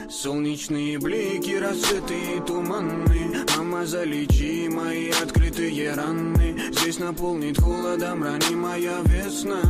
Солнечные блики, рассветы и туманы. Мама, залечи мои открытые раны. Здесь наполнит холодом ранимая весна.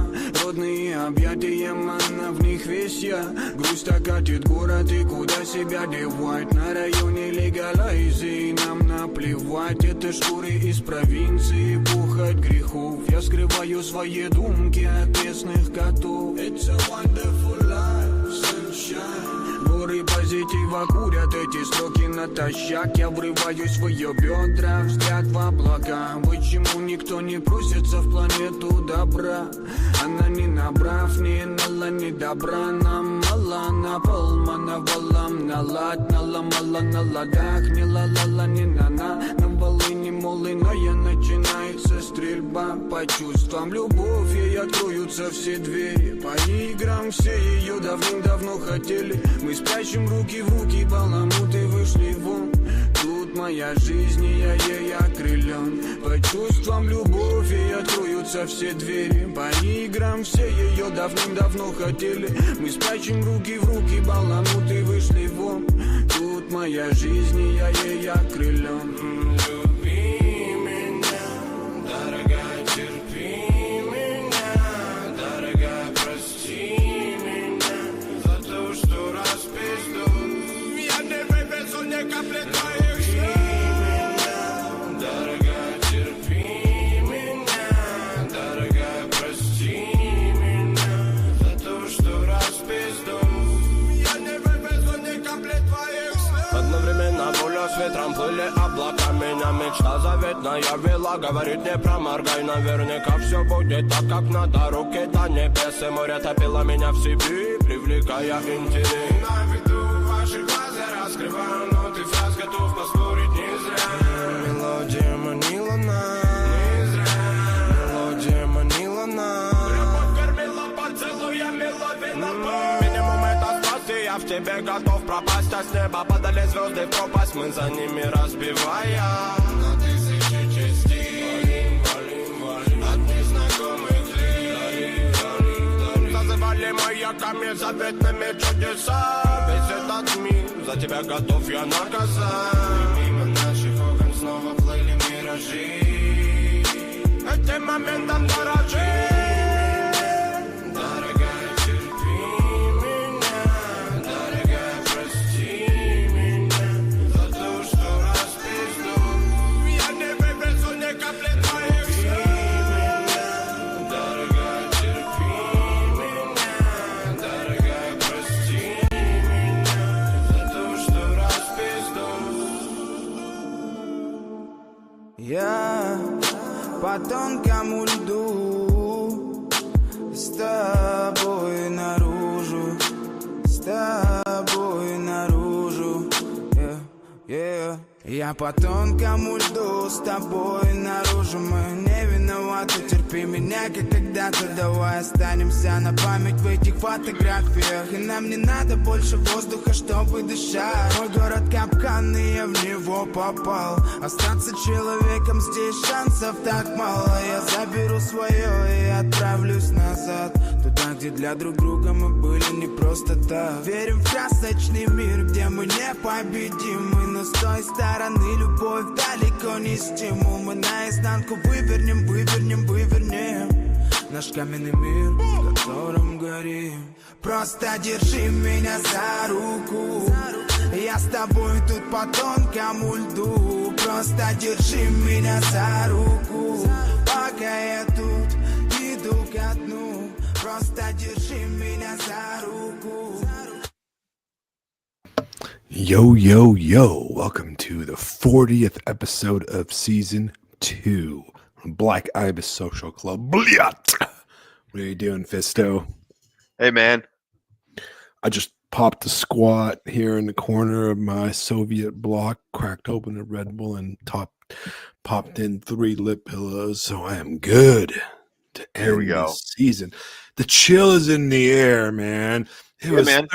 Родные объятия, манна, в них весь я. Грусть окатит город, и куда себя девать? На районе легалайзы, нам наплевать. Это шкуры из провинции, пухоть грехов. Я скрываю свои думки от местных котов. It's a wonderful life, sunshine. Горы позитива курят эти строки натощак. Я врываюсь в ее бедра, взгляд в облака. Почему никто не просится в планету добра? Она не набрав, не нала, не добра. Нам мало, на полмана валам, налад, наломала на ладах. Не ла-ла-ла, не на-на, на волыни молыная. Начинается стрельба по чувствам. Любовь, ей откроются все двери. По играм все ее давным-давно хотели. Мы спрячем руки в руки, баламуты вышли вон. Тут моя жизнь, и я ей окрылен. По чувствам любовь, ей откроются все двери. По играм все ее давным-давно хотели. Мы спрячем руки в руки, баламуты вышли вон. Тут моя жизнь, и я ей окрылен. Люби меня, дорогая, терпи меня. Дорогая, прости меня за то, что распизду. Я не вывезу ни капли твоих слез. Дорогая, терпи меня. Дорогая, прости меня за то, что распизду. Я не вывезу ни капли твоих слез. Одновременно пуля с ветром плыли облака. Меня мечта заветная вела. Говорит, не проморгай, наверняка все будет так, как надо. Руки до небес, и море топило меня в себе, привлекая интерес. На виду ваших глаз я раскрываю ноты фраз, готов поспорить не зря. Мелодия манила нас, не зря. Мелодия манила нас. Любовь кормила поцелуями, ловила боль. Минимум это спас, и я в тебе готов пропасть. А с неба падали звезды в пропасть, мы за ними разбивая на тысячи частей. От незнакомых лиц зазывали маяками заветными чудеса. Весь этот мир за тебя готов я наказать. И мимо наших окон снова плыли миражи. Этим моментом дорожи. Дорогая, терпи меня. Дорогая, прости меня за то, что распизду. Я не вывезу ни капли твоих слез. Дорогая, терпи меня. Дорогая, прости меня за то, что распизду. Я по тонкому льду с тобой наружу, с тобой наружу. Я по тонкому льду с тобой наружу. Мы не виноваты, терпи меня, как когда-то. Давай останемся на память в этих фотографиях. И нам не надо больше воздуха, чтобы дышать. Мой город капкан, и я в него попал. Остаться человеком здесь шансов так мало. Я заберу свое и отправлюсь назад, туда, где для друг друга мы были не просто так. Верим в красочный мир, где мы непобедимы. Но с той стороны любовь далеко не стимул. Мы наизнанку вывернем, вывернем, вывернем наш каменный мир, в котором горим. Просто держи меня за руку. Я с тобой тут по тонкому льду. Просто держи меня за руку, пока я тут иду ко дну. Просто держи меня за руку. Yo, yo, yo. Welcome to the 40th episode of Season 2 Black Ibis Social Club. Bliat! What are you doing, Fisto? Hey, man. I just popped a squat here in the corner of my Soviet block, cracked open a Red Bull, and popped in 3 lip pillows, so I am good to Here we end go. this season. The chill is in the air, man. It was man.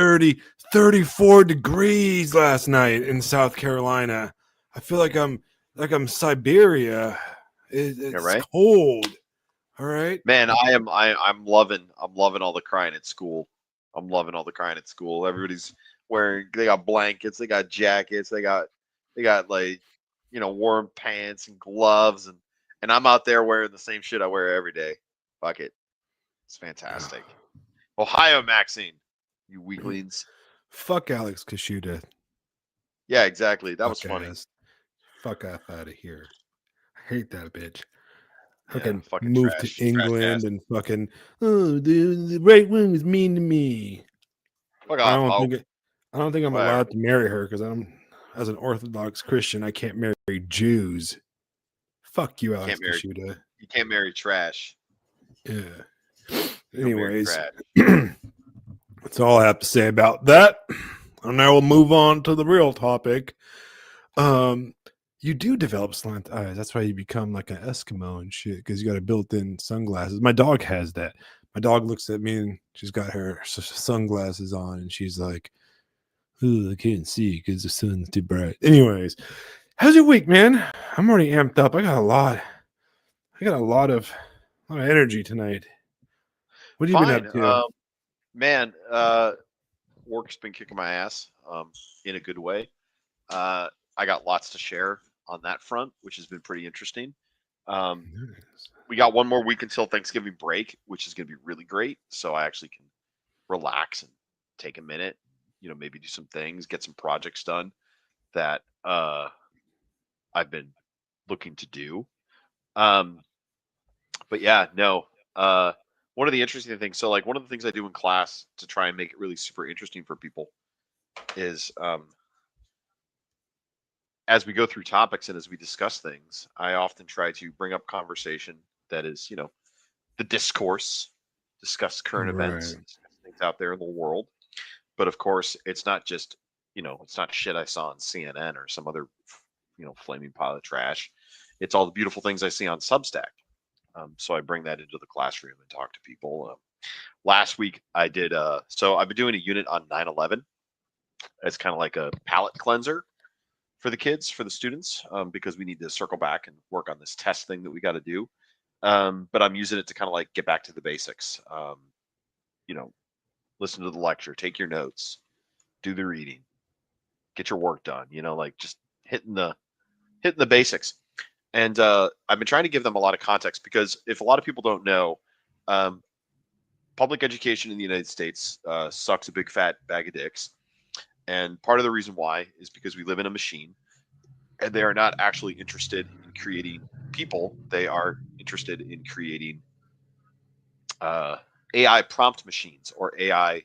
34 degrees last night in South Carolina. I feel like I'm Siberia. It's right? cold. All right. Man, I'm loving all the crying at school. I'm loving all the crying at school. Everybody's they got blankets, they got jackets, they got like, warm pants and gloves, and I'm out there wearing the same shit I wear every day. Fuck it. It's fantastic. Ohio Maxine, you weaklings. Fuck Alex Kashuta. Yeah, exactly. That was funny. Fuck off out of here. I hate that bitch. Yeah, fucking moved trash. to England and fucking the right wing was mean to me. Fuck I off, don't think I'm Whatever. allowed to marry her because as an Orthodox Christian, I can't marry Jews. Fuck you, Alex Kashuta. You can't marry trash. Yeah. Anyways, that's all I have to say about that. And now we'll move on to the real topic. You do develop slant eyes. That's why you become like an Eskimo and shit, because you got a built-in sunglasses. My dog has that. My dog looks at me and she's got her sunglasses on and she's like, "Ooh, I can't see because the sun's too bright." Anyways, how's your week, man? I'm already amped up. I got a lot of energy tonight. What have you been up to? Man, work's been kicking my ass in a good way. I got lots to share on that front, which has been pretty interesting. We got one more week until Thanksgiving break, which is going to be really great. So I actually can relax and take a minute, maybe do some things, get some projects done that I've been looking to do. But yeah, no. One of the interesting things, so like one of the things I do in class to try and make it really super interesting for people is as we go through topics and as we discuss things, I often try to bring up conversation that is, the discourse, discuss current events, discuss things out there in the world. But of course, it's not just, it's not shit I saw on CNN or some other, flaming pile of trash. It's all the beautiful things I see on Substack. So I bring that into the classroom and talk to people. Last week I did, so I've been doing a unit on 9/11. It's kind of like a palate cleanser for the kids, for the students, because we need to circle back and work on this test thing that we got to do. But I'm using it to kind of like get back to the basics. Listen to the lecture, take your notes, do the reading, get your work done. Like just hitting the basics. And I've been trying to give them a lot of context because if a lot of people don't know, public education in the United States sucks a big fat bag of dicks. And part of the reason why is because we live in a machine and they are not actually interested in creating people. They are interested in creating AI prompt machines or AI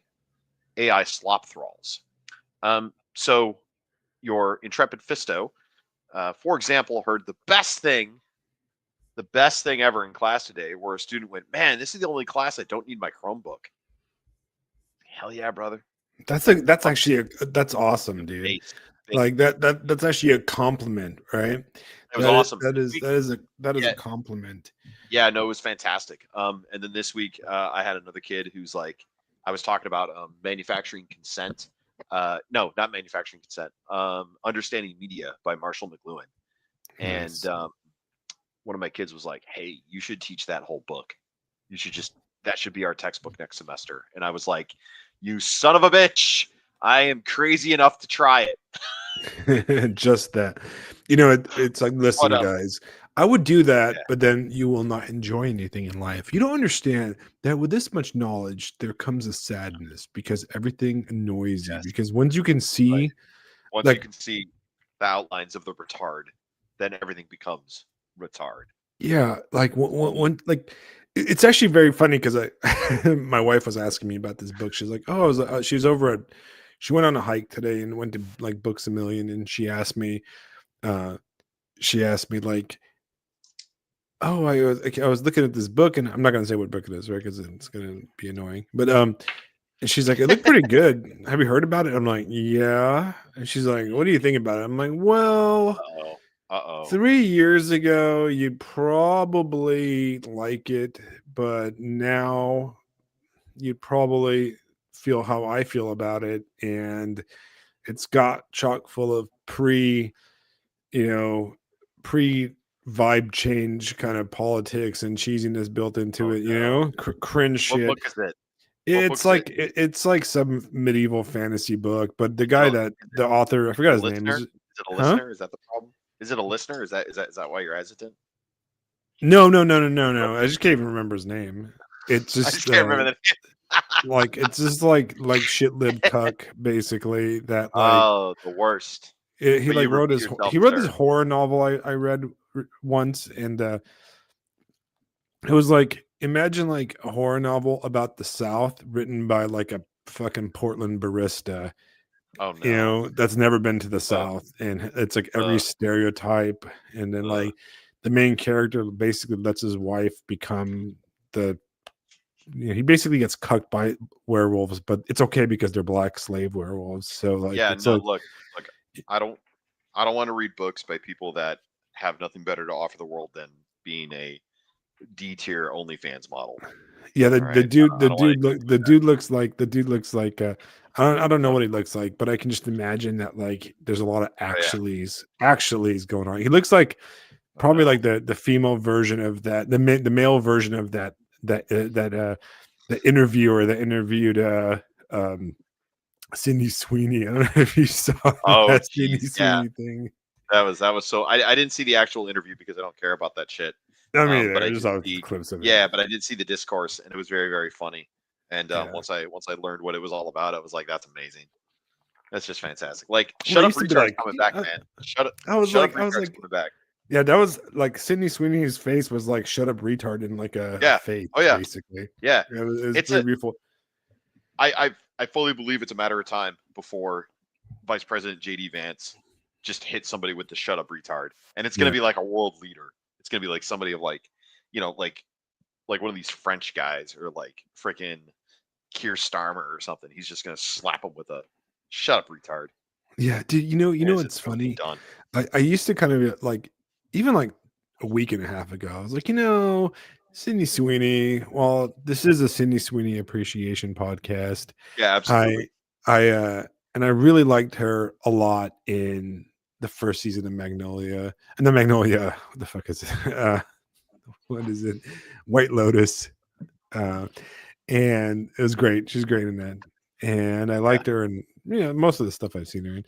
slop thralls. So your intrepid Fisto, for example, heard the best thing ever in class today, where a student went, "Man, this is the only class I don't need my Chromebook." Hell yeah, brother. That's actually that's awesome, dude. Like that's actually a compliment, right? It was awesome. That is a compliment. Yeah, no, it was fantastic. And then this week I had another kid who's like, I was talking about manufacturing consent. No, not manufacturing consent. Understanding Media by Marshall McLuhan. Nice. And one of my kids was like, "Hey, you should teach that whole book. That should be our textbook next semester." And I was like, "You son of a bitch. I am crazy enough to try it." Just that. It's like, listen, guys, I would do that, but then you will not enjoy anything in life. You don't understand that with this much knowledge, there comes a sadness because everything annoys you. Because once you can see, you can see the outlines of the retard, then everything becomes retard. Yeah, like one like it's actually very funny because my wife was asking me about this book. She's like, "Oh, she was over at." She went on a hike today and went to like Books a Million, and she asked me like, "Oh, I was looking at this book, and I'm not gonna say what book it is, right? Because it's gonna be annoying." But and she's like, "It looked pretty good. Have you heard about it?" I'm like, "Yeah." And she's like, "What do you think about it?" I'm like, "Well, 3 years ago, you'd probably like it, but now you'd probably feel how I feel about it, and it's got chock full of pre vibe change kind of politics and cheesiness built into Oh it, no. cringe What shit. book is it? What book It's is it? like it's like some medieval fantasy book, but the Is it guy a, that is the author, I it forgot a his name. listener? Is it a Huh? listener? Is that the problem? Is it a listener? Is that why you're hesitant? No. I just can't even remember his name. It's I just just can't remember that. like it's just like shit lib cuck basically that like Oh, the worst. he But like you wrote repeat his yourself, he wrote this sir. horror novel I read once, and it was like, imagine like a horror novel about the South written by like a fucking Portland barista, Oh no. that's never been to the Ugh, South, and it's like every ugh, stereotype, and then ugh. like the main character basically lets his wife become the he basically gets cucked by werewolves, but it's okay because they're black slave werewolves. So like Yeah, it's no, like look, I don't I don't want to read books by people that have nothing better to offer the world than being a D tier OnlyFans model. yeah, All right. I don't want anything to do with the dude looks like I don't know what he looks like, but I can just imagine that like there's a lot of that. Oh, yeah. actuallys going on. He looks like Oh probably no. like the female version of that, the male version of that the interviewer that interviewed um Sydney Sweeney. I don't know if you saw Oh that Sydney geez. Yeah. Sweeney thing. That was so I didn't see the actual interview because I don't care about that shit. I mean, But I I just did saw see clips of it. yeah, but I did see the discourse and it was very, very funny. And Yeah. once I learned what it was all about, I was like, that's amazing. That's just fantastic. Like, Well, shut it up used to be retard's like, coming back, man. Shut up I was retard's like, coming back. yeah, that was like Sydney Sweeney's face was like "shut up, retard" in like a Yeah. face, Oh yeah. basically. Yeah. It was It's pretty a beautiful. I fully believe it's a matter of time before Vice President JD Vance just hits somebody with the shut up retard. And it's gonna Yeah, be like a world leader. It's gonna be like somebody of like, like one of these French guys or like freaking Keir Starmer or something. He's just gonna slap him with a shut up retard. yeah, dude. And it's What's just gonna be funny? done. I used to kind of like, even like a week and a half ago, I was like, Sydney Sweeney. Well, this is a Sydney Sweeney appreciation podcast. Yeah, absolutely. I and I really liked her a lot in the first season of Magnolia. And the Magnolia, what the fuck is it? What is it? White Lotus. Uh, and it was great. She's great in that. And I Yeah. liked her and most of the stuff I've seen her in.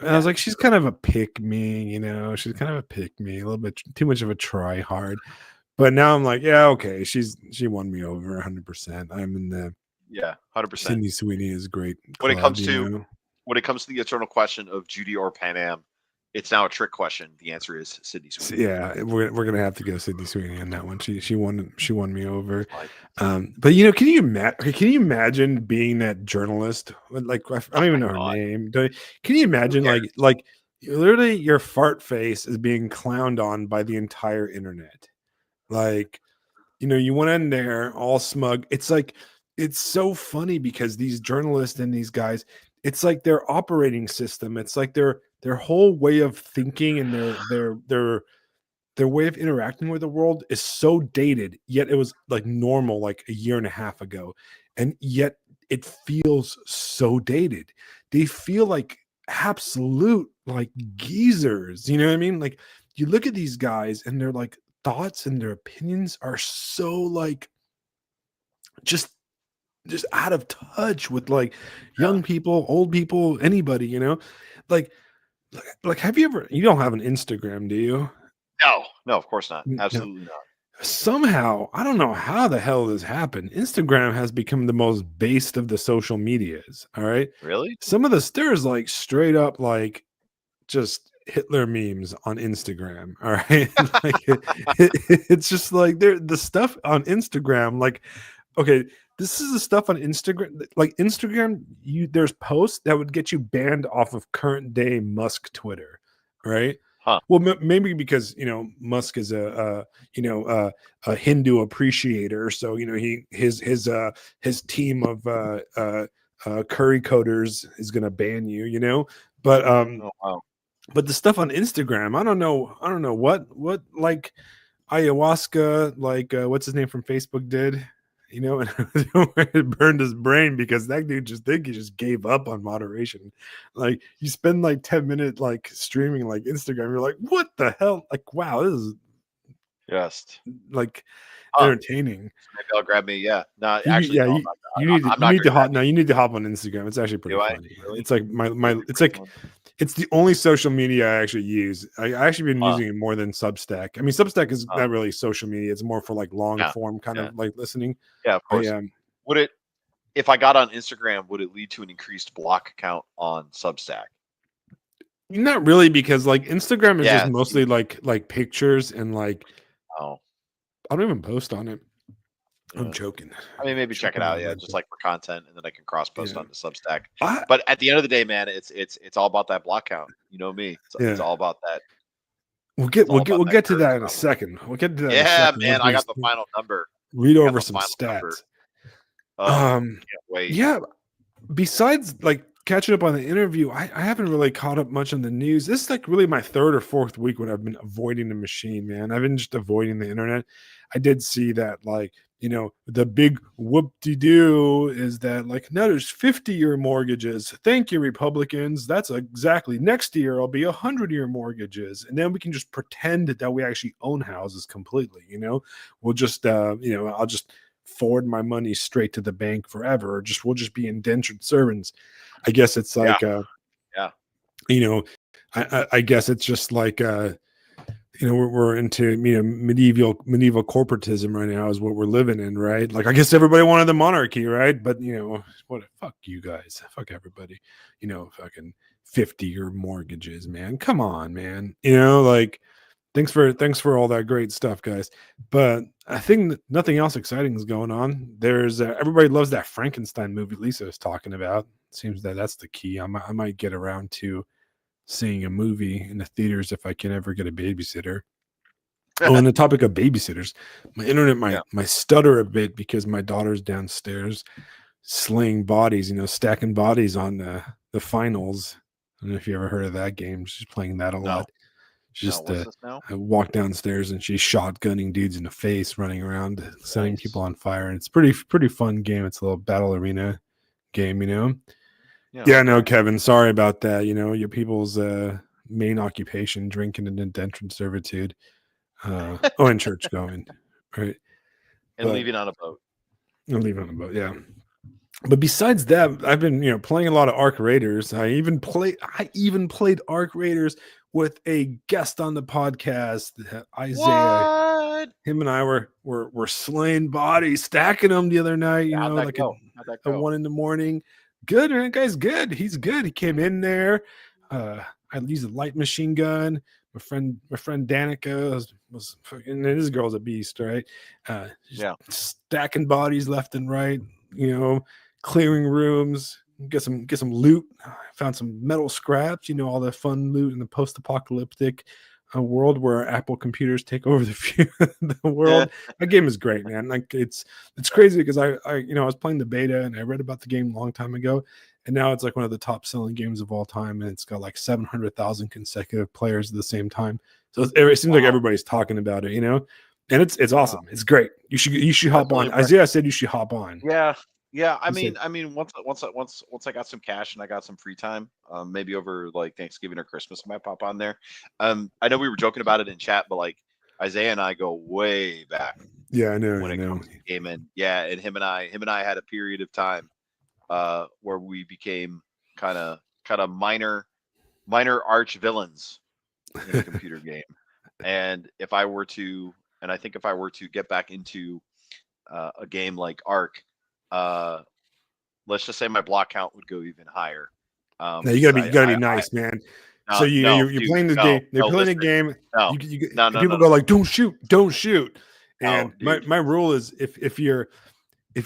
And I was Yeah. like, she's kind of a pick me, she's kind of a pick me, a little bit too much of a try hard. But now I'm like, yeah, okay, she won me over 100%. I'm in the Yeah. 100%. Sydney Sweeney is great When it club, comes to when it comes to the eternal question of Judy or Pan Am, it's now a trick question. The answer is Sydney Sweeney. Yeah, we're gonna have to go Sydney Sweeney on that one. She won me over. Like, But can you imagine being that journalist? Like I oh don't even my know her god. name. Can you Who imagine cares? like literally your fart face is being clowned on by the entire internet? Like, you went in there all smug. It's like it's so funny because these journalists and these guys, it's like their operating system. It's like their whole way of thinking and their way of interacting with the world is so dated, yet it was like normal like a year and a half ago. And yet it feels so dated. They feel like absolute like geezers. You know what I mean? Like you look at these guys and their like thoughts and their opinions are so like just out of touch with like Yeah. young people, old people, anybody, like have you ever, you don't have an Instagram, do you? No, no, of course not. No. Absolutely not. Somehow, I don't know how the hell this happened. Instagram has become the most based of the social medias. All right. Really? Some of the there's like straight up like just Hitler memes on Instagram. All right. Like it's just like the stuff on Instagram, like, okay, this is the stuff on Instagram. Like Instagram, there's posts that would get you banned off of current day Musk Twitter, right? Huh. Well, maybe because Musk is a Hindu appreciator, so his team of curry coders is going to ban you, but Oh wow. but the stuff on Instagram, I don't know what like ayahuasca, like what's his name from Facebook did. You know, and it burned his brain because that dude he just gave up on moderation. Like you spend like 10 minutes like streaming like Instagram, you're like, what the hell? Like, wow, this is Yes. like Huh. entertaining. So maybe I'll grab me. Yeah. No, You, actually, yeah, no. I'm you not need gonna to grab hop me. now. You need to hop on Instagram. It's actually pretty Do I? funny. Really? It's like That'd be it's pretty like fun. it's the only social media I actually use. I actually been Huh. using it more than Substack. I mean, Substack is Huh. not really social media. It's more for like long Yeah. form kind Yeah. of like listening. Yeah, of But course. yeah, Would it, if I got on Instagram, would it lead to an increased block count on Substack? not really because like Instagram is just Yeah. mostly See. like pictures and like Oh. I don't even post on it. I'm Yeah. joking. I mean, maybe check it Joking out. all Yeah, that, just but like for content, and then I can cross post yeah. onto Substack. I, But at the end of the day, man, it's all about that block count. You know me. It's yeah. all about that. We'll It's get all about we'll that get to current that in a count. second. We'll get to that in a Yeah, second. man, I got the final number. Read I got over the some final number. stats. Oh, can't wait. Yeah, besides like catching up on the interview, I haven't really caught up much on the news. This is like really my third or fourth week when I've been avoiding the machine, man. I've been just avoiding the internet. I did see that, like, you know, the big whoop-de-doo is that, like, now there's 50-year mortgages. Thank you, Republicans. That's exactly next year. I'll be 100-year mortgages. And then we can just pretend that we actually own houses completely, you know? We'll just, you know, I'll just forward my money straight to the bank forever, or just we'll just be indentured servants. I guess it's Yeah, like yeah. you know, I guess it's just like you know, we're into, you know, medieval corporatism right now is what we're living in, right? Like I guess everybody wanted the monarchy, right? But you know, what, fuck you guys, fuck everybody, you know, fucking 50-year mortgages, man. Come on, man. You know, like thanks for all that great stuff, guys. But I think that nothing else exciting is going on. There's everybody loves that Frankenstein movie Lisa was talking about. Seems that that's the key. I might get around to seeing a movie in the theaters if I can ever get a babysitter. Oh, and the topic of babysitters, my internet Yeah. might stutter a bit because my daughter's downstairs slaying bodies, you know, stacking bodies on the finals. I don't know if you ever heard of that game. She's playing that a No, lot. She's no. just What's this now? I walk downstairs and she's shotgunning dudes in the face, running around, setting Nice. people on fire. And it's pretty fun game. It's a little battle arena game, you know. Yeah, no, Okay. Kevin, sorry about that. You know, your people's main occupation, drinking and indentured servitude. And church going, right? And But leaving on a boat. I'll leave on the boat, yeah. But besides that, I've been, you know, playing a lot of Arc Raiders. I even played Arc Raiders with a guest on the podcast, Isaiah. What? Him and I were slaying bodies, stacking them the other night, you How'd know, that like go? How'd that a go? 1 a.m. Good, man. Guy's good. He's good. He came in there. I used a light machine gun. My friend Danica was fucking, and this girl's a beast, right? Yeah. Stacking bodies left and right, you know, clearing rooms, get some loot. Found some metal scraps, you know, all the fun loot in the post-apocalyptic world where Apple computers take over the world. That game is great, man. Like it's crazy because I you know, I was playing the beta and I read about the game a long time ago, and now it's like one of the top selling games of all time, and it's got like 700,000 consecutive players at the same time. So it seems like everybody's talking about it, you know, and it's awesome. It's great. You should hop on. Isaiah said you should hop on. Yeah. Yeah, I He mean, said, once I got some cash and I got some free time, maybe over like Thanksgiving or Christmas, I might pop on there. I know we were joking about it in chat, but like Isaiah and I go way back yeah, I know. when it comes to gaming. Yeah, and him and I had a period of time where we became kind of minor arch villains in a computer game. And I think if I were to get back into a game like Ark, let's just say my block count would go even higher. Now you gotta be nice, man. So you're playing the game. They're playing a game. No, people go like, don't shoot. And No, my rule is if you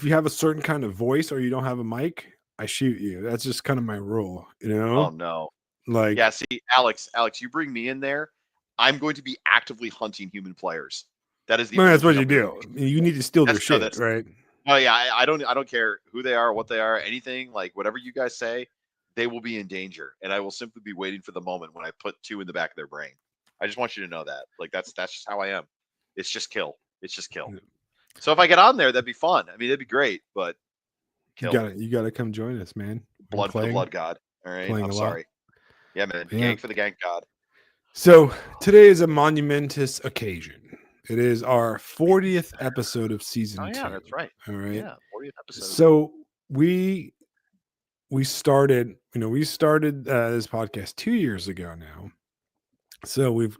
have a certain kind of voice or you don't have a mic, I shoot you. That's just kind of my rule, you know? Oh no. Like, yeah, see, Alex, you bring me in there, I'm going to be actively hunting human players. That is the that's what you do. You need to steal their shit, right? Oh yeah, I don't care who they are, what they are, anything, like whatever you guys say, they will be in danger, and I will simply be waiting for the moment when I put two in the back of their brain. I just want you to know that. Like that's just how I am. It's just kill. It's just kill. So if I get on there, that'd be fun. I mean, it'd be great, but You gotta come join us, man. blood for the blood god. All right, playing I'm a lot. sorry. Yeah, man. Yeah. Gang for the gang god. So today is a monumentous occasion. It is our 40th episode of season 2. Oh yeah, that's right. All right. Yeah, 40th episode. So we started, this podcast 2 years ago now. So we've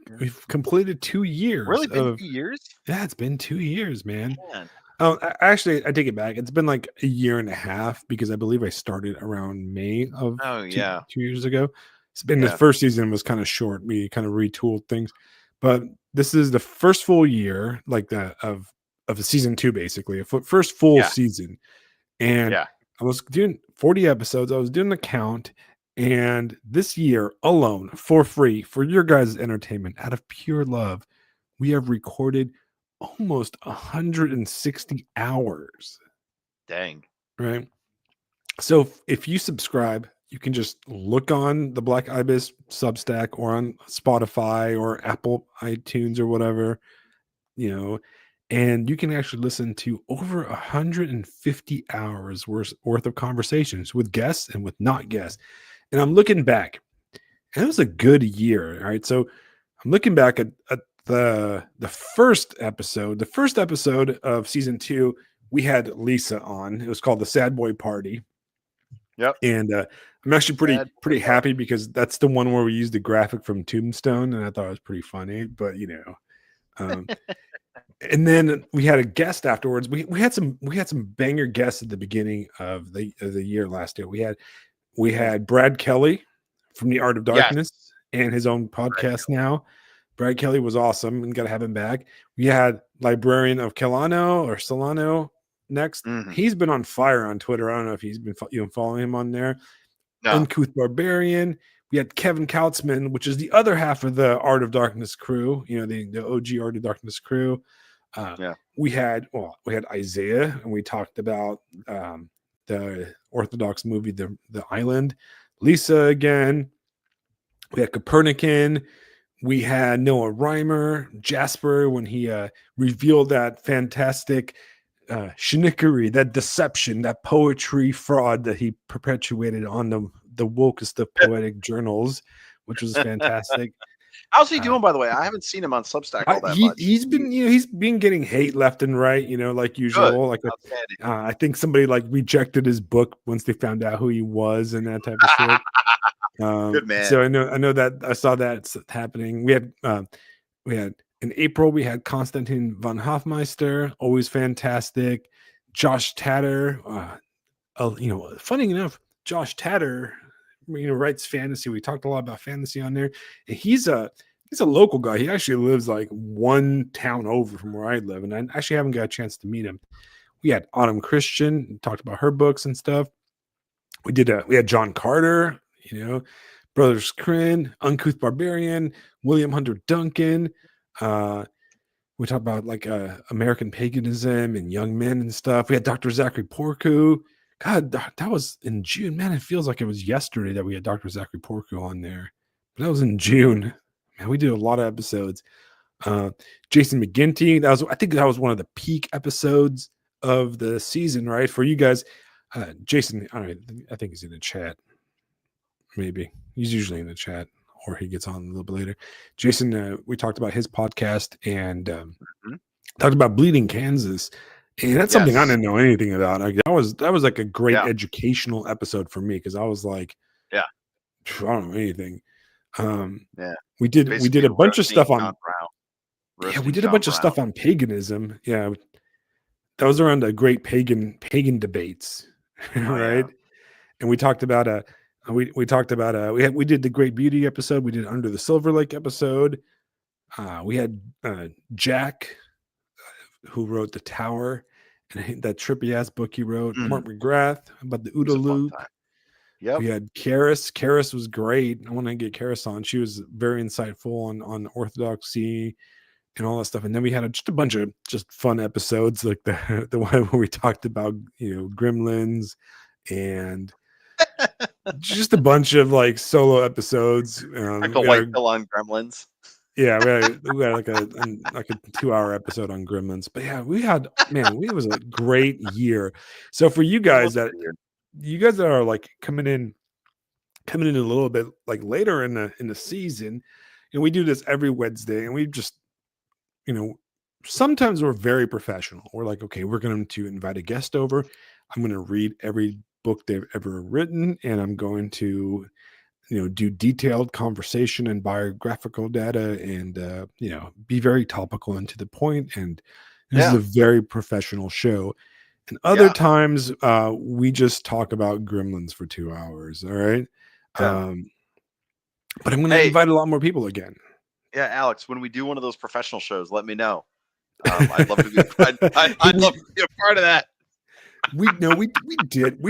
completed 2 years. Really been 2 years? Yeah, it's been 2 years, man. Man. Oh, actually, I take it back. It's been like a year and a half because I believe I started around May of 2 years ago. It's been the first season was kind of short. We kind of retooled things, but this is the first full year like that of a season 2, basically first full season. And I was doing 40 episodes. I was doing the count, and this year alone, for free, for your guys' entertainment, out of pure love, we have recorded almost 160 hours. Dang. Right. So if you subscribe, you can just look on the Black Ibis Substack or on Spotify or Apple iTunes or whatever, and you can actually listen to over 150 hours worth of conversations with guests and with not guests. And I'm looking back, and it was a good year. All right. So I'm looking back at the first episode of season 2. We had Lisa on. It was called the Sad Boy Party. Yep. And I'm actually pretty happy because that's the one where we used the graphic from Tombstone, and I thought it was pretty funny. But and then we had a guest afterwards. We had some banger guests at the beginning of the year last year. We had Brad Kelly from The Art of Darkness and his own podcast now. Brad Kelly was awesome, and got to have him back. We had Librarian of Solano next. Mm-hmm. He's been on fire on Twitter. I don't know if he's been following him on there. No. Uncouth Barbarian. We had Kevin Kautzman, which is the other half of the Art of Darkness crew. The OG Art of Darkness crew. We had Isaiah, and we talked about the Orthodox movie, The Island. Lisa again. We had Copernican. We had Noah Reimer, Jasper, when he revealed that fantastic shinickery, that deception, that poetry fraud that he perpetuated on the wokest of poetic journals, which was fantastic. How's he doing, by the way? I haven't seen him on Substack all that much. He's been getting hate left and right, like usual. Good. I think somebody rejected his book once they found out who he was and that type of shit. Good man. So I know that I saw that happening. We had in April, we had Konstantin von Hofmeister, always fantastic. Josh Tatter, funny enough, Josh Tatter, writes fantasy. We talked a lot about fantasy on there, and he's a local guy. He actually lives like one town over from where I live, and I actually haven't got a chance to meet him. We had Autumn Christian, talked about her books and stuff. We had John Carter, Brothers Crin, Uncouth Barbarian, William Hunter Duncan. We talked about American paganism and young men and stuff. We had Dr. Zachary Porku. God, that was in June. Man, it feels like it was yesterday that we had Dr. Zachary Porku on there. But that was in June. Man, we did a lot of episodes. Jason McGinty. I think that was one of the peak episodes of the season, right? For you guys. Jason, I think he's in the chat. Maybe. He's usually in the chat, or he gets on a little bit later. Jason, we talked about his podcast and talked about Bleeding Kansas. And that's something I didn't know anything about. That was like a great educational episode for me, because I was like, I don't know anything. We did a bunch of stuff on stuff on paganism. Yeah, that was around the great pagan debates, right? And we talked about we did the Great Beauty episode. We did Under the Silver Lake episode. We had Jack, who wrote The Tower, and that trippy ass book he wrote. Mark McGrath about the OODA loop. We had Karis. Karis was great. I want to get Karis on. She was very insightful on orthodoxy and all that stuff. And then we had just a bunch of just fun episodes, like the one where we talked about gremlins and just a bunch of solo episodes. Like a white pill on gremlins. Yeah, we had like a 2-hour episode on Gremlins. But yeah, it was a great year. So for It was you guys that are like coming in a little bit like later in the season, and we do this every Wednesday, and we just, you know, sometimes we're very professional. We're like, okay, we're going to invite a guest over. I'm going to read every book they've ever written, and I'm going to, do detailed conversation and biographical data, and be very topical and to the point. And this is Yeah. a very professional show. And other Yeah. times, we just talk about Gremlins for 2 hours. All right. Yeah. But I'm going to Hey, invite a lot more people again. yeah, Alex, when we do one of those professional shows, let me know. I'd love to be. I'd love to be a part of that. We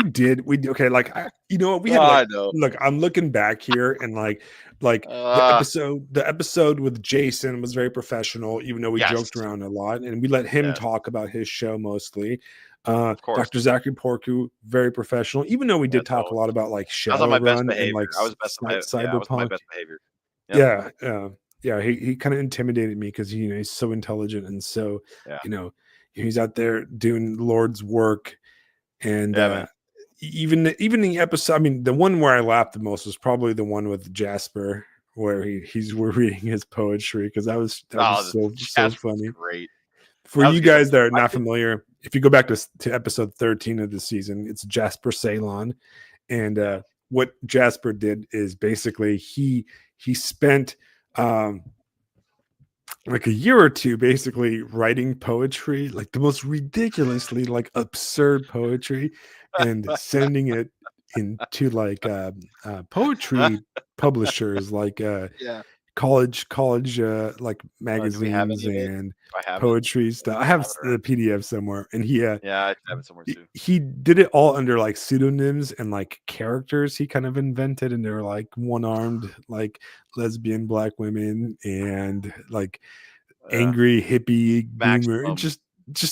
did. Okay. Like, we had I like, know. look, I'm looking back here, and like the episode with Jason was very professional, even though we Yes. joked around a lot, and we let him talk about his show mostly. Of course. Dr. Zachary Porku, very professional, even though we did talk a lot about like I was on my best Shadowrun behavior. and like I was my best Cyberpunk. behavior. Yep. Yeah. He kind of intimidated me because he's so intelligent, and so Yeah. he's out there doing Lord's work. And man. even the episode, I mean, the one where I laughed the most was probably the one with Jasper, where we're reading his poetry, because that was so funny. Great. For you guys that are not familiar, if you go back to episode 13 of the season, it's Jasper Ceylon. And what Jasper did is basically he spent like a year or two basically writing poetry, like the most ridiculously like absurd poetry, and sending it into like poetry publishers, like college like magazines and poetry stuff. I have the PDF somewhere, and I have it somewhere too. He did it all under like pseudonyms and like characters he kind of invented, and they were like one-armed like lesbian black women, and like angry hippie boomer, just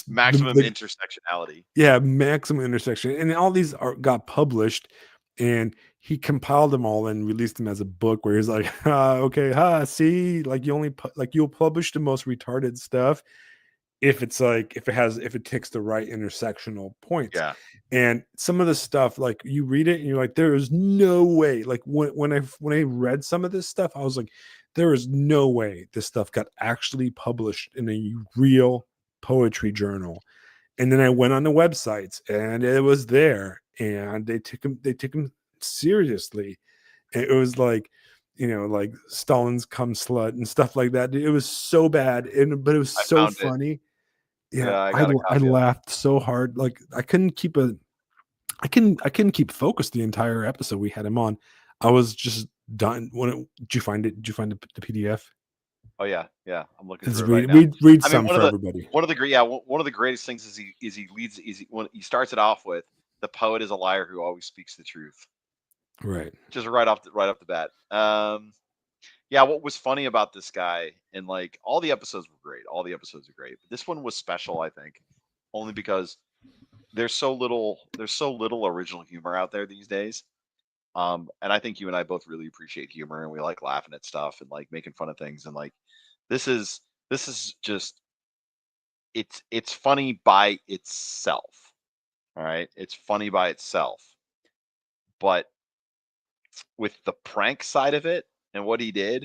maximum intersectionality. Yeah, maximum intersection, and all these got published, and he compiled them all and released them as a book, where he's like, okay, see, like you'll publish the most retarded stuff if it's like if it ticks the right intersectional points. Yeah. And some of the stuff, like, you read it and you're like, there is no way. Like when I read some of this stuff, I was like, there is no way this stuff got actually published in a real poetry journal. And then I went on the websites, and it was there, and they took him seriously. And it was like, like Stalin's cum slut and stuff like that. It was so bad, but it was so funny. Yeah, I laughed so hard. Like I couldn't keep focused the entire episode we had him on. I was just done. Did you find it? Did you find the PDF? Oh yeah. I'm looking through it right now. Read some for everybody. One of the greatest things is he starts it off with, the poet is a liar who always speaks the truth. Right. Just right off the bat. What was funny about this guy, and like all the episodes were great. All the episodes are great, but this one was special, I think, only because there's so little original humor out there these days. And I think you and I both really appreciate humor, and we like laughing at stuff and like making fun of things. And like, this is just, it's funny by itself. All right. It's funny by itself, but with the prank side of it and what he did,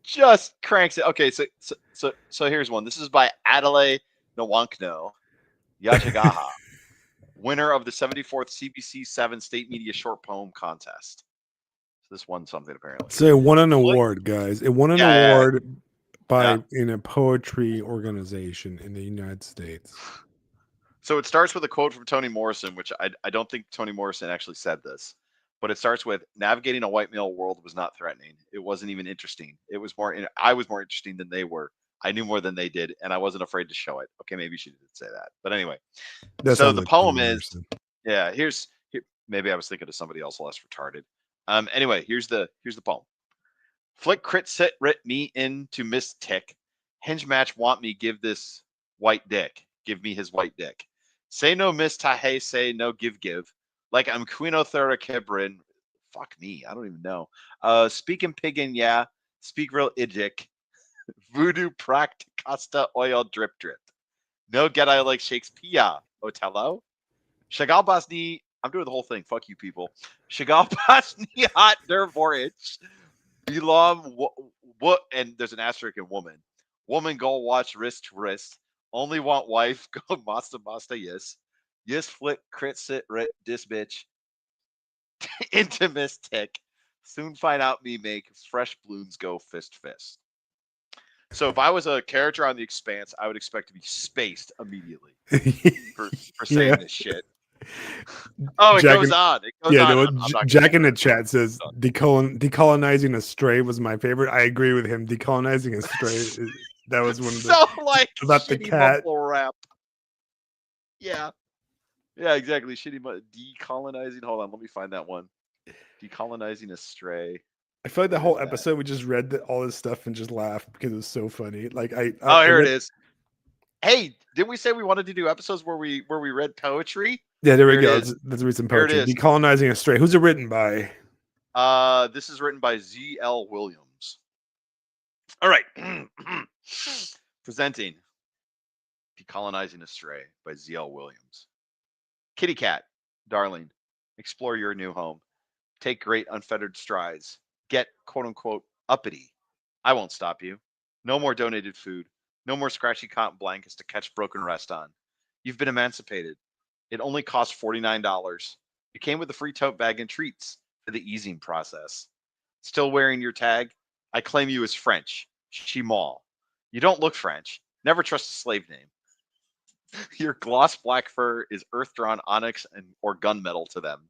just cranks it. Okay. So here's one. This is by Adelaide Nwankno Yajagaha, winner of the 74th CBC 7 State Media Short Poem Contest. So this won something, apparently. So it won an award, guys. It won an award in a poetry organization in the United States. So it starts with a quote from Toni Morrison, which I don't think Toni Morrison actually said this, but it starts with, navigating a white male world was not threatening. It wasn't even interesting. I was more interesting than they were. I knew more than they did, and I wasn't afraid to show it. Okay, maybe she didn't say that, but anyway. So the poem is, maybe I was thinking of somebody else less retarded. Anyway, here's the poem. Flick crit sit writ me in to miss tick. Hinge match want me give this white dick. Give me his white dick. Say no miss tahe say no give. Like I'm Quino Thera Kibrin Fuck me, I don't even know. Speaking Piggin, yeah. Speak real idic. Voodoo pract costa oil drip drip. No get I like Shakespeare. Otello. Shagalbasni. I'm doing the whole thing. Fuck you, people. Shagalbasni hot dervorich. Belong what? And there's an asterisk in woman. Woman go watch wrist to wrist. Only want wife go masta yes. Yes flick crit sit rit dis bitch. Intimistic. Soon find out me make fresh balloons go fist fist. So if I was a character on The Expanse, I would expect to be spaced immediately for saying this shit. Oh, it goes on. It goes on. Jack in the chat says decolonizing a stray was my favorite. I agree with him. Decolonizing a stray, that was one of the so like about the cat rap. Yeah, exactly. Shitty decolonizing. Hold on, let me find that one. Decolonizing a stray. I feel like the whole episode we just read all this stuff and just laughed because it was so funny. Like here it is. Hey, didn't we say we wanted to do episodes where we read poetry? Yeah, there we go. Let's read some poetry. Decolonizing a stray. Who's it written by? This is written by Z.L. Williams. All right. Presenting Decolonizing a Stray by Z.L. Williams. Kitty cat, darling, explore your new home. Take great unfettered strides. Get, quote unquote, uppity. I won't stop you. No more donated food. No more scratchy cotton blankets to catch broken rest on. You've been emancipated. It only cost $49. It came with a free tote bag and treats for the easing process. Still wearing your tag? I claim you as French. Chimal. You don't look French. Never trust a slave name. Your gloss black fur is earth-drawn onyx or gunmetal to them.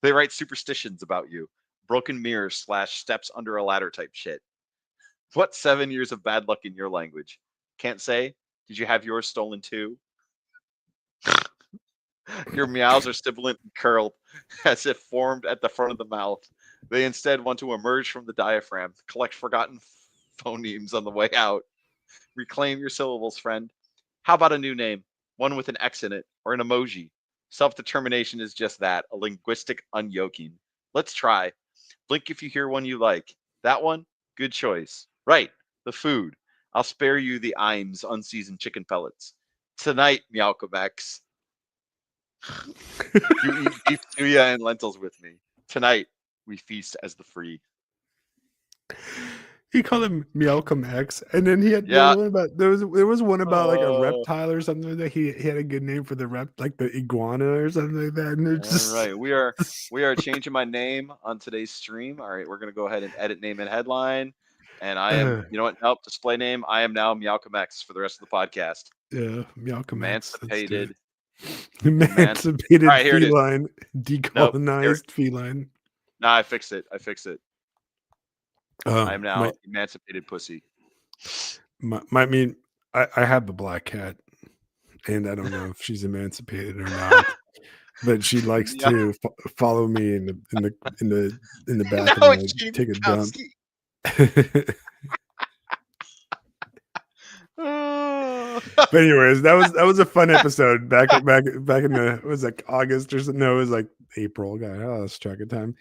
They write superstitions about you. Broken mirrors / steps under a ladder type shit. What 7 years of bad luck in your language? Can't say? Did you have yours stolen too? Your meows are sibilant and curled, as if formed at the front of the mouth. They instead want to emerge from the diaphragm, collect forgotten phonemes on the way out. Reclaim your syllables, friend. How about a new name? One with an X in it, or an emoji. Self-determination is just that, a linguistic unyoking. Let's try. Blink if you hear one you like. That one? Good choice. Right, the food. I'll spare you the Imes unseasoned chicken pellets. Tonight, Meowcomex. You eat beef suya and lentils with me. Tonight, we feast as the free. He called him Meowcome X, and then he had one about there was one about like a reptile or something like that. He had a good name for the like the iguana or something like that. And it's just... right, we are changing my name on today's stream. All right, we're gonna go ahead and edit name and headline. And I am, you know what? Nope, display name. I am now Meowcome X for the rest of the podcast. Yeah, Meowcome Emancipated. Emancipated feline, decolonized feline. No, I fixed it. I am now emancipated pussy. I have the black cat, and I don't know if she's emancipated or not. But she likes to follow me in the bathroom and take a dump. But anyways, that was a fun episode back in the, it was like August or something. No, it was like April. God, I lost track of time.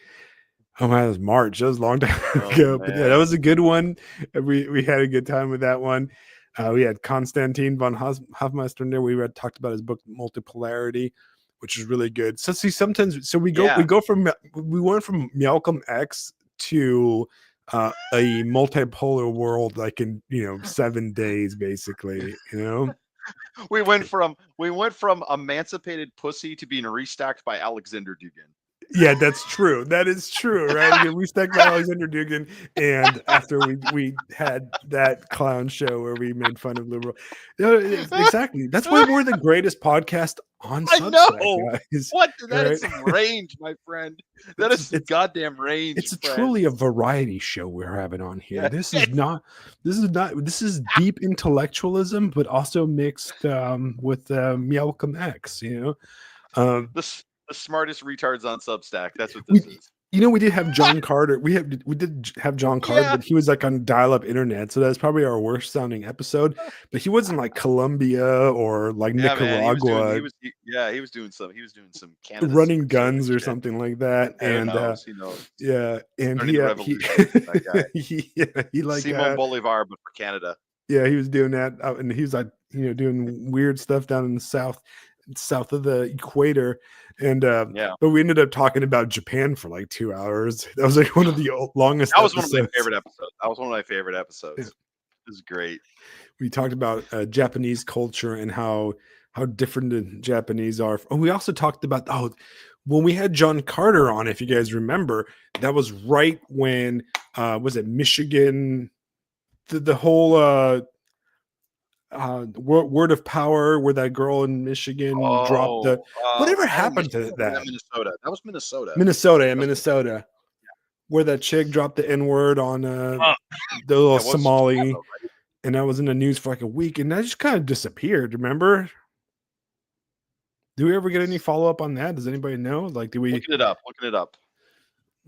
Oh man, it was March. That was a long time ago. But yeah, that was a good one. We had a good time with that one. We had Konstantin von Hofmeister in there. We talked about his book Multipolarity, which is really good. So see, sometimes we went from Meowcome X to a multipolar world, like in 7 days, basically. We went from emancipated pussy to being restacked by Alexander Dugin. Yeah, that's true. That is true, right? We stuck by Alexander Dugin, and after we had that clown show where we made fun of liberal, exactly. That's why we're the greatest podcast on Substack, guys. What? That is some range, my friend. That is goddamn range. It's truly a variety show we're having on here. Yeah, this is deep intellectualism, but also mixed with Meowcome X. The smartest retards on Substack. That's what this is. we did have John Carter. We did have John Carter, Yeah. but he was like on dial-up internet, so that's probably our worst sounding episode. But he wasn't like Colombia or like Nicaragua. He was doing some Canada Running Secret guns Service or shit. something like that. Who knows? Who knows? Yeah, and Starting the revolution, that guy. he like Simon Bolivar, but for Canada. yeah, he was doing that, and he was like doing weird stuff down in the south of the equator, and but we ended up talking about Japan for like 2 hours. That was like one of the longest. That was one of my favorite episodes. Yeah. It was great. We talked about Japanese culture and how different the Japanese are. And we also talked about when we had John Carter on, if you guys remember, that was right when was it Michigan, the whole word of power where that girl in Michigan dropped the whatever happened to that. Minnesota. That was Minnesota. Minnesota. Where that chick dropped the N-word on the little Somali, Chicago, right? And that was in the news for like a week, and that just kind of disappeared. Remember? Do we ever get any follow up on that? Does anybody know? Like, do we looking it up?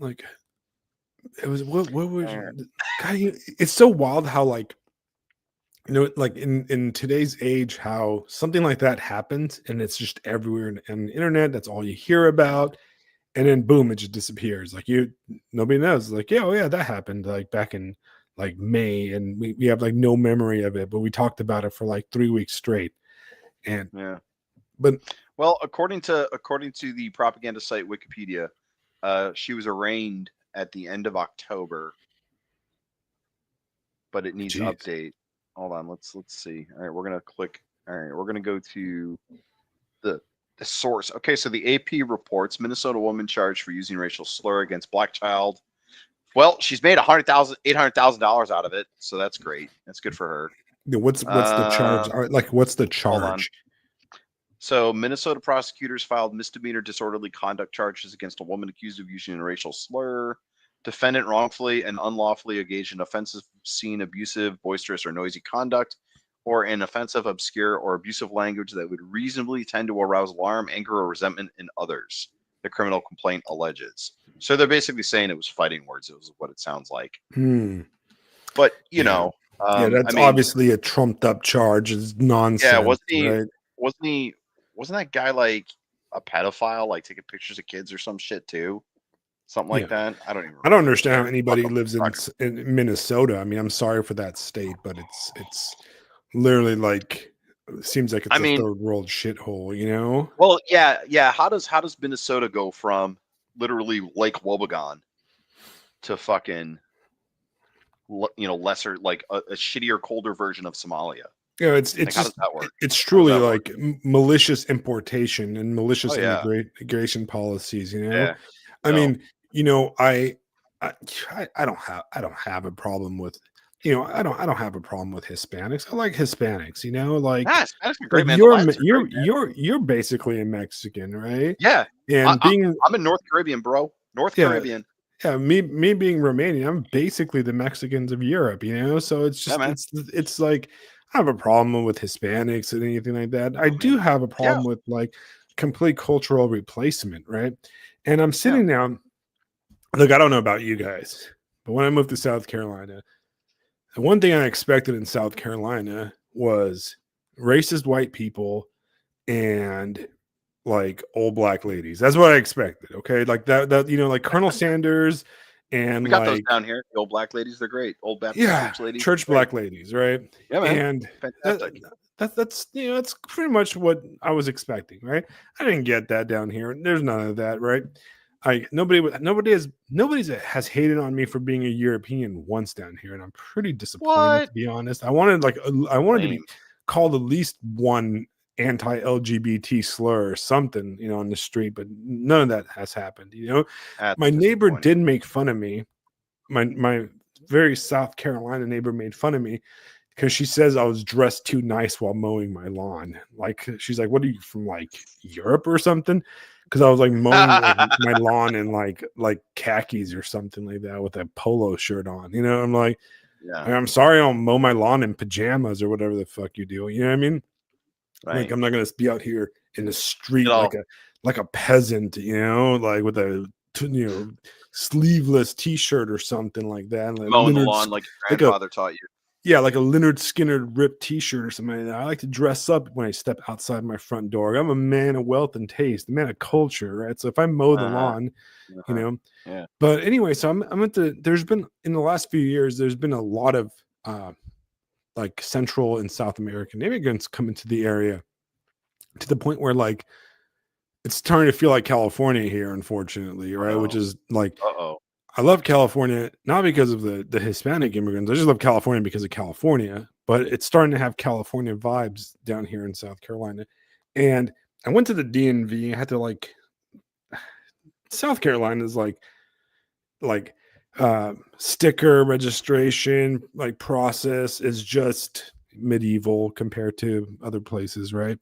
Like, it was what was God, it's so wild how like like in today's age, how something like that happens and it's just everywhere on the internet. That's all you hear about. And then boom, it just disappears. Like nobody knows. Like, yeah, that happened like back in like May, and we have like no memory of it, but we talked about it for like 3 weeks straight. And but well, according to the propaganda site Wikipedia, she was arraigned at the end of October, but it needs update. Hold on, let's see. All right, we're gonna click. All right, we're gonna go to the source. Okay, so the AP reports Minnesota woman charged for using racial slur against black child. Well, she's made $800,000 out of it, so that's great. That's good for her. What's the charge? Like, what's the charge? So Minnesota prosecutors filed misdemeanor disorderly conduct charges against a woman accused of using a racial slur. Defendant wrongfully and unlawfully engaged in offensive, obscene, abusive, boisterous, or noisy conduct, or in offensive, obscure, or abusive language that would reasonably tend to arouse alarm, anger, or resentment in others, the criminal complaint alleges. So they're basically saying it was fighting words. It was what it sounds like. But, you know. That's obviously a trumped up charge. It's nonsense. Yeah, wasn't that guy like a pedophile, like taking pictures of kids or some shit too? Something like that. I don't understand how anybody lives in Minnesota. I mean, I'm sorry for that state, but it's literally like seems like it's a third world shithole, you know? Well, yeah. How does Minnesota go from literally Lake Wobegon to fucking lesser, like a shittier, colder version of Somalia? Yeah, it's how does that work? It's truly like malicious importation and malicious immigration policies, you know? Yeah. I mean, I don't have a problem with I don't have a problem with Hispanics. I like Hispanics, like Hispanics are great, man. You're basically a Mexican, right? Yeah. And I'm a North Caribbean, bro. Caribbean. Yeah, me being Romanian, I'm basically the Mexicans of Europe, So it's just it's like I have a problem with Hispanics and anything like that. I do have a problem with like complete cultural replacement, right? And I'm sitting down. Look, I don't know about you guys, but when I moved to South Carolina, the one thing I expected in South Carolina was racist white people and like old black ladies. That's what I expected. Okay, like that like Colonel Sanders. And we got those down here. The old black ladies, they're great. Old Baptist church ladies. Church black ladies, right? Yeah, man. And that's that's pretty much what I was expecting, right? I didn't get that down here. There's none of that, right? Nobody has hated on me for being a European once down here, and I'm pretty disappointed to be honest. I wanted to be called at least one anti-LGBT slur or something, on the street, but none of that has happened. My neighbor did make fun of me. My very South Carolina neighbor made fun of me because she says I was dressed too nice while mowing my lawn. Like, she's like, "What are you from, like Europe or something?" Because I was like mowing my lawn in like khakis or something like that with a polo shirt on. I'm like, I'm sorry, I'll mow my lawn in pajamas or whatever the fuck you do. You know what I mean? Right. Like, I'm not gonna be out here in the street like a peasant, like with a sleeveless T-shirt or something like that, and like Mowing the lawn like your like grandfather taught you. like a Leonard Skinner ripped T-shirt or something like that. I like to dress up when I step outside my front door. I'm a man of wealth and taste, a man of culture, right? So if I mow the lawn, Yeah. But anyway, so I'm at there's been in the last few years, there's been a lot of like Central and South American immigrants coming to the area to the point where like it's starting to feel like California here, unfortunately, right? Which is like, I love California not because of the Hispanic immigrants. I just love California because of California. But it's starting to have California vibes down here in South Carolina. And I went to the DMV. I had to like South Carolina is like sticker registration like process is just medieval compared to other places, right?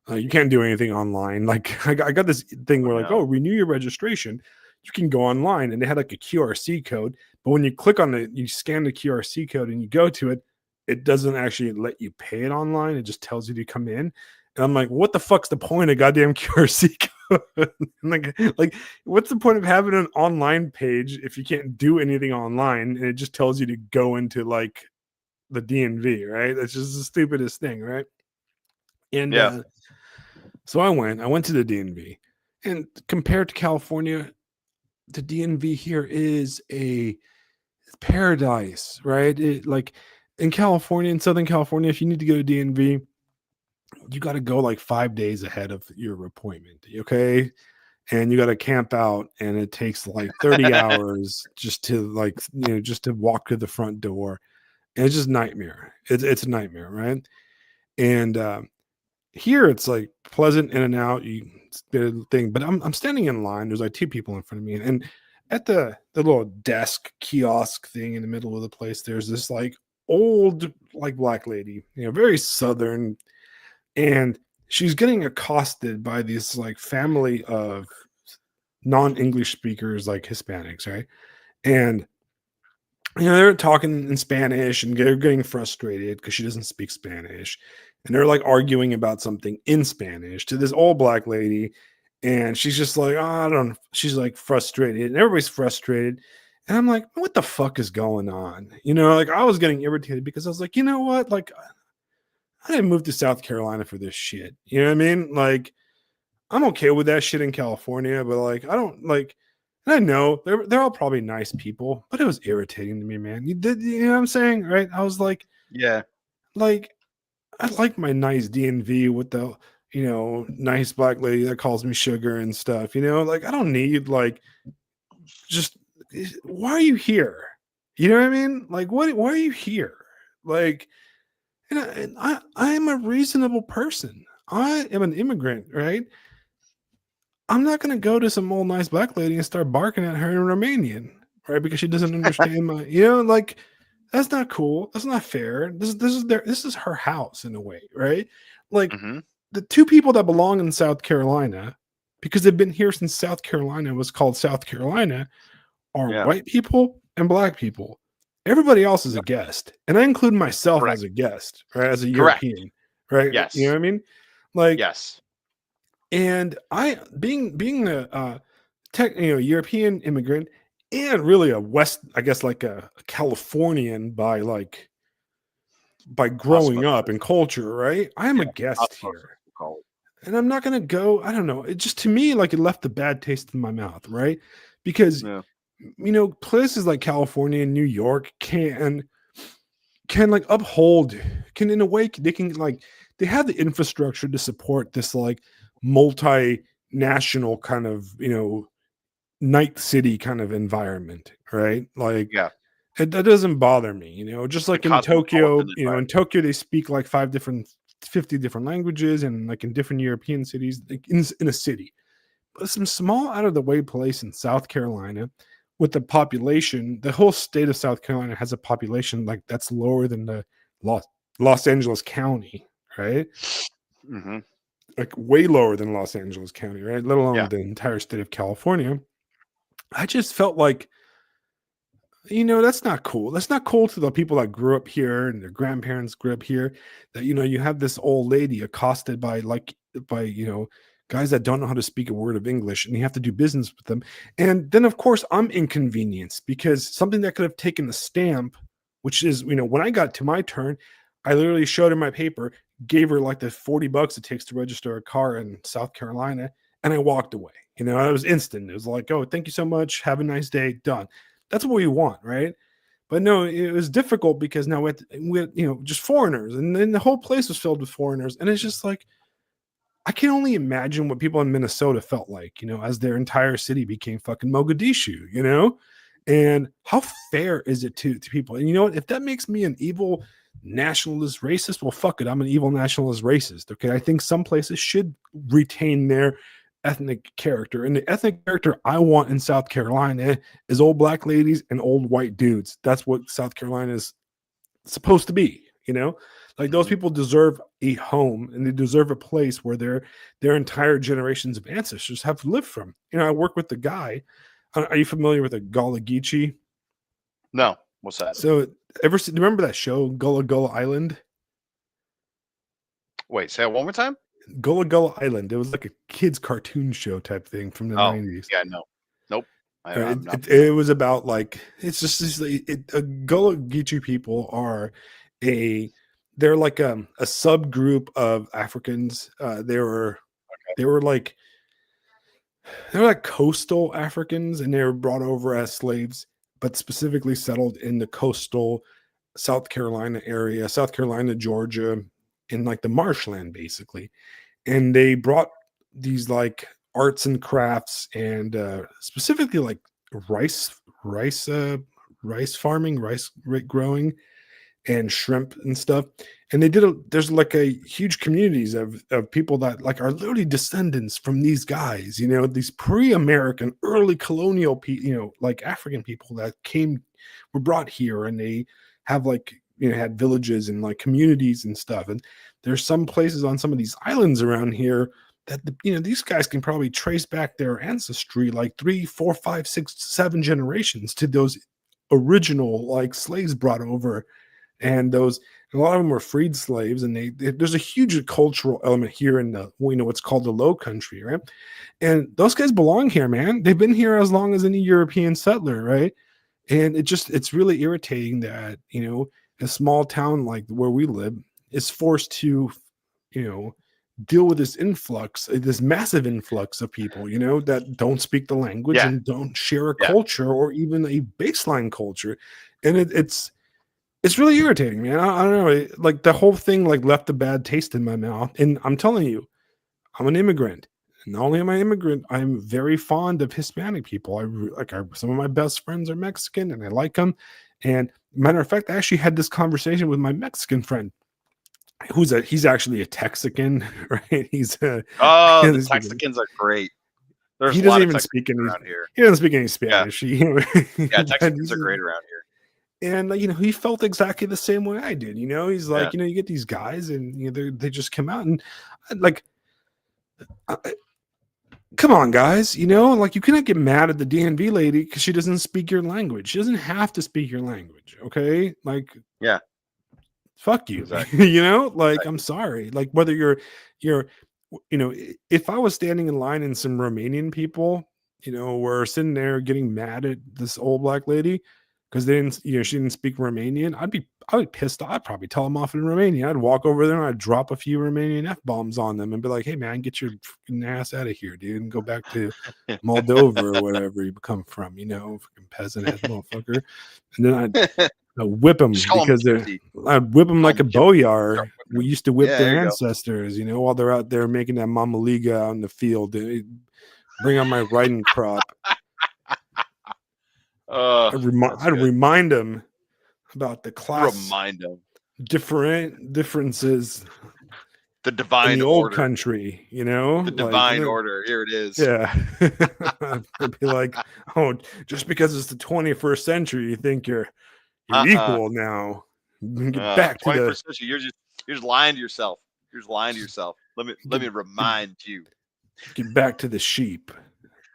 You can't do anything online. Like I got this thing where like, oh, renew your registration. You can go online, and they had like a QRC code, but when you click on it, you scan the QRC code and you go to it, it doesn't actually let you pay it online. It just tells you to come in. And I'm like, what the fuck's the point of goddamn QRC code? like, what's the point of having an online page if you can't do anything online and it just tells you to go into like the DMV, right? That's just the stupidest thing, right? And so I went to the DMV, and compared to California, the DMV here is a paradise, right? Like in California, in Southern California, if you need to go to DMV, you got to go like 5 days ahead of your appointment, okay? And you got to camp out, and it takes like 30 hours just to like, just to walk to the front door. And it's just nightmare. It's a nightmare, right? And here it's like pleasant in and out, you get a thing, but I'm standing in line. There's like two people in front of me, and at the little desk kiosk thing in the middle of the place, there's this like old like black lady, very Southern, and she's getting accosted by this like family of non-English speakers, like Hispanics, right? And they're talking in Spanish, and they're getting frustrated because she doesn't speak Spanish. And they're like arguing about something in Spanish to this old black lady. And she's just like, she's like frustrated, and everybody's frustrated. And I'm like, what the fuck is going on? Like I was getting irritated because I was like, you know what? Like, I didn't move to South Carolina for this shit. You know what I mean? Like, I'm okay with that shit in California, but like, I don't like, and I know they're all probably nice people, but it was irritating to me, man. You know what I'm saying? Right? I was like, like, I like my nice DMV with the, nice black lady that calls me sugar and stuff, like I don't need like, just, why are you here? You know what I mean? Like, why are you here? Like, and I am a reasonable person. I am an immigrant, right? I'm not going to go to some old nice black lady and start barking at her in Romanian, right? Because she doesn't understand my, like, that's not cool. That's not fair. This is her house in a way, right? Like the two people that belong in South Carolina, because they've been here since South Carolina was called South Carolina, are white people and black people. Everybody else is a guest, and I include myself as a guest, right? As a European, right? Yes. You know what I mean? Like, yes. And I, being a European immigrant, and really a West, I guess, like a Californian by growing up in culture, right? I am a guest here, and I'm not gonna go. I don't know. It just, to me, like, it left a bad taste in my mouth, right? Because places like California and New York can like uphold, can in a way, they can like, they have the infrastructure to support this like multinational kind of, night city kind of environment, right? Like, that doesn't bother me, just like in Tokyo, in Tokyo, they speak like 50 different languages, and like in different European cities, like in a city. But some small out of the way place in South Carolina with the population, the whole state of South Carolina has a population like that's lower than the Los Angeles County, right? Like way lower than Los Angeles County, right? Let alone the entire state of California. I just felt like, that's not cool. That's not cool to the people that grew up here and their grandparents grew up here. That, you have this old lady accosted by guys that don't know how to speak a word of English, and you have to do business with them. And then, of course, I'm inconvenienced because something that could have taken the stamp, which is, when I got to my turn, I literally showed her my paper, gave her like the $40 it takes to register a car in South Carolina, and I walked away. It was instant. It was like, oh, thank you so much. Have a nice day. Done. That's what we want, right? But no, it was difficult because now with just foreigners, and then the whole place was filled with foreigners, and it's just like, I can only imagine what people in Minnesota felt like, as their entire city became fucking Mogadishu, and how fair is it to people? And you know what? If that makes me an evil nationalist racist, well, fuck it. I'm an evil nationalist racist. Okay. I think some places should retain their ethnic character. And the ethnic character I want in South Carolina is old black ladies and old white dudes. That's what South Carolina is supposed to be, like those people deserve a home, and they deserve a place where their entire generations of ancestors have lived from. I work with the guy. Are you familiar with a Gullah Geechee? No. What's that? So remember that show, Gullah Gullah Island? Wait, say it one more time. Gullah Gullah Island. It was like a kids cartoon show type thing from the 90s. Yeah, no. Nope. It was about like, it's just Gullah Geechee people are they're like a subgroup of Africans. They were like coastal Africans, and they were brought over as slaves, but specifically settled in the coastal South Carolina area, South Carolina, Georgia, in like the marshland basically. And they brought these like arts and crafts, and specifically like rice farming, rice growing, and shrimp and stuff. And there's like a huge communities of people that like are literally descendants from these guys, these pre-American early colonial like African people that were brought here, and they have like, had villages and like communities and stuff. And there's some places on some of these islands around here that these guys can probably trace back their ancestry like 3, 4, 5, 6, 7 generations to those original like slaves brought over. And a lot of them were freed slaves, and there's a huge cultural element here in what's called the Low Country, right? And those guys belong here, man. They've been here as long as any European settler, right? And it's really irritating that a small town like where we live is forced to deal with this massive influx of people that don't speak the language and don't share a culture or even a baseline culture. And it's really irritating, man. I don't know. Like the whole thing like left a bad taste in my mouth. And I'm telling you, I'm an immigrant. And not only am I an immigrant, I'm very fond of Hispanic people. Some of my best friends are Mexican, and I like them. And matter of fact, I actually had this conversation with my Mexican friend, he's actually a Texican, right? The Texicans are great. He doesn't even speak any around here. He doesn't speak any Spanish. Texicans are great around here. And he felt exactly the same way I did. He's like, you get these guys, and they just come out and like, come on, guys. Like you cannot get mad at the DNV lady because she doesn't speak your language. She doesn't have to speak your language. Okay, like fuck you. Exactly. I'm sorry. Like whether you're if I was standing in line and some Romanian people, were sitting there getting mad at this old black lady because she didn't speak Romanian, I'd be pissed off. I'd probably tell them off in Romanian. I'd walk over there and I'd drop a few Romanian F-bombs on them and be like, hey man, get your ass out of here, dude, and go back to Moldova or whatever you come from, fucking peasant ass motherfucker. And then I'd whip them because I'd whip them like a boyar. We used to whip their ancestors, while they're out there making that mama liga out in the field. Bring on my riding crop. I'd remind them about the class. Differences. The divine in the order. Old country, The divine order. Here it is. Yeah. I'd be like, oh, just because it's the 21st century, you think you're equal now. Get back to the 21st century. You're just lying to yourself. Let me remind you. Get back to the sheep.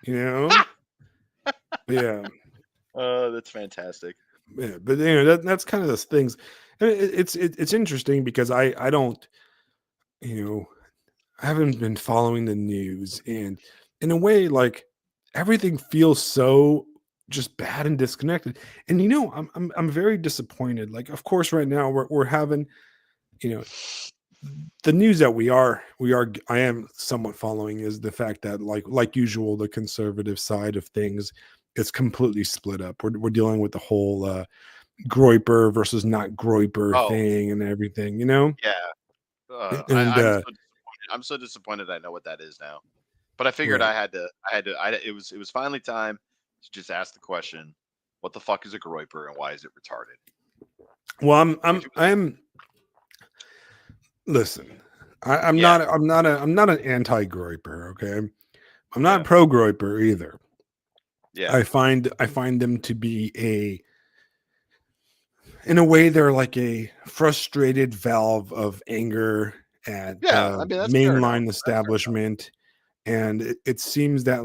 Yeah. That's fantastic. Yeah, but that's kind of those things. It's interesting because I don't, haven't been following the news, and in a way, like everything feels so just bad and disconnected. And I'm very disappointed. Like, of course, right now we're having, you know, the news that I am somewhat following is the fact that like usual, the conservative side of things is completely split up. We're dealing with the whole Groiper versus not Groiper Oh, thing and everything, you know? yeah. And I'm so disappointed. I'm so disappointed I know what that is now. But I figured right. it was finally time to just ask the question, what the fuck is a groiper and why is it retarded? Well, If it was, listen. yeah, I'm not an anti-Groiper, okay? I'm not yeah, pro Groiper either. yeah, I find them to be in a way they're like a frustrated valve of anger at yeah. I the mean, that's fair enough. mainline That's fair enough. establishment. And it seems that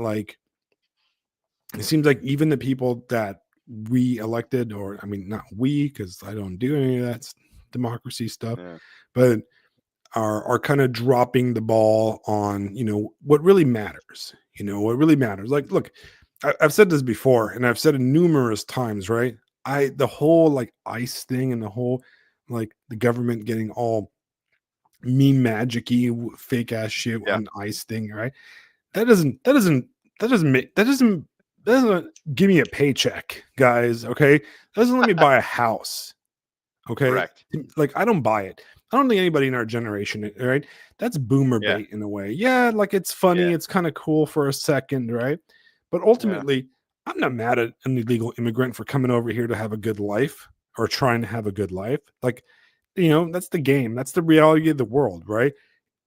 even the people that we elected, or I mean not we, because I don't do any of that democracy stuff, Yeah, but are kind of dropping the ball on what really matters. What really matters. Like, look, I've said this before, and I've said it numerous times, right? The whole like ICE thing and the whole like the government getting all meme magic-y fake ass shit yeah, on ICE thing, right? That doesn't give me a paycheck, guys. Okay, that doesn't let me buy a house. Okay, correct. like I don't buy it. I don't think anybody in our generation, right? That's boomer Yeah, bait in a way. Yeah, like it's funny, yeah, it's kind of cool for a second, right? But yeah, ultimately, I'm not mad at an illegal immigrant for coming over here to have a good life or trying to have a good life. Like, that's the game. That's the reality of the world, right?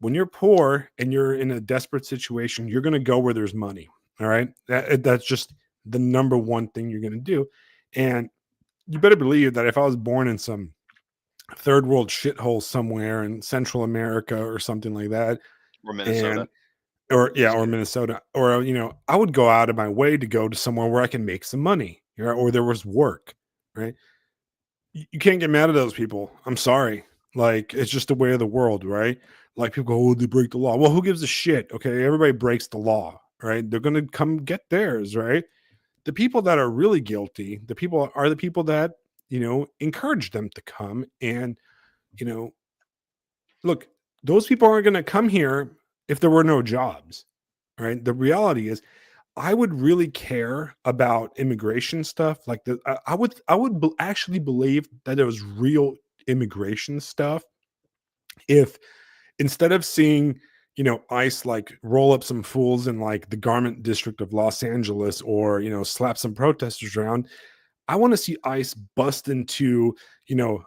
When you're poor and you're in a desperate situation, you're going to go where there's money. All right. That's just the number one thing you're going to do. And you better believe that if I was born in some third world shithole somewhere in Central America or something like that, or and Minnesota. yeah, Just or kidding. Minnesota, or I would go out of my way to go to somewhere where I can make some money, right? Or there was work, right? You can't get mad at those people. I'm sorry. Like, it's just the way of the world, right? Like, people go, oh, they break the law. Well, who gives a shit? Okay, everybody breaks the law, right? They're gonna come get theirs, right? The people that are really guilty, the people that encourage them to come. And you know look, those people aren't going to come here if there were no jobs, right? The reality is, I would really care about immigration stuff. Like, actually believe that it was real immigration stuff if, instead of seeing ICE like roll up some fools in like the garment district of Los Angeles, or slap some protesters around, I want to see ICE bust into,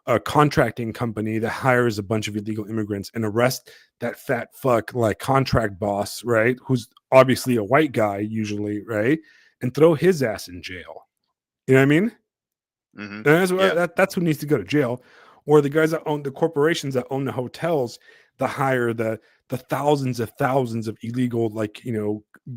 a contracting company that hires a bunch of illegal immigrants and arrest that fat fuck like contract boss, right? Who's obviously a white guy usually, right? And throw his ass in jail. You know what I mean? Mm-hmm. And Yeah, that's who needs to go to jail. Or the guys that own the corporations that own the hotels that hire the thousands of illegal, like,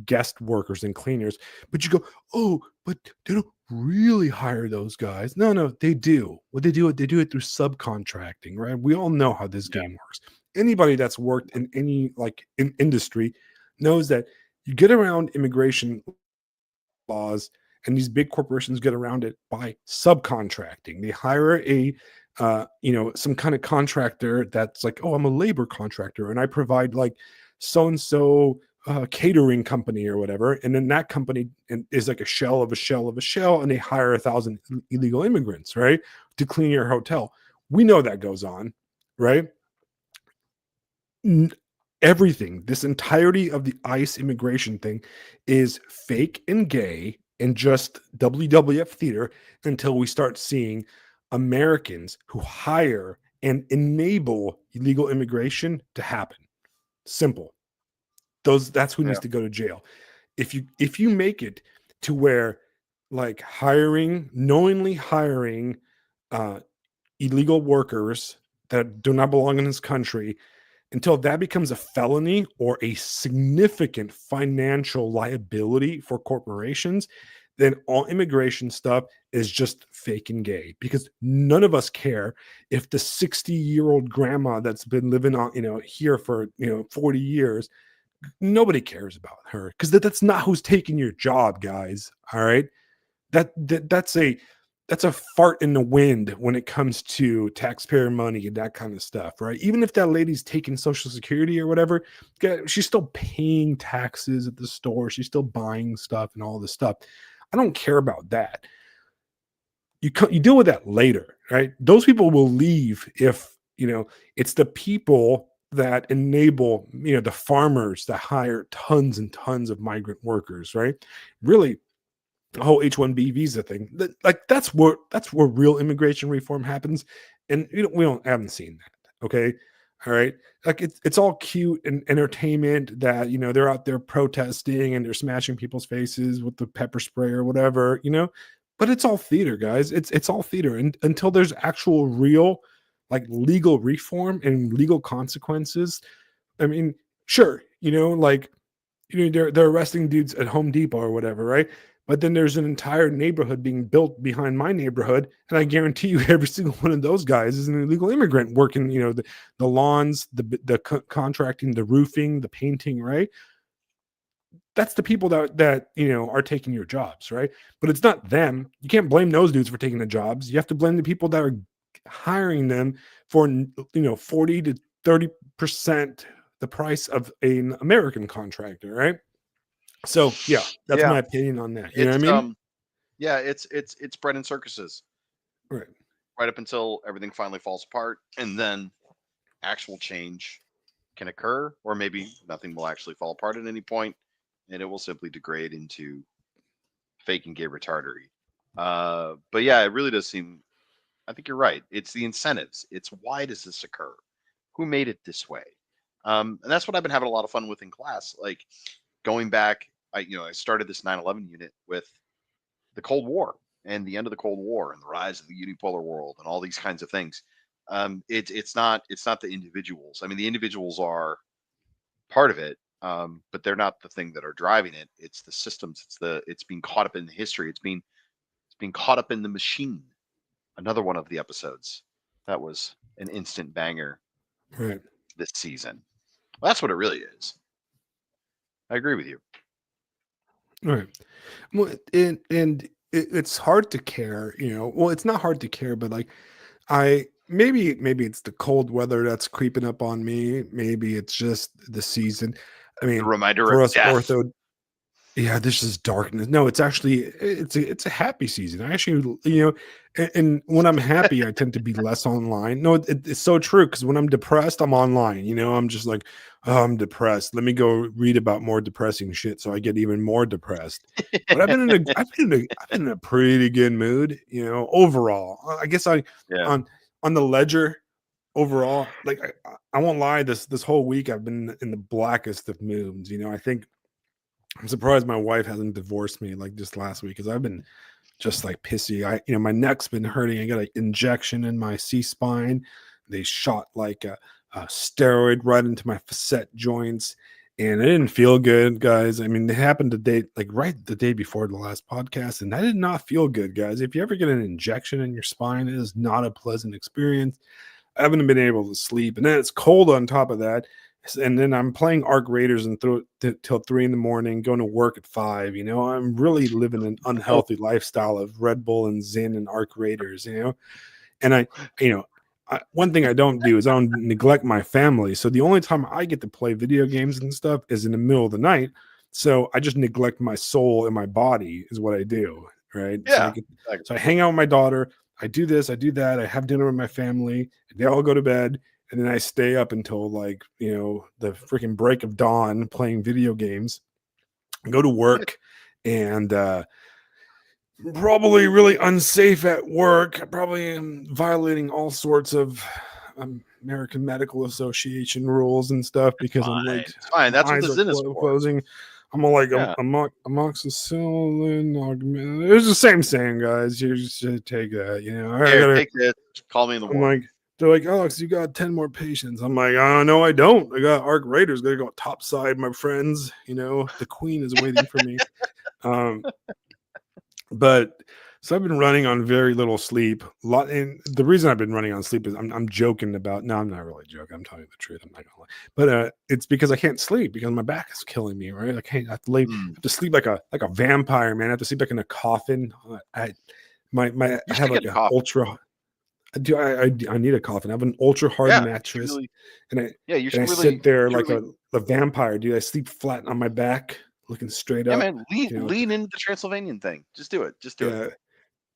guest workers and cleaners. But you go, oh, but they don't really hire those guys. No, they do. What they do it through subcontracting, right? We all know how this yeah, game works. Anybody that's worked in any like in industry knows that you get around immigration laws, and these big corporations get around it by subcontracting. They hire some kind of contractor that's like, oh, I'm a labor contractor and I provide like so and so catering company or whatever, and then that company is like a shell of a shell of a shell, and they hire 1,000 illegal immigrants, right, to clean your hotel. We know that goes on, right? Everything, this entirety of the ICE immigration thing is fake and gay and just WWF theater until we start seeing Americans who hire and enable illegal immigration to happen. Simple. That's who yeah, needs to go to jail. If you make it to where like knowingly hiring uh illegal workers that do not belong in this country, until that becomes a felony or a significant financial liability for corporations, then all immigration stuff is just fake and gay, because none of us care if the 60-year-old grandma that's been living on, here for, 40 years, nobody cares about her, because that's not who's taking your job, guys. All right. That's a fart in the wind when it comes to taxpayer money and that kind of stuff, right? Even if that lady's taking Social Security or whatever, she's still paying taxes at the store. She's still buying stuff and all this stuff. I don't care about that. You deal with that later, right? Those people will leave if, it's the people that enable, the farmers that hire tons and tons of migrant workers, right? Really, the whole H-1B visa thing, that's where real immigration reform happens. And we haven't seen that. Okay. All right. Like it's all cute and entertainment that, they're out there protesting and they're smashing people's faces with the pepper spray or whatever, but it's all theater, guys. It's all theater. And until there's actual real, like, legal reform and legal consequences. I mean, sure. They're arresting dudes at Home Depot or whatever, right? But then there's an entire neighborhood being built behind my neighborhood, and I guarantee you, every single one of those guys is an illegal immigrant working, the lawns, the contracting, the roofing, the painting, right? That's the people that are taking your jobs, right? But it's not them. You can't blame those dudes for taking the jobs. You have to blame the people that are hiring them for 40 to 30% the price of an American contractor, right? So yeah, that's my opinion on that. You know what I mean? Yeah, it's bread and circuses, Right. Right up until everything finally falls apart, and then actual change can occur, or maybe nothing will actually fall apart at any point, and it will simply degrade into fake and gay retardery. But yeah, it really does seem. I think you're right. It's the incentives. It's why does this occur? Who made it this way? And that's what I've been having a lot of fun with in class. Like going back, I started this 9/11 unit with the Cold War and the end of the Cold War and the rise of the unipolar world and all these kinds of things. It's not the individuals. I mean, the individuals are part of it, but they're not the thing that are driving it. It's the systems. It's being caught up in the history. It's being caught up in the machine. Another one of the episodes that was an instant banger Right. this season. Well, that's what it really is. I agree with you. Right. Well, and it's hard to care, Well, it's not hard to care, but like, maybe it's the cold weather that's creeping up on me. Maybe it's just the season. I mean, The reminder for of us death. ortho, yeah, this is darkness. No, it's actually it's a happy season. I actually, and when I'm happy, I tend to be less online. No, it's so true, because when I'm depressed, I'm online. I'm just like, oh, I'm depressed. Let me go read about more depressing shit, so I get even more depressed. But I've been in a pretty good mood, overall. I guess Yeah. on the ledger overall, like I won't lie, this whole week I've been in the blackest of moods. I think I'm surprised my wife hasn't divorced me like just last week, because I've been just like pissy. My neck's been hurting. I got an injection in my C-spine. They shot like a steroid right into my facet joints, and it didn't feel good, guys. I mean, it happened right the day before the last podcast, and that did not feel good, guys. If you ever get an injection in your spine, it is not a pleasant experience. I haven't been able to sleep, and then it's cold on top of that. And then I'm playing Arc Raiders till 3 a.m, going to work at 5. I'm really living an unhealthy lifestyle of Red Bull and Zyn and Arc Raiders. And one thing I don't do is I don't neglect my family. So the only time I get to play video games and stuff is in the middle of the night. So I just neglect my soul and my body is what I do, right? Yeah. So I hang out with my daughter. I do this, I do that. I have dinner with my family. They all go to bed. And then I stay up until the freaking break of dawn playing video games, go to work, and probably really unsafe at work. I probably am violating all sorts of American Medical Association rules and stuff, because I'm like, it's fine. That's what eyes the are Zyn is for. closing. I'm all like, amoxicillin. It's the same saying, guys. You just take that, Take this. Call me in the morning. They're like, Alex, you got 10 more patients. I'm like, no, I don't. I got Arc Raiders. Gotta go topside, my friends. The queen is waiting for me. But so I've been running on very little sleep. And the reason I've been running on sleep is I'm joking about. No, I'm not really joking. I'm telling you the truth. I'm not gonna lie. But it's because I can't sleep because my back is killing me. Right? I have to sleep like a vampire, man. I have to sleep like in a coffin. I have should like get a a coffin. ultra. I need a coffin. I have an ultra hard Yeah, mattress, really, and you I should sit really, there like a vampire, dude. I sleep flat on my back, looking straight yeah, up. man, You know, lean into the Transylvanian thing. Just do it. Just do it. yeah.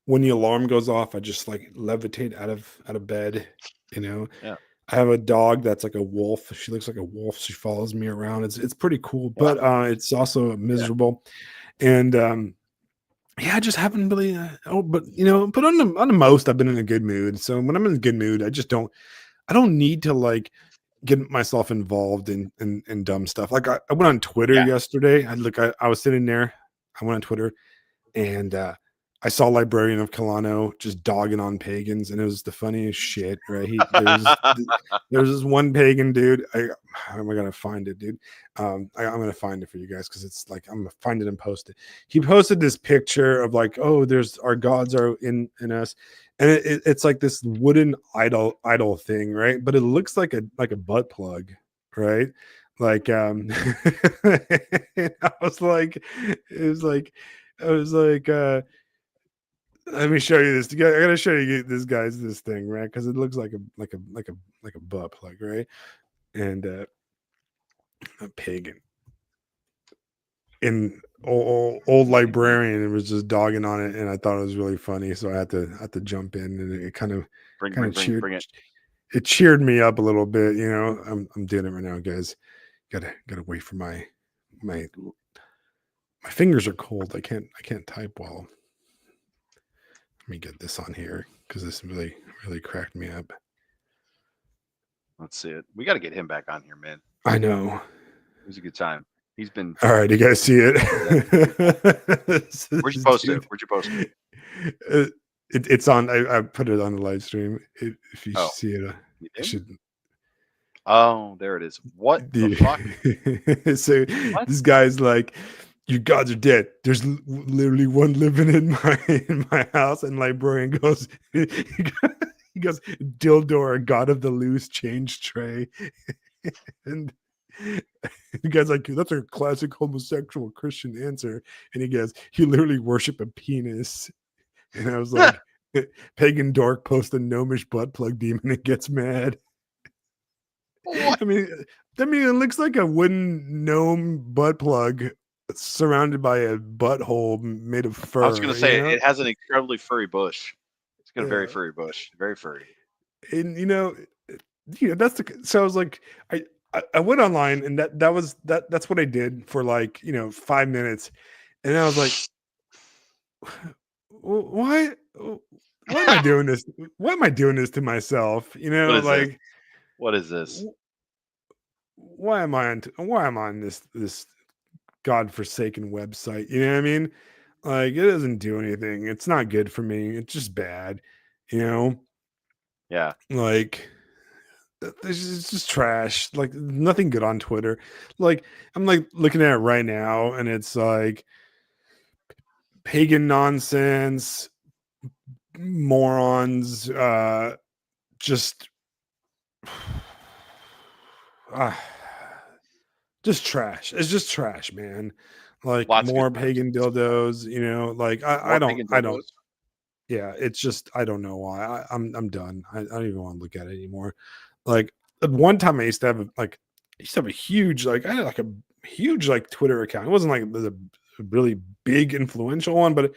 When the alarm goes off, I just like levitate out of bed. You know, Yeah, I have a dog that's like a wolf. She looks like a wolf. She follows me around. It's pretty cool, yeah, but it's also yeah. miserable. And yeah, I just haven't really. But but on the most, I've been in a good mood. So when I'm in a good mood, I don't need to like get myself involved in dumb stuff. Like I went on Twitter Yeah. yesterday. I was sitting there. I went on Twitter and I saw Librarian of Colano just dogging on pagans, and it was the funniest shit. Right? There was this one pagan dude. How am I gonna find it, dude? I'm gonna find it for you guys because it's like I'm gonna find it and post it. He posted this picture of like, oh, there's our gods are in us, and it's like this wooden idol thing, right? But it looks like a butt plug, right? Like I was like, it was like. I was like, let me show you this. I gotta show you this thing, right? Because it looks like a butt plug, right? And a pagan in old librarian and was just dogging on it, and I thought it was really funny, so I had to jump in, and it kind of cheered Bring it. it cheered me up a little bit. I'm doing it right now, guys. Gotta wait for my fingers are cold. I can't type well. Let me get this on here because this really cracked me up. Let's see it. We got to get him back on here, man. I know. It was a good time. He's been. All right, you guys see it? Where'd you post it? Where'd you post it? It's on. I put it on the live stream. If you see it, You you did? should. Oh, there it is. What the fuck? So What? this guy's like, "You gods are dead. There's literally one living in my house." And librarian goes, he goes, "Dildor, god of the loose change tray," and the guy's like, "That's a classic homosexual Christian answer." And he goes, "You literally worship a penis." And I was like, pagan dork posts a gnomish butt plug demon and gets mad. What? I mean, it looks like a wooden gnome butt plug surrounded by a butthole made of fur. I was going to say it has an incredibly furry bush. It's got a very furry bush, very furry. And that's so I was like, I went online and that's what I did for like 5 minutes, and then I was like, why am I doing this? Why am I doing this to myself? What is this? Why am I on this godforsaken website? You know what I mean? Like, it doesn't do anything. It's not good for me. It's just bad. Yeah. Like, it's just trash. Like, nothing good on Twitter. Like, I'm like looking at it right now, and it's like pagan nonsense, morons, just just trash. It's just trash, man. Like, Lots of more good times. pagan dildos, like I don't yeah, it's just I don't know why. I'm done. I don't even want to look at it anymore. Like, at one time I used to have a huge, like, I had like a huge like Twitter account. It wasn't like a really big influential one, but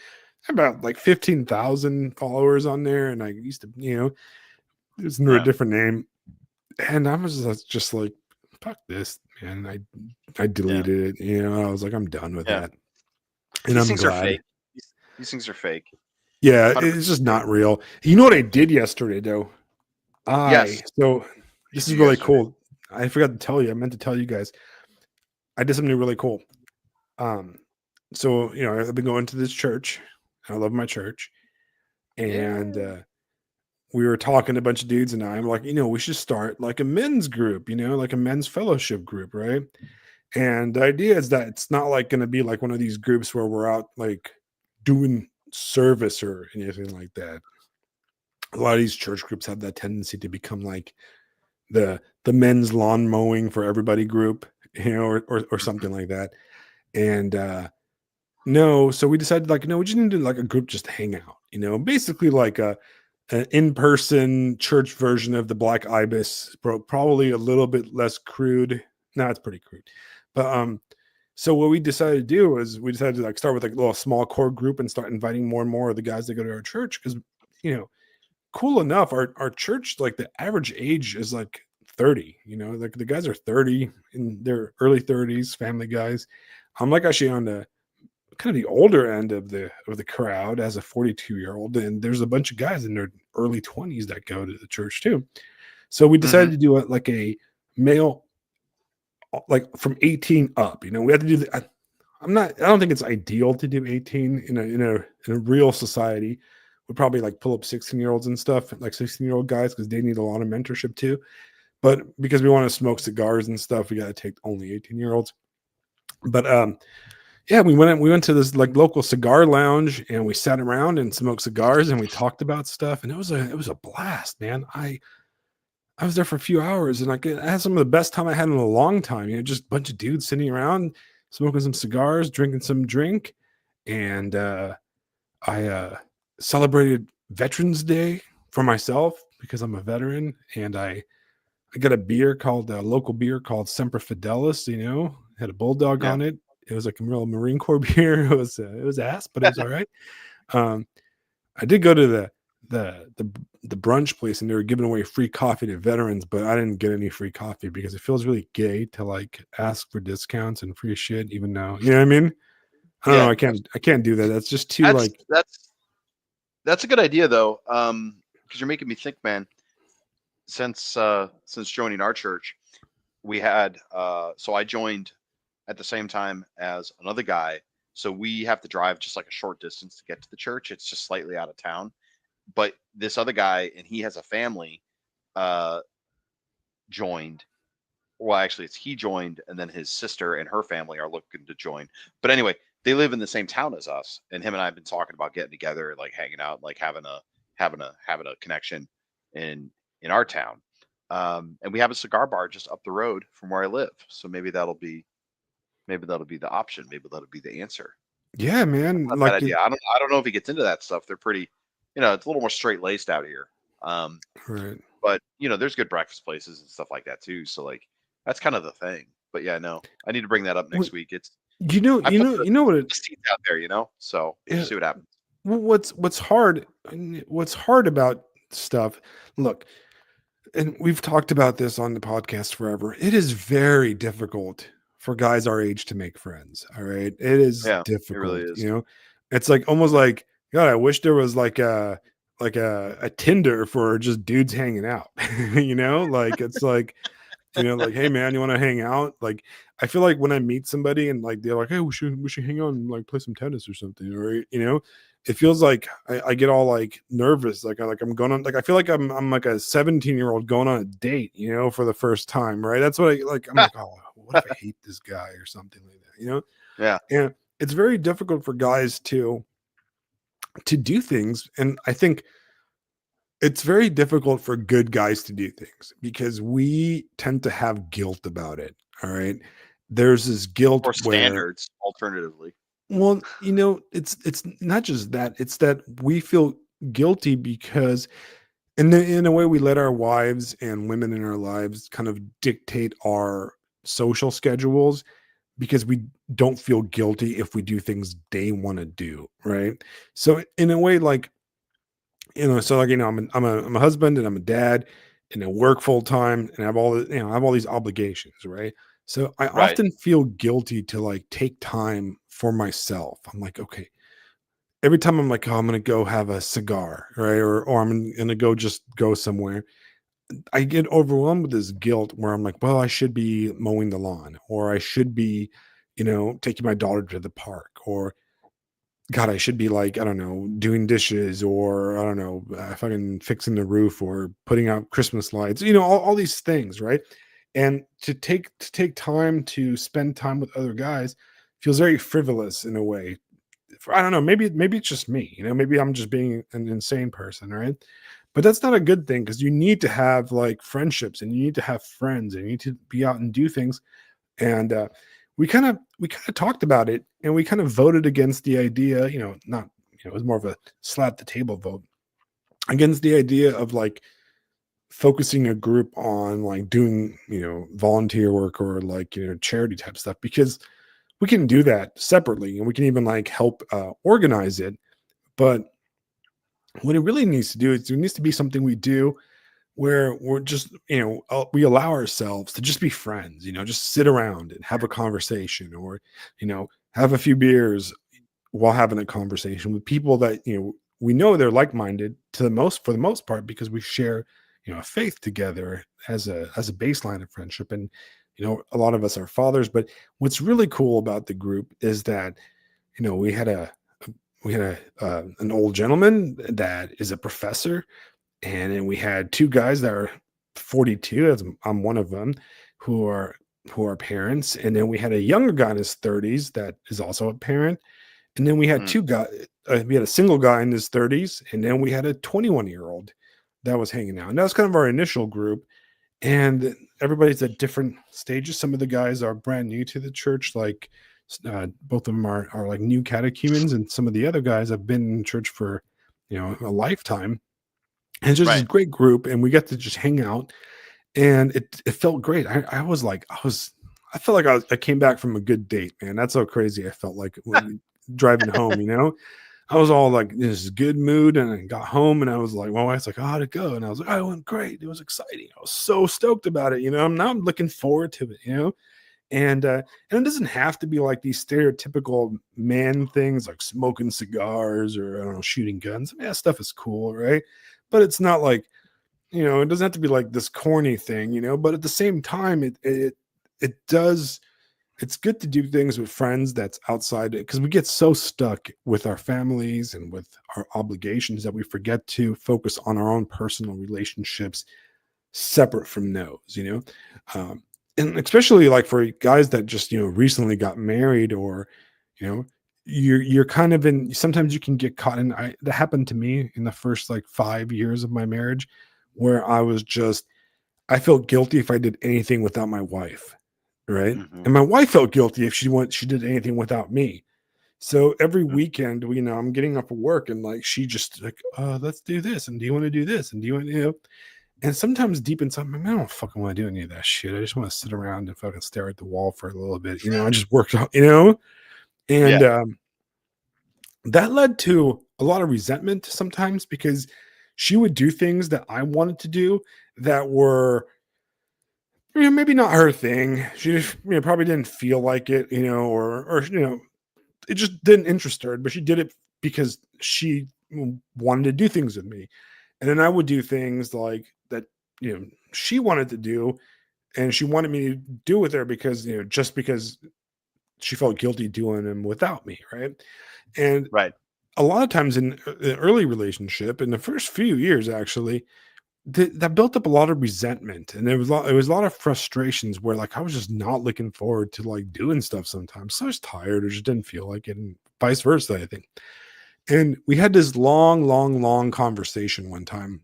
about like 15,000 followers on there, and I used to, it was under a different name, and I was just like, fuck this, man. I deleted it. I was like, I'm done with that, and These I'm things glad. are fake. These things are fake. Yeah, 100%. it's just not real. You know what I did yesterday, though? So this is really cool. I forgot to tell you. I meant to tell you guys. I did something really cool. So I've been going to this church. I love my church, and we were talking to a bunch of dudes, and I'm like, we should start like a men's group, like a men's fellowship group, right? And the idea is that it's not like going to be like one of these groups where we're out like doing service or anything like that. A lot of these church groups have that tendency to become like the men's lawn mowing for everybody group, or something like that. And no, so we decided like, no, we just need to like a group just to hang out, basically like an in-person church version of the Black Ibis, probably a little bit less crude. No, it's pretty crude. But so what we decided to do was we decided to like start with like a little small core group and start inviting more and more of the guys that go to our church, because cool enough, our church, like the average age is like 30, like the guys are 30 in their early 30s, family guys. I'm like actually on the kind of the older end of the crowd as a 42-year-old, and there's a bunch of guys in their early 20s that go to the church too. So we decided to do it like a male, like from 18 up. We have to do the, I don't think it's ideal to do 18 in a real society. We'd probably like pull up 16-year-olds and stuff, like 16-year-old guys, because they need a lot of mentorship too. But because we want to smoke cigars and stuff, we got to take only 18-year-olds. But yeah, we went to this like local cigar lounge, and we sat around and smoked cigars, and we talked about stuff, and it was a blast, man. I was there for a few hours, and I had some of the best time I had in a long time. Just a bunch of dudes sitting around smoking some cigars, drinking some drink, and I celebrated Veterans Day for myself because I'm a veteran, and I got a local beer called Semper Fidelis. Had a bulldog on it. It was like a real Marine Corps beer. It was ass, but it was all right. I did go to the brunch place, and they were giving away free coffee to veterans, but I didn't get any free coffee because it feels really gay to like ask for discounts and free shit, even though, you know what I mean? I don't know. I can't do that. That's just too that's a good idea though. Because you're making me think, man. Since joining our church, we had so I joined at the same time as another guy. So we have to drive just like a short distance to get to the church. It's just slightly out of town. But this other guy, and he has a family, joined. Well, actually, he joined, and then his sister and her family are looking to join. But anyway, they live in the same town as us, and him and I have been talking about getting together, like hanging out, like having a connection in our town. And we have a cigar bar just up the road from where I live. So maybe that'll be the option. Maybe that'll be the answer. Yeah, man. Not that idea. I don't know if he gets into that stuff. They're pretty, it's a little more straight laced out here. Right. But there's good breakfast places and stuff like that too. So like that's kind of the thing. But yeah, no, I need to bring that up next week. It's what it's out there, so we'll see what happens. What's hard about stuff. Look, and we've talked about this on the podcast forever. It is very difficult for guys our age to make friends. All right. It is difficult. It really is. It's like almost like, God, I wish there was like a Tinder for just dudes hanging out. Like it's like, like, hey man, you want to hang out? Like, I feel like when I meet somebody and like they're like, hey, we should hang out and like play some tennis or something, or it feels like I get all like nervous, like I'm going on, like I feel like I'm like a 17-year-old going on a date, for the first time, right? That's what I'm like, oh, what if I hate this guy or something like that, Yeah. And it's very difficult for guys to do things, and I think it's very difficult for good guys to do things because we tend to have guilt about it. All right. There's this guilt or standards, alternatively. Well, it's not just that. It's that we feel guilty because in a way we let our wives and women in our lives kind of dictate our social schedules because we don't feel guilty if we do things they want to do. Right. So in a way, like, so like, I'm a husband and I'm a dad and I work full time and I have all these obligations, right? So I often feel guilty to like take time for myself. I'm like, okay, every time I'm like, oh, I'm gonna go have a cigar, right? Or I'm gonna go somewhere. I get overwhelmed with this guilt where I'm like, well, I should be mowing the lawn, or I should be, taking my daughter to the park, or God, I should be like, I don't know, doing dishes, or I don't know, fucking fixing the roof, or putting out Christmas lights, all these things, right? And to take time to spend time with other guys feels very frivolous in a way I don't know, maybe it's just me, maybe I'm just being an insane person, right? But that's not a good thing because you need to have like friendships and you need to have friends and you need to be out and do things. And we kind of talked about it and we kind of voted against the idea, not, it was more of a slap the table vote against the idea of like focusing a group on like doing, volunteer work or like, charity type stuff, because we can do that separately and we can even like help organize it. But what it really needs to do is it needs to be something we do where we're just, we allow ourselves to just be friends, just sit around and have a conversation or, have a few beers while having a conversation with people that, we know they're like-minded for the most part, because we share, a faith together as a baseline of friendship. And, a lot of us are fathers, but what's really cool about the group is that, we had an old gentleman that is a professor, and then we had two guys that are 42, as I'm one of them, who are parents, and then we had a younger guy in his 30s that is also a parent, and then we had two guys. We had a single guy in his 30s, and then we had a 21-year-old that was hanging out, and that was kind of our initial group. And everybody's at different stages. Some of the guys are brand new to the church, like both of them are like new catechumens, and some of the other guys have been in church for a lifetime. And it's just this great group, and we got to just hang out, and it felt great. I felt like I came back from a good date, man. That's how crazy I felt like when driving home. I was all like in this good mood, and I got home, and I was like, my wife's like, "Oh, how'd it go?" And I was like, "Oh, it went great. It was exciting. I was so stoked about it. Now I'm looking forward to it. And it doesn't have to be like these stereotypical man things like smoking cigars or, I don't know, shooting guns. I mean, that stuff is cool, right? But it's not like, it doesn't have to be like this corny thing, but at the same time, it does, it's good to do things with friends that's outside, because we get so stuck with our families and with our obligations that we forget to focus on our own personal relationships separate from those. And especially like for guys that just, recently got married, or, you're kind of sometimes you can get caught in, that happened to me in the first like 5 years of my marriage, where I felt guilty if I did anything without my wife. Right. Mm-hmm. And my wife felt guilty if she did anything without me. So every weekend, I'm getting up for work, and like, she just like, let's do this. And do you want to do this? And do you want, and sometimes deep inside, I don't fucking want to do any of that shit. I just want to sit around and fucking stare at the wall for a little bit. I just worked out, and that led to a lot of resentment sometimes, because she would do things that I wanted to do that were, maybe not her thing. She just, probably didn't feel like it, or it just didn't interest her, but she did it because she wanted to do things with me. And then I would do things like that, she wanted to do, and she wanted me to do with her because, just because she felt guilty doing them without me. Right. And a lot of times in an early relationship, in the first few years, actually, that built up a lot of resentment, and it was a lot of frustrations where like I was just not looking forward to like doing stuff sometimes. So I was tired or just didn't feel like it, and vice versa, I think. And we had this long conversation one time,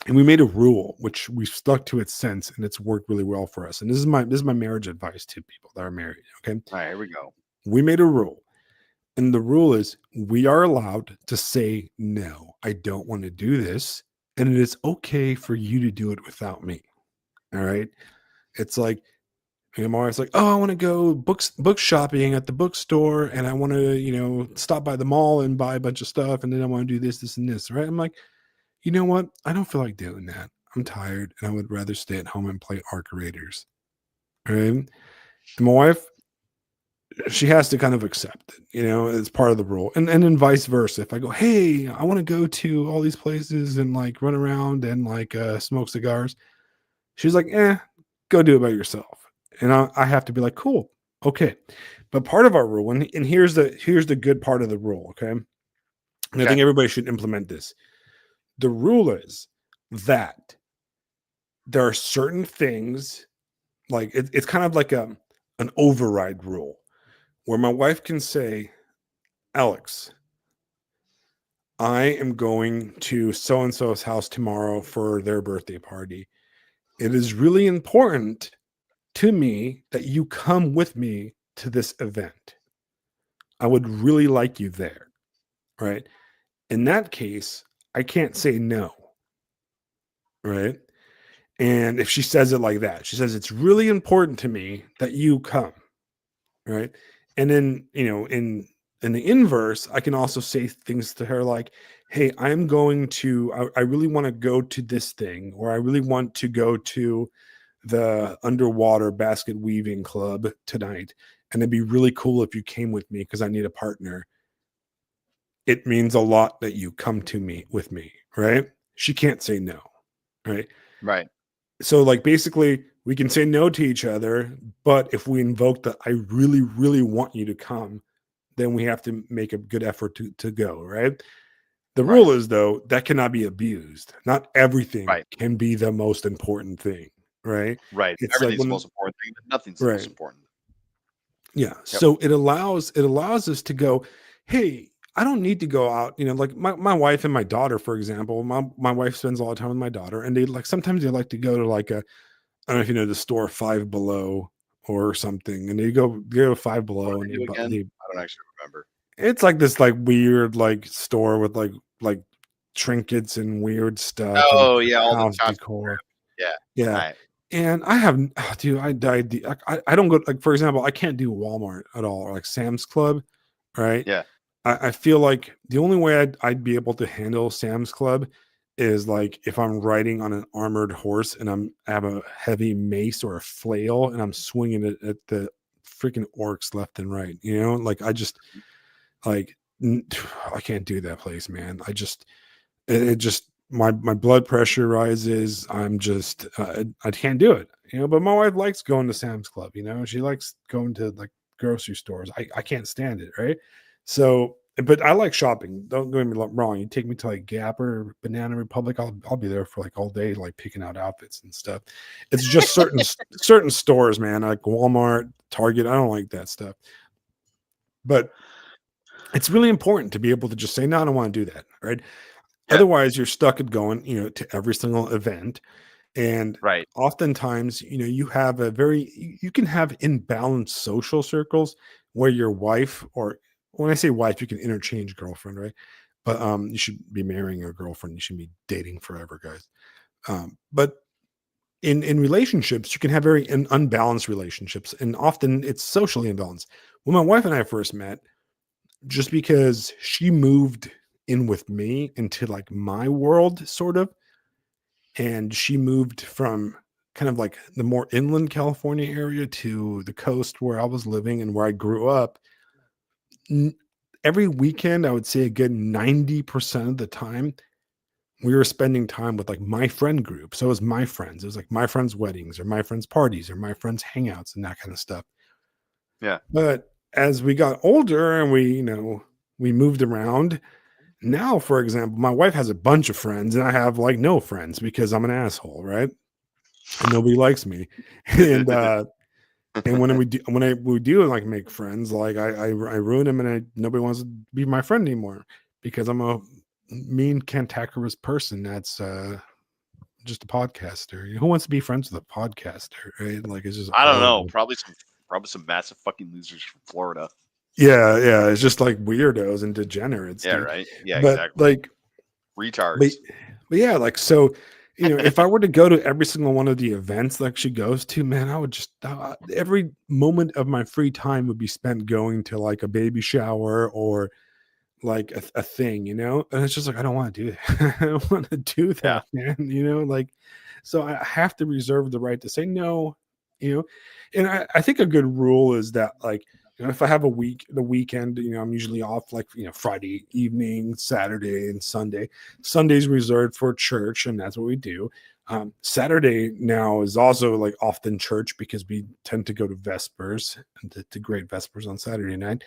and we made a rule which we've stuck to it since, and it's worked really well for us. And this is my marriage advice to people that are married. Okay. All right, here we go. We made a rule. And the rule is we are allowed to say, no, I don't want to do this. And it is okay for you to do it without me. All right. It's like, I'm always like, oh, I want to go book shopping at the bookstore, and I want to, stop by the mall and buy a bunch of stuff. And then I want to do this, and this. Right. I'm like, you know what? I don't feel like doing that. I'm tired, and I would rather stay at home and play Arc Raiders. Right. And my wife, she has to kind of accept it, it's part of the rule. And then vice versa. If I go, hey, I want to go to all these places and like run around and like smoke cigars, she's like, go do it by yourself. And I have to be like, cool, okay. But part of our rule, and here's the good part of the rule, okay? And I think everybody should implement this. The rule is that there are certain things, like it's kind of like an override rule, where my wife can say, Alex, I am going to so and so's house tomorrow for their birthday party. It is really important to me that you come with me to this event. I would really like you there, right? In that case, I can't say no, right? And if she says it like that, she says, it's really important to me that you come, right? And then, in the inverse, I can also say things to her like, hey, I really want to go to this thing, or I really want to go to the underwater basket weaving club tonight. And it'd be really cool if you came with me because I need a partner. It means a lot that you come to me with me, right? She can't say no, right? Right. So like basically we can say no to each other, but if we invoke that I really, really want you to come, then we have to make a good effort to go, right? The Right. rule is though, that cannot be abused. Not everything Right. can be the most important thing, right? Right. It's like Everything's the when most important thing, but nothing's the most right. important. Yeah. Yep. So it allows us to go, hey, I don't need to go out, like my wife and my daughter, for example. My wife spends a lot of time with my daughter, and they like sometimes they like to go to like a I don't know if you know the store Five Below or something, and they go Five What Below do and they do again? they I don't actually remember. it's like this like weird like store with like trinkets and weird stuff and Oh yeah, all the house constant decor. crap. Yeah. Yeah. All right. And I have, dude, I died. I don't go, like, for example, I can't do Walmart at all or like Sam's Club, right? Yeah. I feel like the only way I'd be able to handle Sam's Club is like if I'm riding on an armored horse and I have a heavy mace or a flail and I'm swinging it at the freaking orcs left and right, like I just like, I can't do that place, man. It just my blood pressure rises. I'm just I can't do it, but my wife likes going to Sam's Club, she likes going to like grocery stores. I can't stand it, right? So but I like shopping, don't get me wrong. You take me to like Gap or Banana Republic, I'll be there for like all day, like picking out outfits and stuff. It's just certain stores, man, like Walmart, Target. I don't like that stuff. But it's really important to be able to just say no, I don't want to do that, right? Yeah. Otherwise, you're stuck at going, to every single event. And Right. oftentimes, you can have imbalanced social circles where your wife, or when I say wife, you can interchange girlfriend, right? But you should be marrying your girlfriend. You should be dating forever, guys. But in relationships, you can have very unbalanced relationships, and often it's socially imbalanced. When my wife and I first met, just because she moved in with me into like my world, sort of, and she moved from kind of like the more inland California area to the coast where I was living and where I grew up. Every weekend, I would say a good 90% of the time, we were spending time with like my friend group. So it was my friends. It was like my friends' weddings or my friends' parties or my friends' hangouts and that kind of stuff. Yeah. But as we got older and we moved around, now, for example, my wife has a bunch of friends and I have like no friends because I'm an asshole, right? And nobody likes me. And we do like make friends, like I ruin them, and nobody wants to be my friend anymore because I'm a mean cantankerous person that's just a podcaster. Who wants to be friends with a podcaster, right? Like it's just I don't know. horrible. Probably some massive fucking losers from Florida. Yeah, it's just like weirdos and degenerates. Yeah, Dude. right. Yeah, But exactly. like Retards. but yeah, like so, if I were to go to every single one of the events like she goes to, man, I would just every moment of my free time would be spent going to like a baby shower or like a thing, and it's just like I don't want to do that. I don't want to do Yeah. that, man. Like, so I have to reserve the right to say no, and I think a good rule is that like if I have the weekend, I'm usually off like Friday evening, Saturday, and Sunday. Sunday's reserved for church, and that's what we do. Saturday now is also like often church because we tend to go to Vespers and to great Vespers on Saturday night.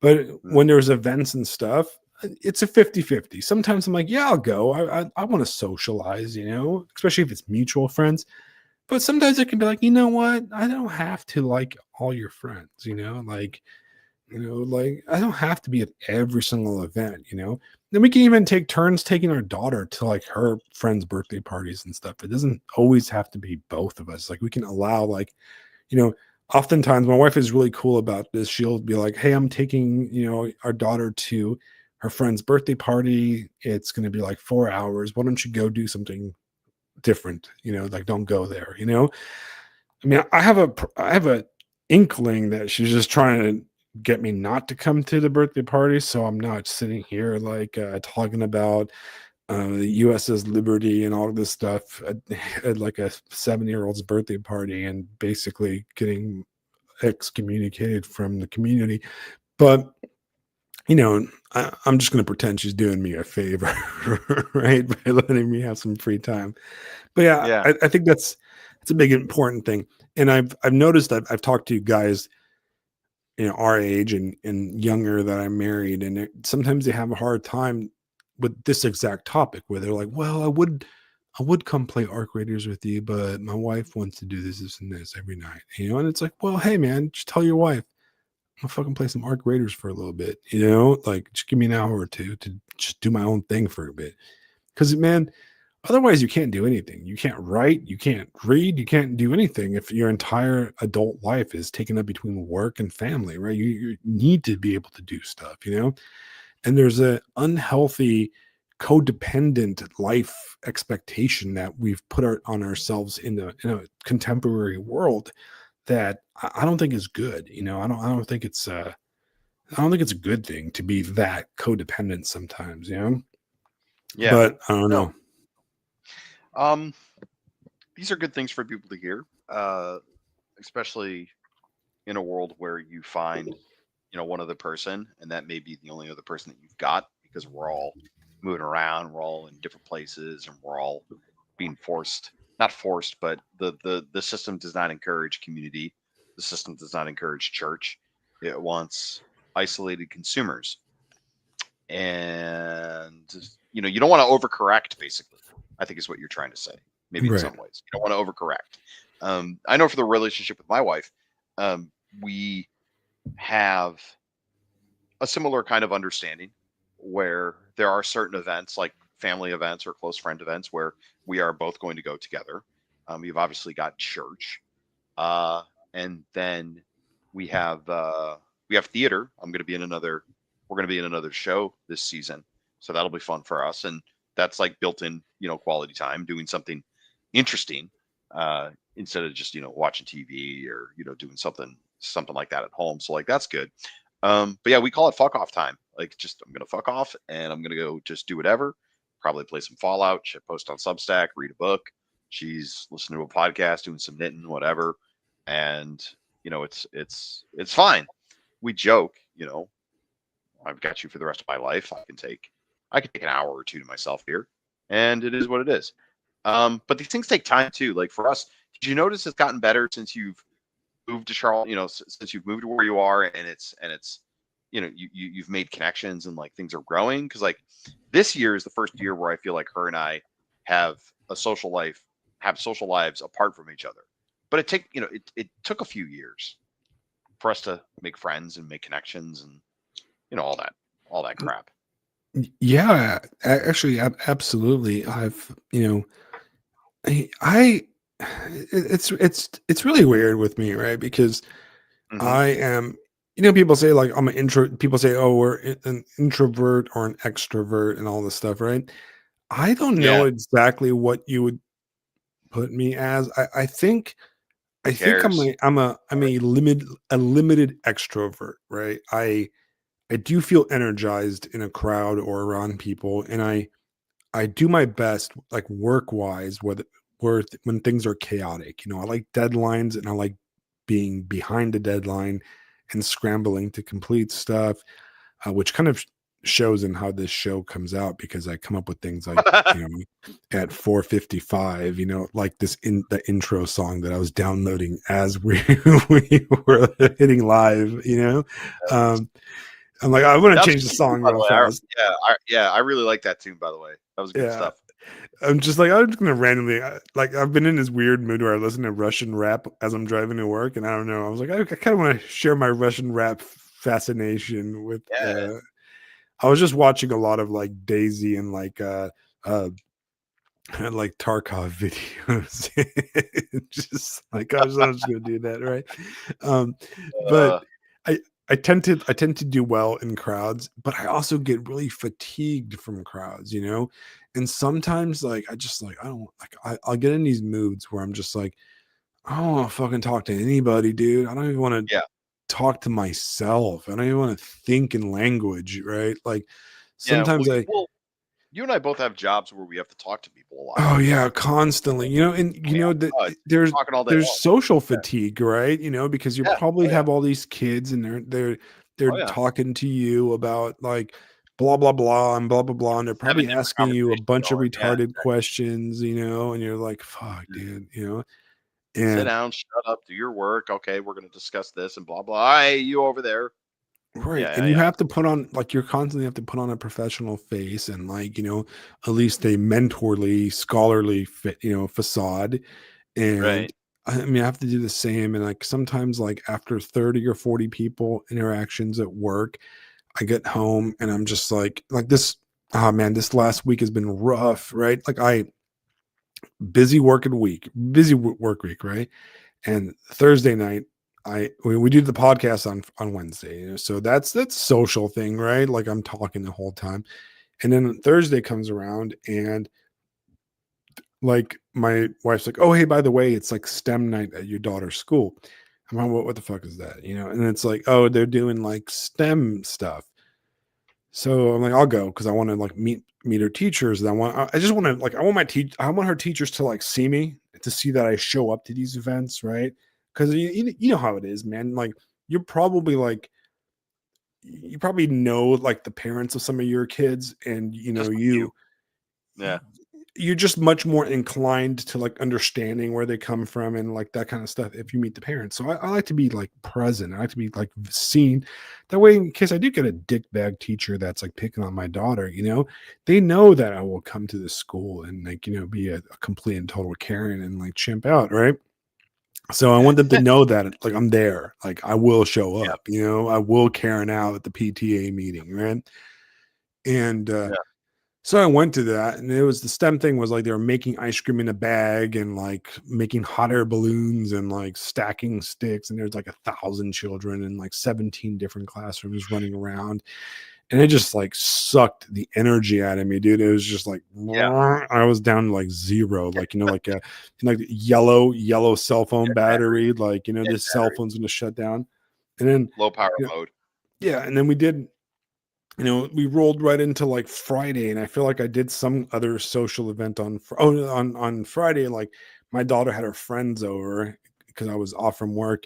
But when there's events and stuff, it's a 50-50. Sometimes I'm like, yeah, I'll go. I want to socialize, especially if it's mutual friends. But sometimes it can be like, you know what? I don't have to like all your friends, like Like I don't have to be at every single event. Then we can even take turns taking our daughter to like her friends' birthday parties and stuff. It doesn't always have to be both of us. Like we can allow you know, oftentimes my wife is really cool about this. She'll be like, "Hey, I'm taking, our daughter to her friend's birthday party. It's going to be like 4 hours. Why don't you go do something different? Like don't go there. I mean, I have a inkling that she's just trying to get me not to come to the birthday party, so I'm not sitting here like talking about the USS Liberty and all of this stuff at like a 7-year-old's birthday party and basically getting excommunicated from the community. But I'm just going to pretend she's doing me a favor, right? By letting me have some free time. But yeah, Yeah. I think that's a big important thing. And I've noticed that I've talked to guys, our age and younger that I'm married, and sometimes they have a hard time with this exact topic where they're like, well, I would come play Arc Raiders with you, but my wife wants to do this and this every night, and it's like, well, hey man, just tell your wife I'm gonna fucking play some Arc Raiders for a little bit, like just give me an hour or two to just do my own thing for a bit. Because man, otherwise you can't do anything. You can't write, you can't read, you can't do anything if your entire adult life is taken up between work and family, right? You need to be able to do stuff. And there's a unhealthy codependent life expectation that we've put on ourselves in a contemporary world that I don't think is good. I don't think it's a good thing to be that codependent sometimes. Yeah. But I don't know. These are good things for people to hear, especially in a world where you find, one other person, and that may be the only other person that you've got because we're all moving around, we're all in different places, and we're all being not forced, but the system does not encourage community. The system does not encourage church. It wants isolated consumers. And, you don't want to overcorrect, basically, I think is what you're trying to say. Maybe in some ways. You don't want to overcorrect. I know for the relationship with my wife, we have a similar kind of understanding where there are certain events like family events or close friend events where we are both going to go together. We've obviously got church, and then we have theater. We're going to be in another show this season, so that'll be fun for us. And that's like built-in, quality time, doing something interesting instead of just watching TV or doing something like that at home. So like that's good. But yeah, we call it fuck off time. Like just I'm gonna fuck off and I'm gonna go just do whatever. Probably play some Fallout, shit post on Substack, read a book. She's listening to a podcast, doing some knitting, whatever. And it's fine. We joke, I've got you for the rest of my life. I can take an hour or two to myself here, and it is what it is. But these things take time too. Like for us, did you notice it's gotten better since you've moved to Charlotte? Since you've moved to where you are, and it's you've made connections and like things are growing. Because like this year is the first year where I feel like her and I have a social life, have social lives apart from each other. But it took a few years for us to make friends and make connections and all that crap. Yeah, actually, absolutely. I've, I, it's really weird with me, right? Because I am, people say like I'm an intro. People say, oh, we're an introvert or an extrovert and all this stuff, right? I don't know exactly what you would put me as. I think I'm a limited extrovert, right? I do feel energized in a crowd or around people, and I do my best, like work wise, when things are chaotic. I like deadlines, and I like being behind a deadline and scrambling to complete stuff, which kind of shows in how this show comes out because I come up with things like at 4:55, like in the intro song that I was downloading as we were hitting live. I'm like, I want to change the song real fast. I really like that tune, by the way. That was good stuff. I'm just going to randomly, like, I've been in this weird mood where I listen to Russian rap as I'm driving to work, and I don't know. I was like, I kind of want to share my Russian rap fascination with. Yeah. I was just watching a lot of like Daisy and uh like Tarkov videos. Just like I was just gonna do that, right? Um, but Uh, I I tend to do well in crowds, but I also get really fatigued from crowds, you know. And sometimes like I just like I don't like I'll get in these moods where I'm just like I don't want to fucking talk to anybody, dude. I don't even want to yeah. talk to myself. I don't even want to think in language, right? Like Yeah. sometimes I You and I both have jobs where we have to talk to people a lot. oh yeah, constantly. You know, and Oh, you know that yeah. there's Talking all day there's long. social Yeah. fatigue, right? You know, because you Yeah. probably Oh, yeah. have all these kids and they're Oh, yeah. talking to you about like blah blah blah and blah blah blah, and they're 7 probably different asking you a conversations bunch of going. Yeah. retarded questions, you know, and you're like, fuck, Yeah. dude, you know. Sit And down, shut up, do your work. Okay, we're gonna discuss this and blah blah. Hey, you over there. right. Yeah, And yeah, you yeah. have to put on like you're constantly have to put on a professional face and like, you know, at least a mentorly, scholarly fit, you know, facade. And Right. I mean, I have to do the same. And like sometimes, like after 30 or 40 people interactions at work, I get home and I'm just like this. Oh man, this last week has been rough, right? Like busy work week, right? And Thursday night, we do the podcast on Wednesday, you know, so that's social thing, right? Like I'm talking the whole time, and then Thursday comes around and like my wife's like, "Oh, hey, by the way, it's like STEM night at your daughter's school." I'm like, what the fuck is that? You know, and it's like, oh, they're doing like STEM stuff. So I'm like, I'll go because I want to like meet her teachers. And I just want to like I want her teachers to like see me to see that I show up to these events, right? Because you know how it is, man. Like you're probably like you probably know like the parents of some of your kids, and you know Just a few. Yeah. you're just much more inclined to like understanding where they come from and like that kind of stuff if you meet the parents. So I like to be like present. I like to be like seen. That way, in case I do get a dickbag teacher that's like picking on my daughter, you know, they know that I will come to the school and like, you know, be a complete and total Karen and like chimp out, right? So I want them to know that like I'm there, like I will show Yeah. up, you know, I will Karen out at the PTA meeting, right? And Yeah. so I went to that, and it was the STEM thing was like they were making ice cream in a bag and like making hot air balloons and like stacking sticks. And there's like 1,000 children in like 17 different classrooms running around. And it just like sucked the energy out of me, dude. It was just like Yeah. I was down to like zero, like you know, like a like yellow cell phone Dead battery. battery, like you know, Dead this cell battery. phone's gonna shut down. And then Low power you know, mode. yeah, and then we did you know, we rolled right into like Friday, and I feel like I did some other social event on Friday. Like my daughter had her friends over because I was off from work,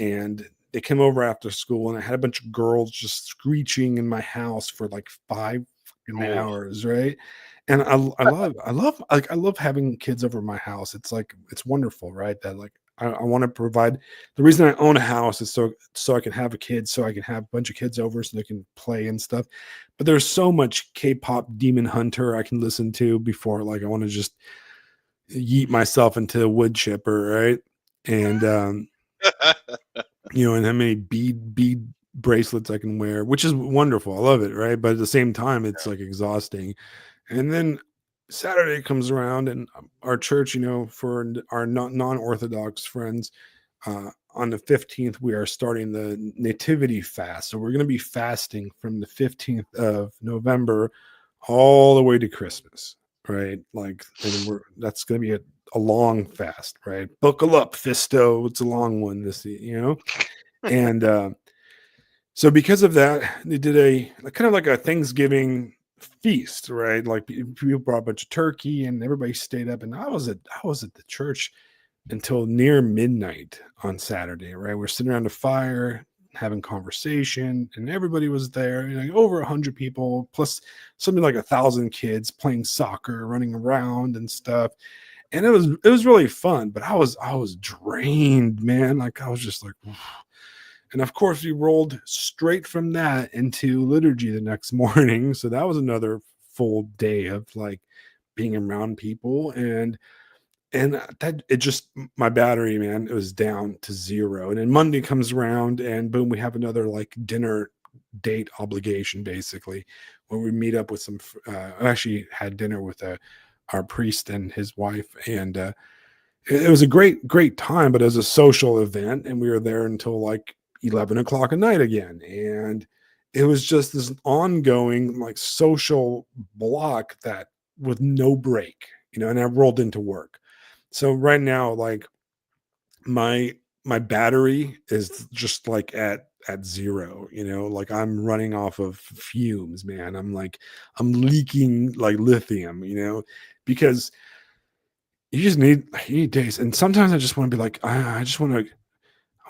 and they came over after school, and I had a bunch of girls just screeching in my house for like 5 fucking hours, right? And I love having kids over my house. It's like it's wonderful, right? That like I want to provide the reason I own a house is so I can have a kid, so I can have a bunch of kids over so they can play and stuff. But there's so much K-pop Demon Hunter I can listen to before like I want to just yeet myself into a wood chipper, right? And you know, and how many bead bracelets I can wear, which is wonderful. I love it, right? But at the same time, it's like exhausting. And then Saturday comes around, and our church, you know, for our non-Orthodox friends, on the 15th, we are starting the Nativity fast. So we're going to be fasting from the 15th of November all the way to Christmas, right? Like, and that's going to be a long fast, right? Buckle up, Fisto. It's a long one this, you know, and so because of that, they did a kind of like a Thanksgiving feast, right? Like people brought a bunch of turkey, and everybody stayed up. And I was at the church until near midnight on Saturday, right? We're sitting around a fire having conversation, and everybody was there. You know, over 100 people, plus something like 1,000 kids playing soccer, running around and stuff. And it was really fun, but I was drained, man. Like I was just like. And of course, we rolled straight from that into liturgy the next morning. So that was another full day of like being around people. And and that it just my battery, man, it was down to 0. And then Monday comes around, and boom, we have another like dinner date obligation, basically, where we meet up with some. I actually had dinner with our priest and his wife, and it was a great time. But it was a social event, and we were there until like 11 o'clock at night again, and it was just this ongoing like social block that with no break, and I rolled into work. So right now, like my my battery is just like at 0, like I'm running off of fumes, man. I'm leaking like lithium, because you need days. And sometimes I just want to be like, I just want to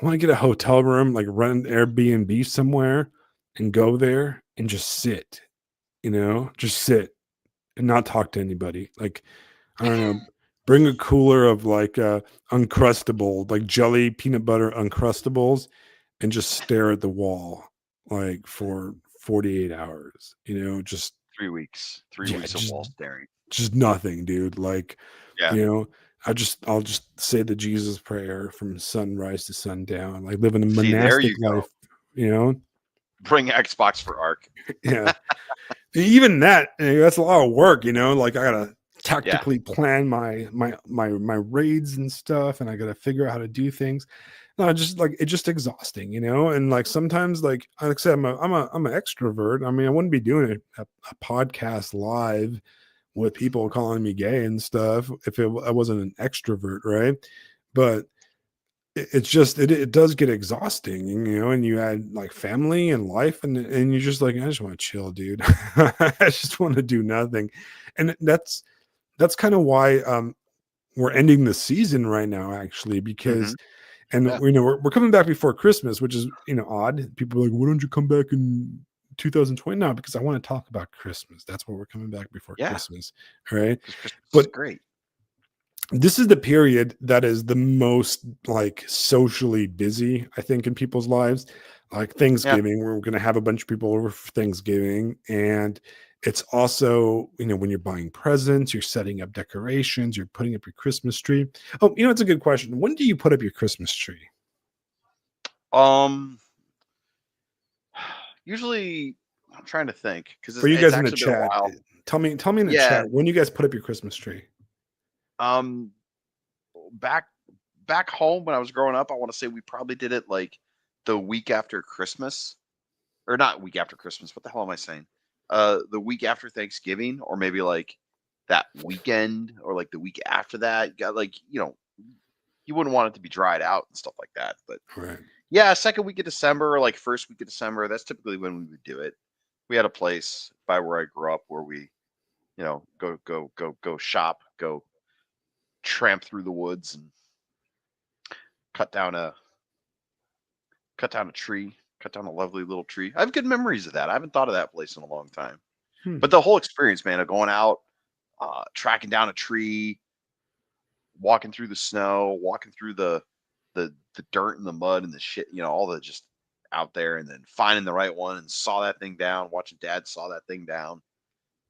I want to get a hotel room, like rent an Airbnb somewhere and go there and just sit, just sit and not talk to anybody. Like, I don't know, bring a cooler of like uncrustable, like jelly peanut butter uncrustables, and just stare at the wall like for 48 hours, just 3 weeks, three yeah, weeks of wall staring. just nothing, dude. Like, Yeah. I'll just say the Jesus prayer from sunrise to sundown, like living a See, there monastic you go. life, you know? Bring Xbox for Arc. Yeah. Even that's a lot of work, like I gotta Yeah. tactically plan my raids and stuff, and I gotta figure out how to do things. No, just like it's just exhausting, and like sometimes, like I said, I'm an extrovert. I mean, I wouldn't be doing a podcast live with people calling me gay and stuff if I wasn't an extrovert, right? But it's just it does get exhausting, and you add like family and life, and you're just like, I just want to chill, dude. I just want to do nothing. And that's kind of why we're ending the season right now, actually, because Mhm. and Yeah. we're coming back before Christmas, which is odd. People are like, why don't you come back in 2020 now? Because I want to talk about Christmas. That's why we're coming back before Yeah. Christmas, right? 'Cause Christmas is But great. this is the period that is the most like socially busy, I think, in people's lives. Like Yeah. Thanksgiving, we're going to have a bunch of people over for Thanksgiving, and it's also when you're buying presents, you're setting up decorations, you're putting up your Christmas tree. Oh, it's a good question. When do you put up your Christmas tree? Um, Usually, I'm trying to think because For you it's guys in the actually been a chat, while. tell me in the Yeah. chat when you guys put up your Christmas tree. Um, back home when I was growing up, I want to say we probably did it like the week after Christmas, or not week after Christmas. What the hell am I saying? The week after Thanksgiving, or maybe like that weekend, or like the week after that. You got like you wouldn't want it to be dried out and stuff like that. But Right. yeah, second week of December, or like first week of December. That's typically when we would do it. We had a place by where I grew up where we, go shop, go tramp through the woods and cut down a cut down a tree, cut down a lovely little tree. I have good memories of that. I haven't thought of that place in a long time. But the whole experience, man, of going out, tracking down a tree, walking through the snow, walking through the dirt and the mud and the shit, all the just out there, and then finding the right one and saw that thing down, watching dad saw that thing down.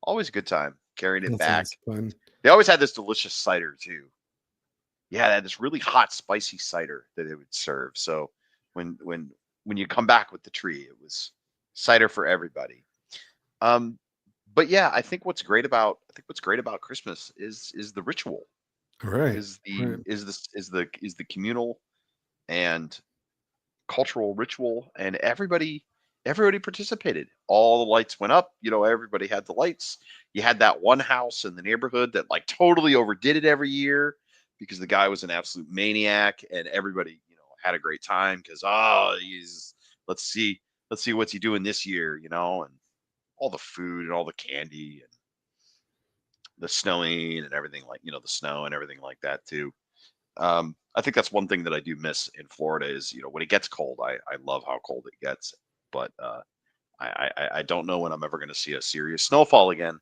Always a good time carrying it That back. sounds fun. They always had this delicious cider too. Yeah, they had this really hot, spicy cider that they would serve. So when you come back with the tree, it was cider for everybody. Um, but yeah, I think what's great about Christmas is the ritual, Right. is the communal and cultural ritual, and everybody participated. All the lights went up, everybody had the lights. You had that one house in the neighborhood that like totally overdid it every year because the guy was an absolute maniac, and everybody had a great time because he's let's see what's he doing this year, and all the food and all the candy and the snowing and everything, like the snow and everything like that too. I think that's one thing that I do miss in Florida is, when it gets cold, I love how cold it gets, but I don't know when I'm ever going to see a serious snowfall again,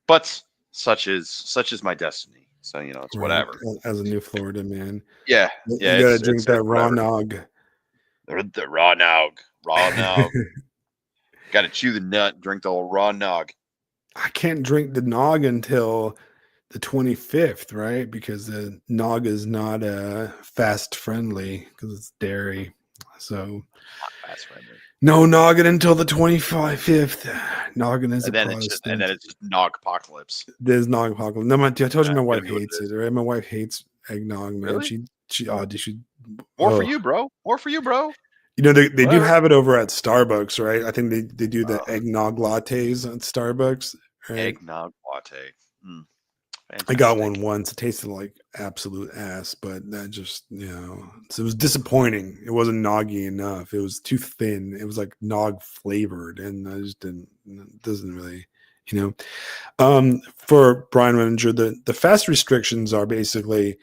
but such is my destiny. So, it's Right. whatever. As a new Florida man. Yeah. You Yeah. gotta It's drink that raw whatever. nog. The raw nog, got to chew the nut, drink the old raw nog. I can't drink the nog until the 25th, right? Because the nog is not fast friendly because it's dairy. So Fast friendly. no noggin until the 25th. Noggin is a And then Protestant. it's just nog apocalypse. There's nog apocalypse. No, I told you my That's wife gonna be what hates it is. it, right? My wife hates eggnog, man. Really? She More for oh. you, bro. More for you, bro. You know, they do Whatever. have it over at Starbucks, right? I think they do the Oh, eggnog lattes at Starbucks, right? eggnog latte. Mm, I got fantastic. one once. It tasted like absolute ass, but that just, so it was disappointing. It wasn't noggy enough. It was too thin. It was like nog flavored, and I just didn't. It doesn't really, you know. For Brian Manager, the fast restrictions are basically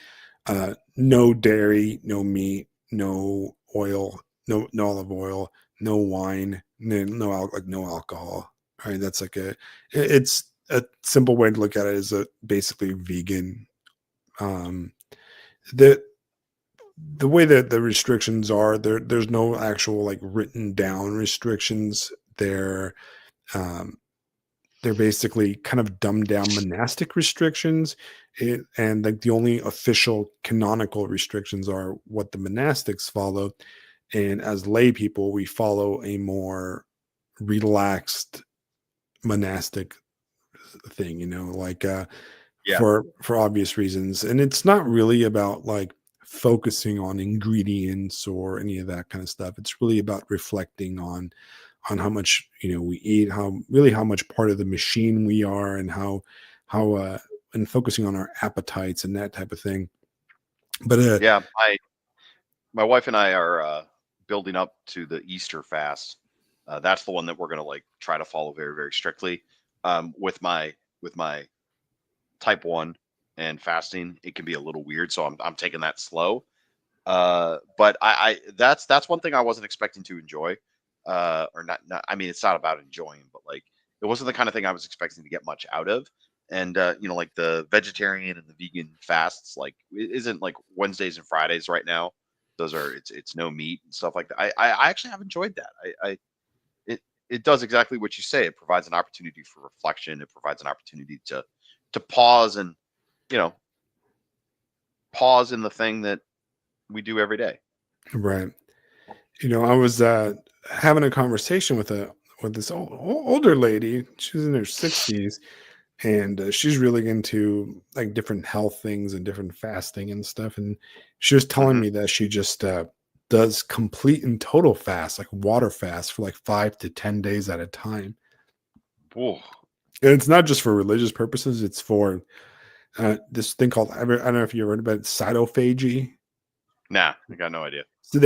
no dairy, no meat, no oil, no olive oil, no wine, no alcohol. Right? That's like it's a simple way to look at it is a basically vegan. Um, the the way that the restrictions are there's no actual like written down restrictions. Um, they're basically kind of dumbed down monastic restrictions, and like the only official canonical restrictions are what the monastics follow, and as lay people we follow a more relaxed monastic thing, like Yeah. for obvious reasons. And it's not really about like focusing on ingredients or any of that kind of stuff. It's really about reflecting on how much we eat, how much part of the machine we are, and how and focusing on our appetites and that type of thing. But Yeah. My wife and I are building up to the Easter fast. That's the one that we're gonna like try to follow very, very strictly. With my type 1 and fasting, it can be a little weird, so I'm taking that slow. But I that's one thing I wasn't expecting to enjoy. Or not, I mean, it's not about enjoying, but like it wasn't the kind of thing I was expecting to get much out of. And like the vegetarian and the vegan fasts, like it isn't like Wednesdays and Fridays right now. Those are it's no meat and stuff like that. I actually have enjoyed that. It does exactly what you say. It provides an opportunity for reflection. It provides an opportunity to pause and you know pause in the thing that we do every day. right, I was having a conversation with this older lady. She's in her 60s, and she's really into like different health things and different fasting and stuff. And she was telling Hmm. me that she just does complete and total fast, like water fast, for like 5 to 10 days at a time. Whoa. And it's not just for religious purposes; it's for this thing called, I don't know if you heard about it, cytophagy. Nah, I got no idea. So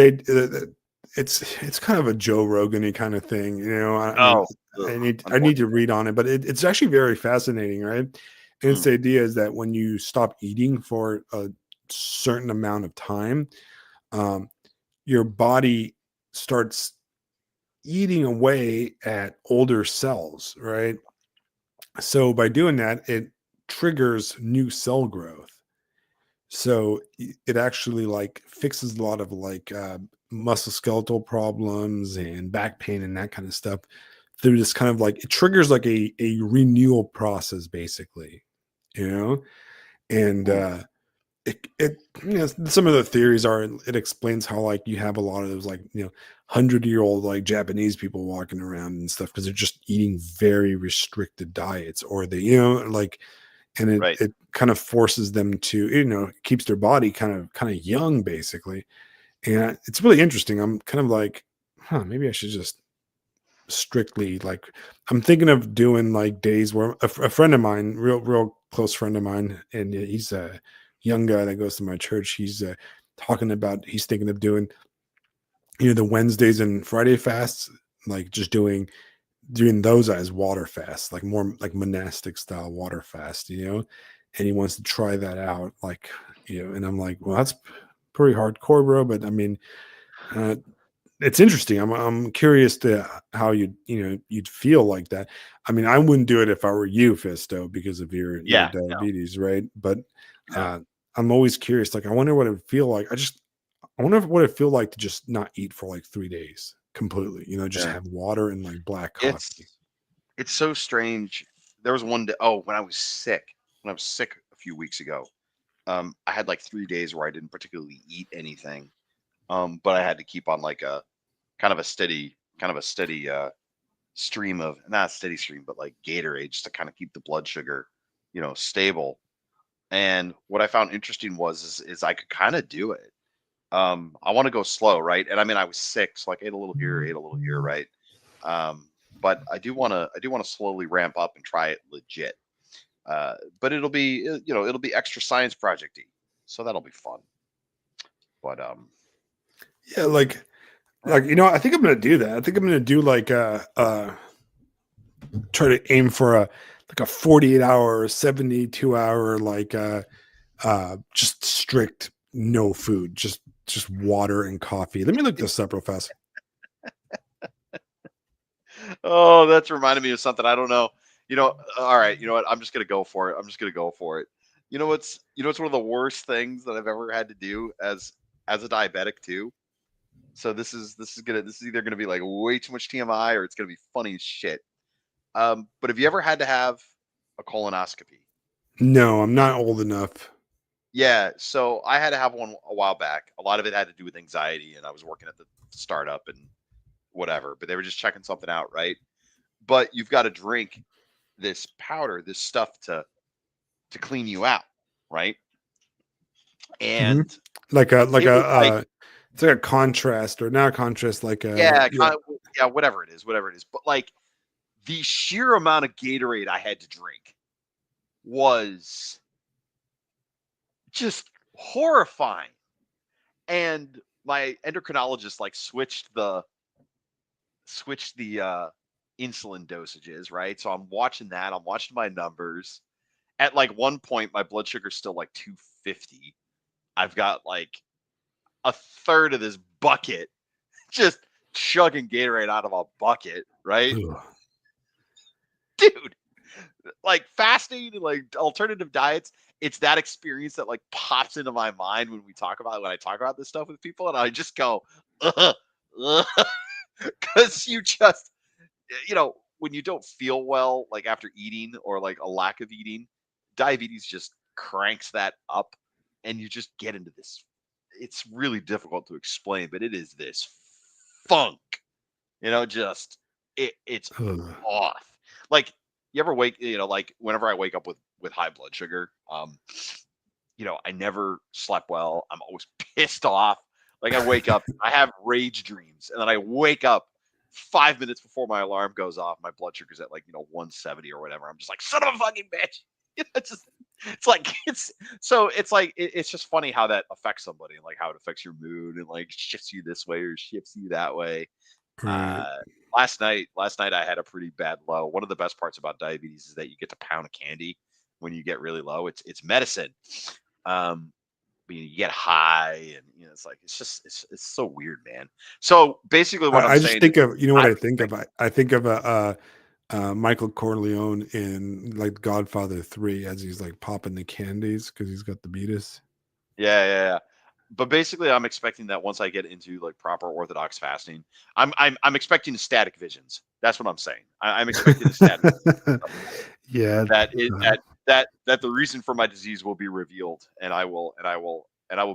it's kind of a Joe Rogan-y kind of thing, Oh, I need to unfortunately. read on it, but it's actually very fascinating, right? And its Mm. the idea is that when you stop eating for a certain amount of time, um, your body starts eating away at older cells, right? So by doing that, it triggers new cell growth. So it actually like fixes a lot of like musculoskeletal problems and back pain and that kind of stuff through this kind of like, it triggers like a renewal process basically, you know and Ooh. some of the theories are it explains how like you have a lot of those like 100-year-old like Japanese people walking around and stuff because they're just eating very restricted diets, or they like, and Right. it kind of forces them to, keeps their body kind of young basically. And it's really interesting. I'm kind of like, maybe I should just strictly like, I'm thinking of doing like days where a friend of mine, real close friend of mine, and he's a young guy that goes to my church. He's talking about, he's thinking of doing the Wednesdays and Friday fasts, like just doing those as water fasts, like more like monastic style water fast, and he wants to try that out, like, and I'm like, well, that's pretty hardcore, bro. But I mean, uh, it's interesting. I'm curious to how you'd feel like that. I mean, I wouldn't do it if I were you, Fisto, because of your Yeah. No. diabetes, right? But Yeah. uh, I'm always curious. Like, I wonder what it would feel like. I wonder what it feel like to just not eat for like 3 days completely. Just Yeah. have water and like black It's coffee. it's so strange. There was one day. Oh, when I was sick few weeks ago. I had like 3 days where I didn't particularly eat anything, but I had to keep on like a kind of a steady stream of, not a steady stream, but like Gatorade, just to kind of keep the blood sugar, stable. And what I found interesting is I could kind of do it. I want to go slow, right? And I mean, I was sick, so like ate a little here, ate a little here, right? But I do want to slowly ramp up and try it legit. But it'll be extra science projecty, so that'll be fun. But Yeah, like I think I'm gonna do that. I think I'm gonna do like try to aim for a 48 hour, 72 hour, like just strict no food, just water and coffee. Let me look this up real fast. oh, that's reminded me of something. I don't know. All right. You know what? I'm just gonna go for it. What's one of the worst things that I've ever had to do as a diabetic too. So this is either gonna be like way too much TMI or it's gonna be funny as shit. But have you ever had to have a colonoscopy? No, I'm not old enough. Yeah, so I had to have one a while back. A lot of it had to do with anxiety, and I was working at the startup and whatever, but they were just checking something out, right? But you've got to drink this powder, this stuff to clean you out, right? And Like a it's like a contrast or not a contrast, like a whatever it is. But like the sheer amount of Gatorade I had to drink was just horrifying. And my endocrinologist like switched the insulin dosages, right? So I'm watching that. I'm watching my numbers. At like one point, my blood sugar's still like 250. I've got like a third of this bucket just chugging Gatorade out of a bucket, right? Ugh. Dude, like fasting and like alternative diets, it's that experience that like pops into my mind when I talk about this stuff with people, and I just go, because you just, when you don't feel well, like after eating or like a lack of eating, diabetes just cranks that up, and you just get into this. It's really difficult to explain, but it is this funk, just it's Ugh. off. Like you ever wake, like whenever I wake up with high blood sugar, I never slept well. I'm always pissed off. Like I wake up, I have rage dreams, and then I wake up 5 minutes before my alarm goes off. My blood sugar's at 170 or whatever. I'm just like, son of a fucking bitch. It's just funny how that affects somebody and like how it affects your mood and like shifts you this way or shifts you that way. Right. Last night I had a pretty bad low. One of the best parts about diabetes is that you get to pound a candy when you get really low. It's medicine. But you get high and it's so weird, man. So basically what I'm I saying just think of I think of Michael Corleone in like Godfather 3 as he's like popping the candies because he's got the beatus. Yeah. But basically, I'm expecting that once I get into like proper orthodox fasting, I'm expecting static visions. That's what I'm saying. I'm expecting static. Yeah. That the reason for my disease will be revealed, and I will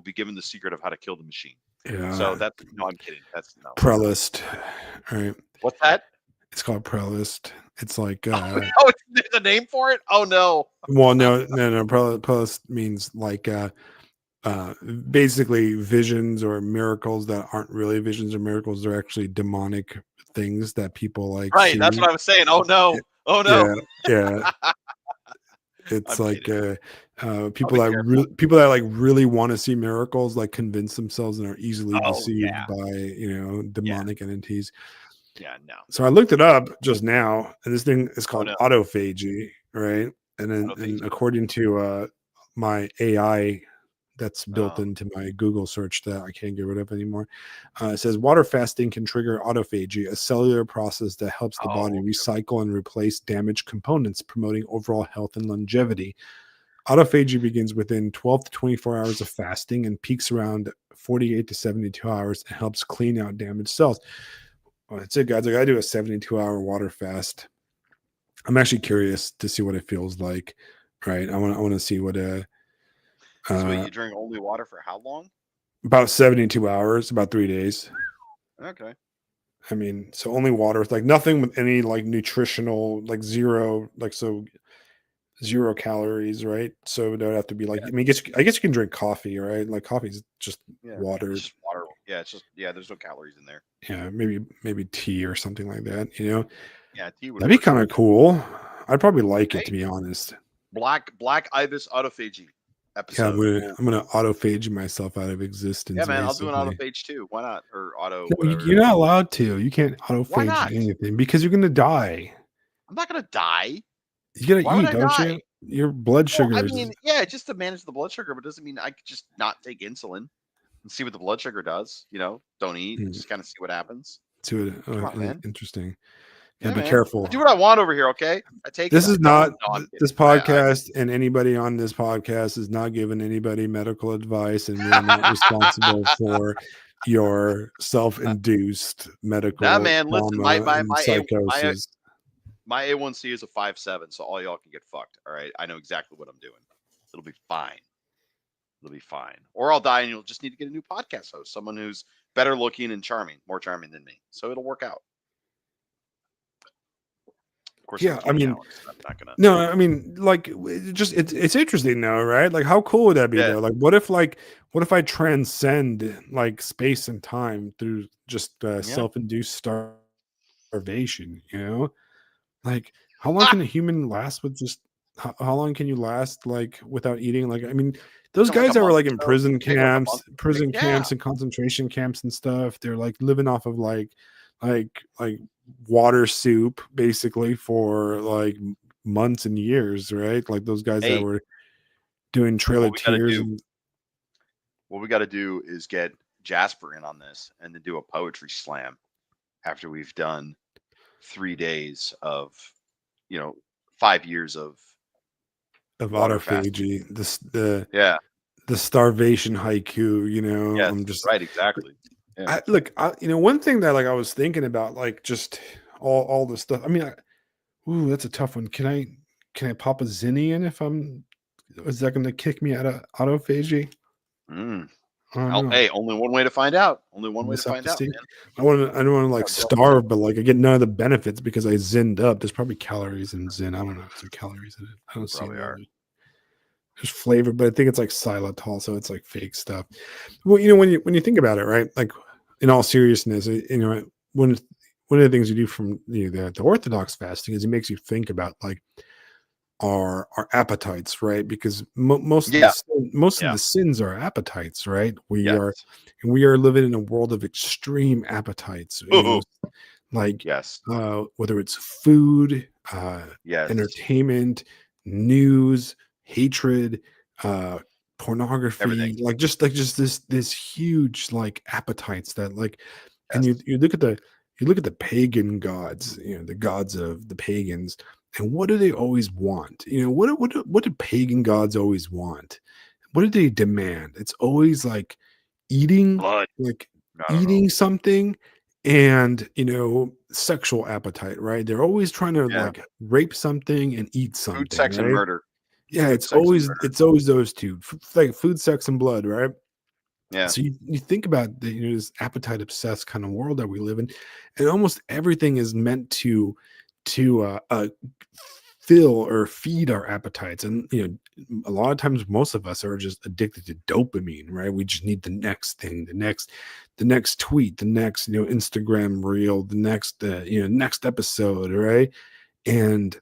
be given the secret of how to kill the machine. Yeah. So no, I'm kidding. That's no. Prelist. All right. What's that? It's called Prelist. It's like there's a name for it? Oh no. Well, no. Prelist means like basically visions or miracles that aren't really visions or miracles. They're actually demonic things that people like. Right. See. That's what I was saying. Oh no. Yeah. It's like people that like really want to see miracles, like convince themselves and are easily deceived by demonic entities. Yeah, no. So I looked it up just now, and this thing is called autophagy, right? And then and according to my AI that's built into my Google search that I can't get rid of anymore, it says water fasting can trigger autophagy, a cellular process that helps the body recycle and replace damaged components, promoting overall health and longevity. Autophagy begins within 12 to 24 hours of fasting and peaks around 48 to 72 hours and helps clean out damaged cells. Well, that's it, guys. I gotta do a 72-hour water fast. I'm actually curious to see what it feels like. right? I want to see what So you drink only water for how long? about 72 hours, about 3 days. Okay. I mean, so only water, like nothing with any like nutritional, like zero, like so 0 calories, right? So it would have to be like, I mean, I guess you can drink coffee, right? Like coffee's just Yeah. water. It's just water. Yeah, it's just there's no calories in there. Yeah, maybe tea or something like that. Yeah, tea would That'd be work. kind of cool. I'd probably like it, Hey. to be honest. Black Ibis autophagy Yeah, episode. I'm gonna autophage myself out of existence. Yeah, man, I'll do an basically. autophage too. Why not? Or auto No, whatever. you're not allowed to. You can't Why autophage not? anything because you're gonna die. I'm not gonna die. You gotta Why would eat, I don't die? you? Your blood Well, sugar I is. mean, yeah, just to manage the blood sugar, but it doesn't mean I could just not take insulin and see what the blood sugar does. Don't eat, just kind of see what happens. To it. Come on, man. Interesting. Yeah, Yeah, be man. careful. I do what I want over here, okay? I take This it. is not this kidding. podcast, and anybody on this podcast is not giving anybody medical advice, and we are not responsible for your self-induced medical Nah, man, listen, trauma and psychosis. my A1C is a 5.7, so all y'all can get fucked. All right, I know exactly what I'm doing. It'll be fine. It'll be fine. Or I'll die, and you'll just need to get a new podcast host, someone who's better looking and charming, more charming than me. So it'll work out. Of course, Yeah, I mean, I'm not gonna. No, I mean, like, it's interesting though, right? Like, how cool would that be though? Like, what if I transcend like space and time through just self-induced starvation? Like, how long can a human last with just? How long can you last like without eating? Like, I mean, those guys that were like in prison camps and concentration camps and stuff, they're like living off of like water soup basically for like months and years, right? Like those guys that were doing Trail of Tears. What we got to do is get Jasper in on this and then do a poetry slam after we've done 3 days of 5 years of autophagy, the starvation haiku. Yes, I'm just right, exactly. Yeah. One thing that like I was thinking about, like just all the stuff. I mean, that's a tough one. Can I pop a zinni in if is that going to kick me out of autophagy? Hey, only one way to find out. Only one way to find out. Man. I don't want to like starve, but like I get none of the benefits because I zinned up. There's probably calories in Zyn. I don't know if there's calories in it. I don't see it. There's flavor, but I think it's like xylitol, so it's like fake stuff. Well, when you think about it, right? Like in all seriousness, one of the things you do from the Orthodox fasting is it makes you think about like our appetites, right? Because most of the sins are appetites, right? We are living in a world of extreme appetites. Whether it's food, entertainment, news, hatred, pornography, everything. like just this huge like appetites that like, and you look at the pagan gods, the gods of the pagans, and what do they always want? What do pagan gods always want? What do they demand? It's always like eating, blood. Like eating something, and sexual appetite, right? They're always trying to like rape something and eat something. Food, sex, and murder. Yeah, it's always those two, like food, sex, and blood, right? Yeah. So you think about this appetite obsessed kind of world that we live in, and almost everything is meant to fill or feed our appetites. And a lot of times most of us are just addicted to dopamine, right? We just need the next thing, the next tweet, the next Instagram reel, the next next episode, right? And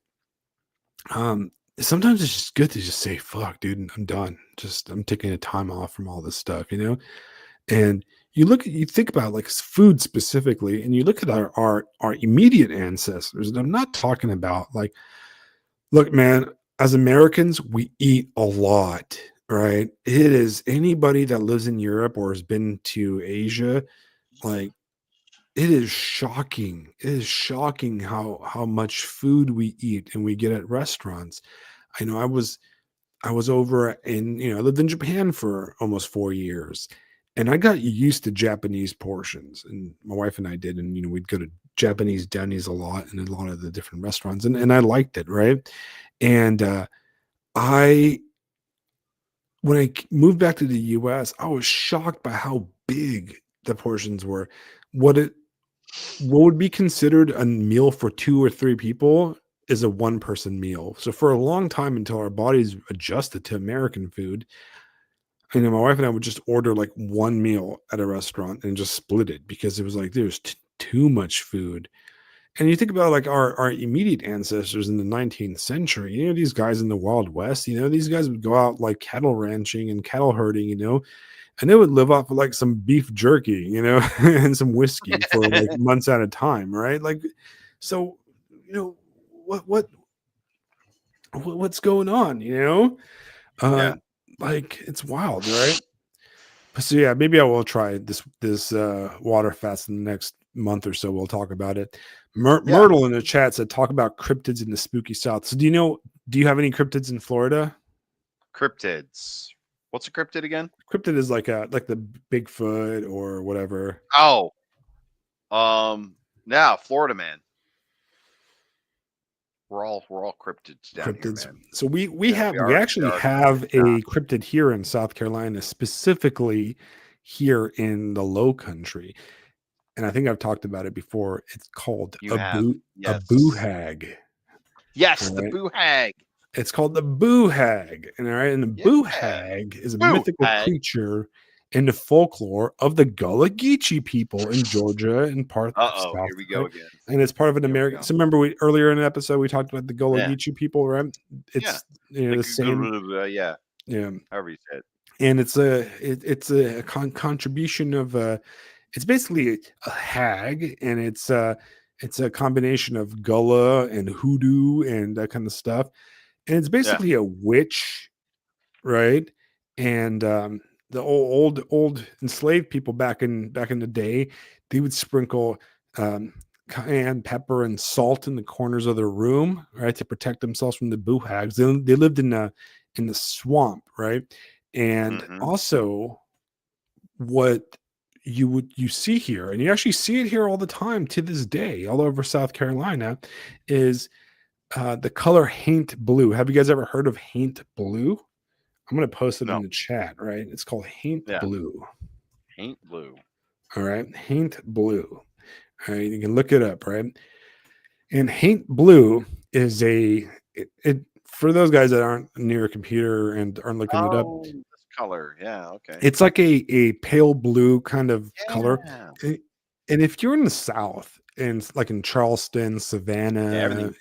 sometimes it's just good to just say, fuck, dude, I'm done. I'm taking a time off from all this stuff, and you think about like food specifically, and you look at our immediate ancestors. And I'm not talking about like, look, man, as Americans, we eat a lot, right? It is anybody that lives in Europe or has been to Asia, like it is shocking. It is shocking how much food we eat and we get at restaurants. I know I was over in, I lived in Japan for almost 4 years, and I got used to Japanese portions, and my wife and I did. And, we'd go to Japanese Denny's a lot and a lot of the different restaurants, and I liked it. Right. And, When I moved back to the US, I was shocked by how big the portions were. What it what would be considered a meal for 2 or 3 people is a one-person meal. So for a long time until our bodies adjusted to American food, my wife and I would just order like one meal at a restaurant and just split it because it was like there's too much food. And you think about like our immediate ancestors in the 19th century, these guys in the Wild West, these guys would go out like cattle ranching and cattle herding, and they would live off of like some beef jerky, and some whiskey for like months at a time, right? Like, so, what what what's going on, Uh Yeah. like it's wild, right? So yeah, maybe I will try this water fast in the next month or so. We'll talk about it. Yeah. Myrtle in the chat said talk about cryptids in the spooky south. So do you have any cryptids in Florida? Cryptids. What's a cryptid again? Cryptid is like the Bigfoot or whatever. Oh. Yeah, Florida man. We're all cryptids down Cryptids. here, man. So we we actually are. have a cryptid here in South Carolina, specifically here in the Low Country. And I think I've talked about it before. It's called You have. a Yes. boo hag. Yes, All the right. boo hag. It's called the boo hag. And all right, and the Yeah. boo hag is a Boo mythical hag. creature in the folklore of the Gullah Geechee people in Georgia and part of South. Here we go again. And it's part of an Here we American. go. So remember, earlier in the episode we talked about the Gullah Yeah. Geechee people, right? It's the same. Yeah. Yeah, However you say it. and it's a contribution of it's basically a hag, and it's a combination of Gullah and hoodoo and that kind of stuff, and it's basically a witch, right? And the old enslaved people back in the day, they would sprinkle cayenne pepper and salt in the corners of their room, right, to protect themselves from the boo hags. They lived in the swamp, right? And also, what you see here, and you actually see it here all the time to this day, all over South Carolina, is the color haint blue. Have you guys ever heard of haint blue? I'm going to post it in the chat, right? It's called haint blue. Haint blue. All right. Haint blue. All right. You can look it up, right? And haint blue is for those guys that aren't near a computer and aren't looking it up. This color. Yeah. Okay. It's like a pale blue kind of color. And if you're in the South and like in Charleston, Savannah,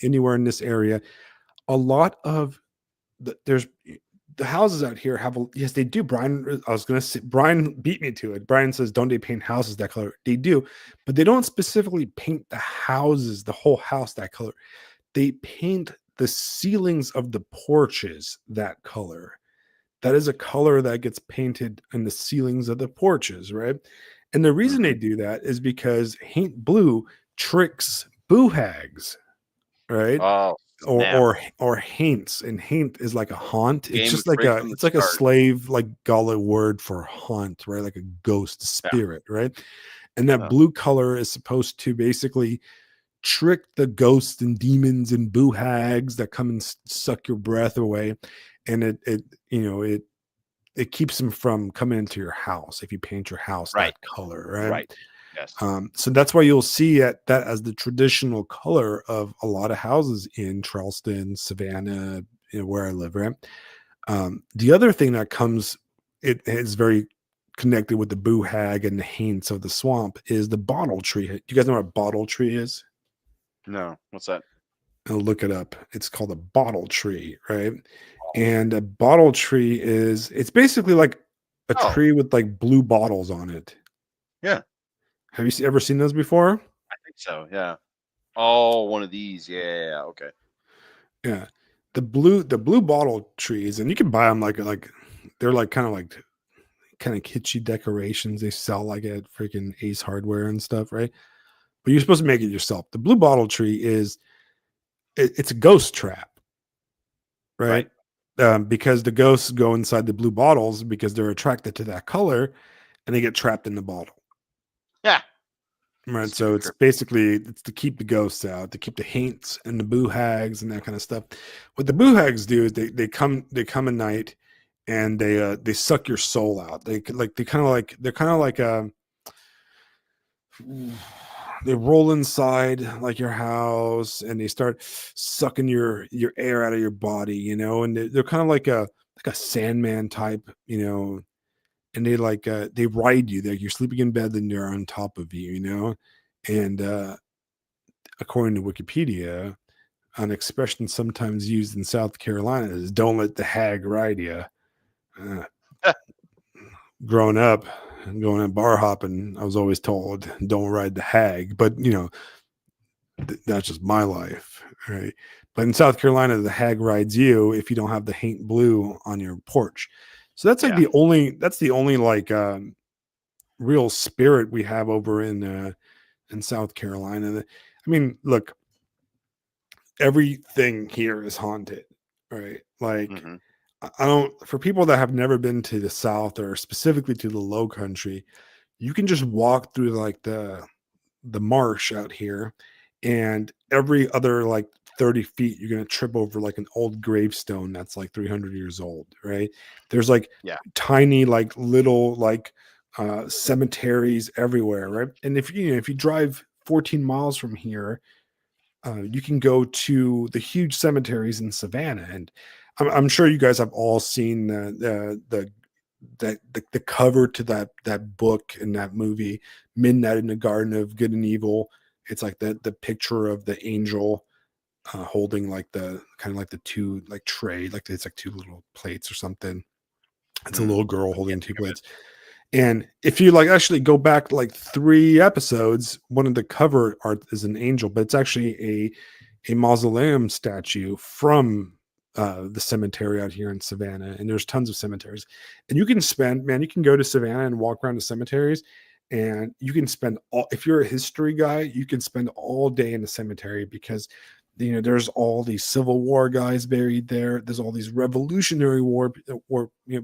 anywhere in this area, a lot of there's the houses out here have yes, they do. Brian, I was gonna say, Brian beat me to it. Brian says, don't they paint houses that color? They do, but they don't specifically paint the houses, the whole house that color. They paint the ceilings of the porches that color. That is a color that gets painted in the ceilings of the porches, right? And the reason they do that is because haint blue tricks boo hags, right? Or haints, and haint is like a haunt. It's just like a slave like Gullah word for haunt, right? Like a ghost spirit, right? And that blue color is supposed to basically trick the ghosts and demons and boo hags that come and suck your breath away, and it keeps them from coming into your house if you paint your house that color, right? Yes. So that's why you'll see that as the traditional color of a lot of houses in Charleston, Savannah, where I live, right? The other thing that it is very connected with the boo hag and the haints of the swamp is the bottle tree. Do you guys know what a bottle tree is? No. What's that? I'll look it up. It's called a bottle tree, right? And a bottle tree it's basically like a tree with like blue bottles on it. Yeah. Have you ever seen those before? I think so. Yeah. Oh, one of these. Yeah. Okay. Yeah. The blue bottle trees, and you can buy them like they're like kind of kitschy decorations. They sell like at freaking Ace Hardware and stuff, right? But you're supposed to make it yourself. The blue bottle tree it's a ghost trap, right? Because the ghosts go inside the blue bottles because they're attracted to that color, and they get trapped in the bottle. Yeah. Right. So Stupid it's basically it's to keep the ghosts out, to keep the haints and the boo hags and that kind of stuff. What the boo hags do is they come at night and they suck your soul out. They're kind of like they roll inside like your house and they start sucking your air out of your body, you know, and they're kind of like a Sandman type, you know, and they ride you. You're sleeping in bed, then they're on top of you, you know, and according to Wikipedia, an expression sometimes used in South Carolina is "Don't let the hag ride you." Uh, growing up and going at bar hopping, I was always told, "Don't ride the hag," but you know, that's just my life, right? But in South Carolina, the hag rides you if you don't have the Haint Blue on your porch. So that's like Yeah. the only like real spirit we have over in South Carolina. I mean, look, everything here is haunted, right? Like Hmm. I don't, for people that have never been to the South or specifically to the Low Country, you can just walk through like the marsh out here, and every other like 30 feet, you're gonna trip over like an old gravestone that's like 300 years old, right? There's like Yeah. tiny, like little like cemeteries everywhere, right? And if you drive 14 miles from here, you can go to the huge cemeteries in Savannah, and I'm sure you guys have all seen the cover to that book and that movie, Midnight in the Garden of Good and Evil. It's like the picture of the angel holding like the kind of like the two like tray, like it's like two little plates or something. It's a Mm. little girl I holding can't two think of it. plates. And if you like actually go back like 3 episodes, one of the cover art is an angel, but it's actually a mausoleum statue from the cemetery out here in Savannah. And there's tons of cemeteries. And you can spend, man, you can go to Savannah and walk around the cemeteries, and you can spend all, if you're a history guy, you can spend all day in the cemetery because there's all these Civil War guys buried there. There's all these Revolutionary War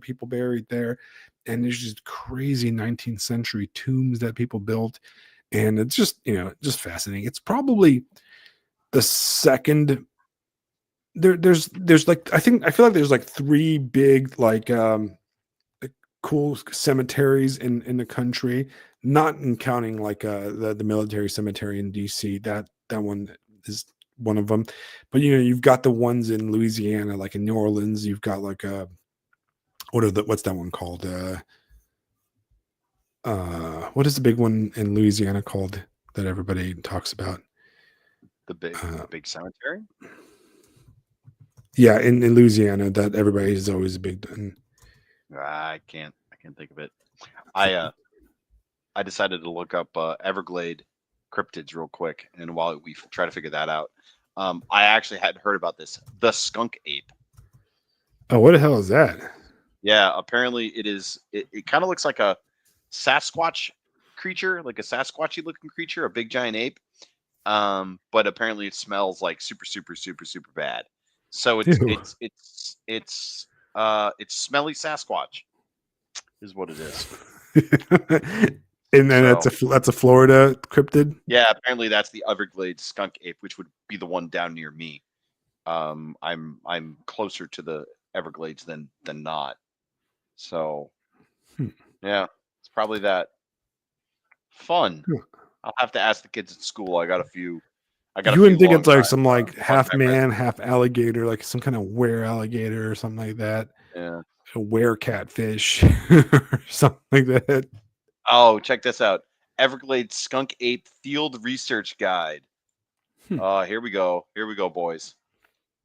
people buried there, and there's just crazy 19th century tombs that people built, and it's just just fascinating. It's probably the second there's like I feel like there's like three big like, cool cemeteries in the country, not in counting like the military cemetery in DC. That one is one of them, but you've got the ones in Louisiana, like in New Orleans. You've got like what's that one called? What is the big one in Louisiana called that everybody talks about? The Uh, big cemetery. yeah, in Louisiana, that everybody is always a big. I can't think of it. I decided to look up Everglade cryptids real quick, and while we try to figure that out, I actually hadn't heard about this. The skunk ape. Oh, what the hell is that? Yeah, apparently it is. It kind of looks like a Sasquatch creature, like a Sasquatchy looking creature, a big giant ape. But apparently it smells like super, super, super, super bad. So Ew. it's smelly Sasquatch is what it is. And then So that's a Florida cryptid. yeah, apparently that's the Everglades skunk ape, which would be the one down near me. I'm closer to the Everglades than not. So Hmm. yeah, it's probably that. Fun. I'll have to ask the kids at school. I got a few You wouldn't think long it's like time some like long half time man, residents. half alligator, like some kind of were alligator or something like that, Yeah. a were catfish or something like that. Oh, check this out. Everglades skunk ape field research guide. Hmm. Here we go. Here we go, boys.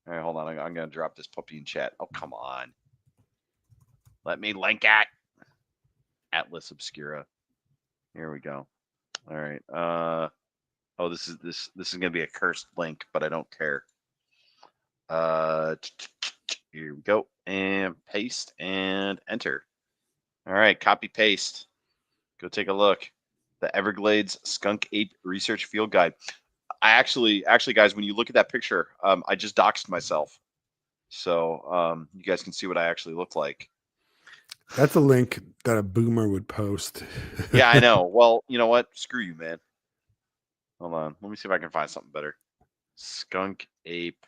All right, hold on. I'm gonna drop this puppy in chat. Oh, come on. Let me link it. Atlas Obscura. Here we go. All right. Oh, this is gonna be a cursed link, but I don't care. Here we go. And paste and enter. All right, copy paste. Go take a look. The Everglades Skunk Ape Research Field Guide. I actually, guys, when you look at that picture, I just doxed myself, so you guys can see what I actually look like. That's a link that a boomer would post. Yeah, I know. Well, you know what? Screw you, man. Hold on. Let me see if I can find something better. Skunk ape.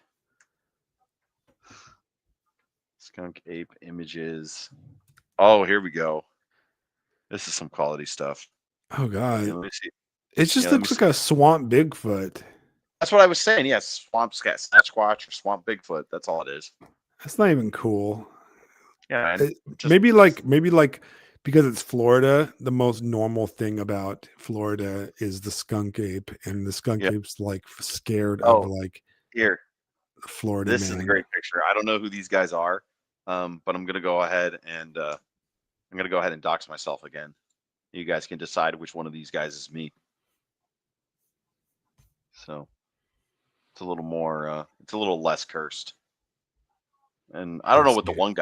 Skunk ape images. Oh, here we go. This is some quality stuff. Oh God, Yeah, let me see. it just Yeah, let me looks like see. a swamp Bigfoot. That's what I was saying. Yes, swamp Sasquatch or swamp Bigfoot. That's all it is. That's not even cool. Yeah, and It- just maybe like because it's Florida, the most normal thing about Florida is the skunk ape, and the skunk yeah. ape's like scared of Oh, like here. Florida This is a man. great picture. I don't know who these guys are, but I'm gonna go ahead and dox myself again. You guys can decide which one of these guys is me. So it's a little more. It's a little less cursed. And I don't know Let's what the see. one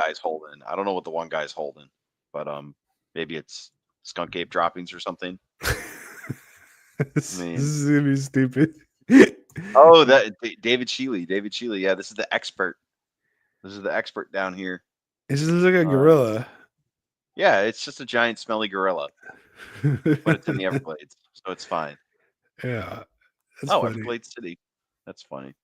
guy's holding. But maybe it's skunk ape droppings or something. This I mean, is gonna be stupid. oh, that David Shealy. David Shealy. Yeah, this is the expert. This is the expert down here. It just looks like a Uh, gorilla. yeah, it's just a giant smelly gorilla, but it's in the Everglades, so it's fine. Yeah, that's Oh, funny. Everglades City. That's funny.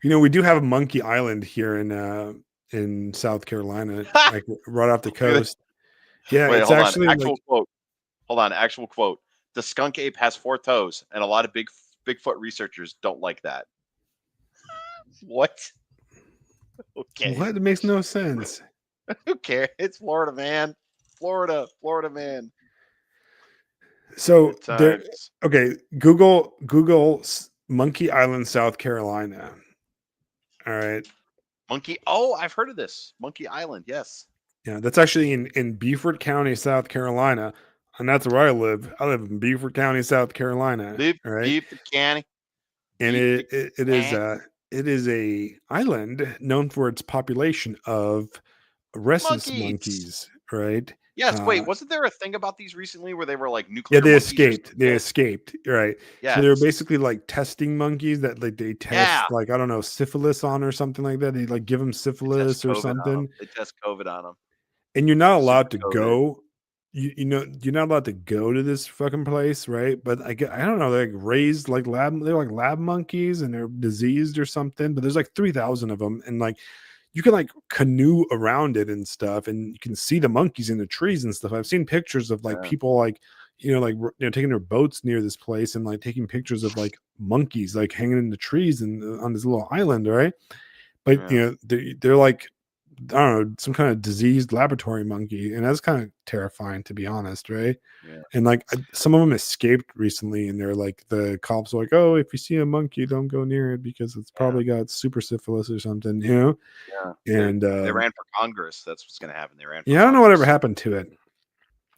You know, we do have a Monkey Island here in South Carolina, like right off the Look at this. coast. Yeah, Wait, it's hold on. actually like Actual quote. Hold on. Actual quote. The skunk ape has 4 toes, and a lot of Bigfoot researchers don't like that. What? Okay. what? It makes no sense. Who cares? It's Florida, man. Florida, man. So Good there, times. okay. Google Monkey Island, South Carolina. All right. Monkey. Oh, I've heard of this. Monkey Island. Yes. Yeah, that's actually in Beaufort County, South Carolina, and that's where I live. I live in Beaufort County, South Carolina. All right, Beaufort County. and Beaufort County. it is a island known for its population of rhesus Monkeys. monkeys. Right. Yes. Wait. Wasn't there a thing about these recently where they were like Yeah, nuclear monkeys or something? They escaped. Right. So they were Yes. basically like testing monkeys that like they test Yeah. like I don't know syphilis on or something like that. They like give them They test syphilis or COVID on them. something. They test COVID on them. And you're not Super allowed to COVID. go. You know you're not allowed to go to this fucking place, right? But I don't know. They're like raised like they're like lab monkeys and they're diseased or something. But there's like 3,000 of them, and like you can like canoe around it and stuff, and you can see the monkeys in the trees and stuff. I've seen pictures of like Yeah. people like taking their boats near this place and like taking pictures of like monkeys like hanging in the trees and on this little island, right? But Yeah. they're like I don't know, some kind of diseased laboratory monkey, and that's kind of terrifying to be honest, right? Yeah. And like some of them escaped recently, and they're like the cops are like, "Oh, if you see a monkey, don't go near it because it's probably got super syphilis or something," you know. Yeah. And They ran for Congress. That's what's going to happen. They ran for yeah, I don't know whatever Congress. happened to it.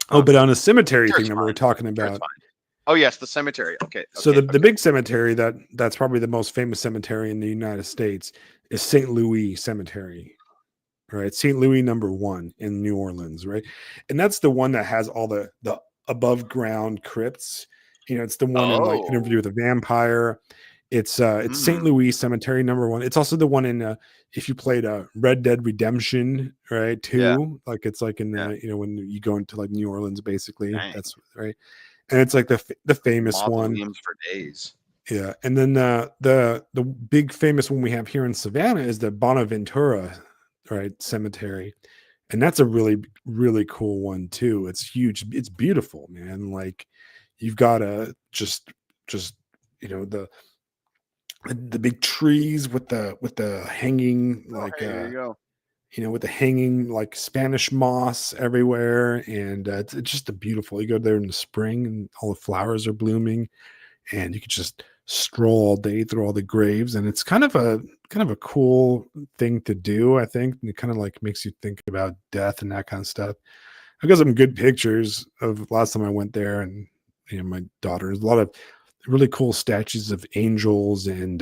Oh, but on a cemetery Sure, thing it's that we were fine. talking Sure, it's about. fine. Oh yes, the cemetery. Okay. So Okay. the big cemetery that's probably the most famous cemetery in the United States is St. Louis Cemetery. Right, St. Louis #1 in New Orleans, right? And that's the one that has all the above ground crypts. You know, it's the one in like Interview Oh. with a Vampire. It's St. Louis Cemetery #1. It's also the one in if you played Red Dead Redemption, right? 2, Yeah. like it's like in the when you go into like New Orleans, basically. Dang. That's right. And it's like the famous one. Mausoleums for days. Yeah, and then the big famous one we have here in Savannah is the Bonaventura, right, cemetery, and that's a really cool one too. It's huge. It's beautiful, man. Like you've got a just the big trees with the hanging like hey, here you go. with the hanging like Spanish moss everywhere, and it's just a beautiful. You go there in the spring, and all the flowers are blooming, and you could just stroll all day through all the graves, and it's kind of a cool thing to do, I think. And it kind of like makes you think about death and that kind of stuff. I got some good pictures of last time I went there, and my daughter's a lot of really cool statues of angels and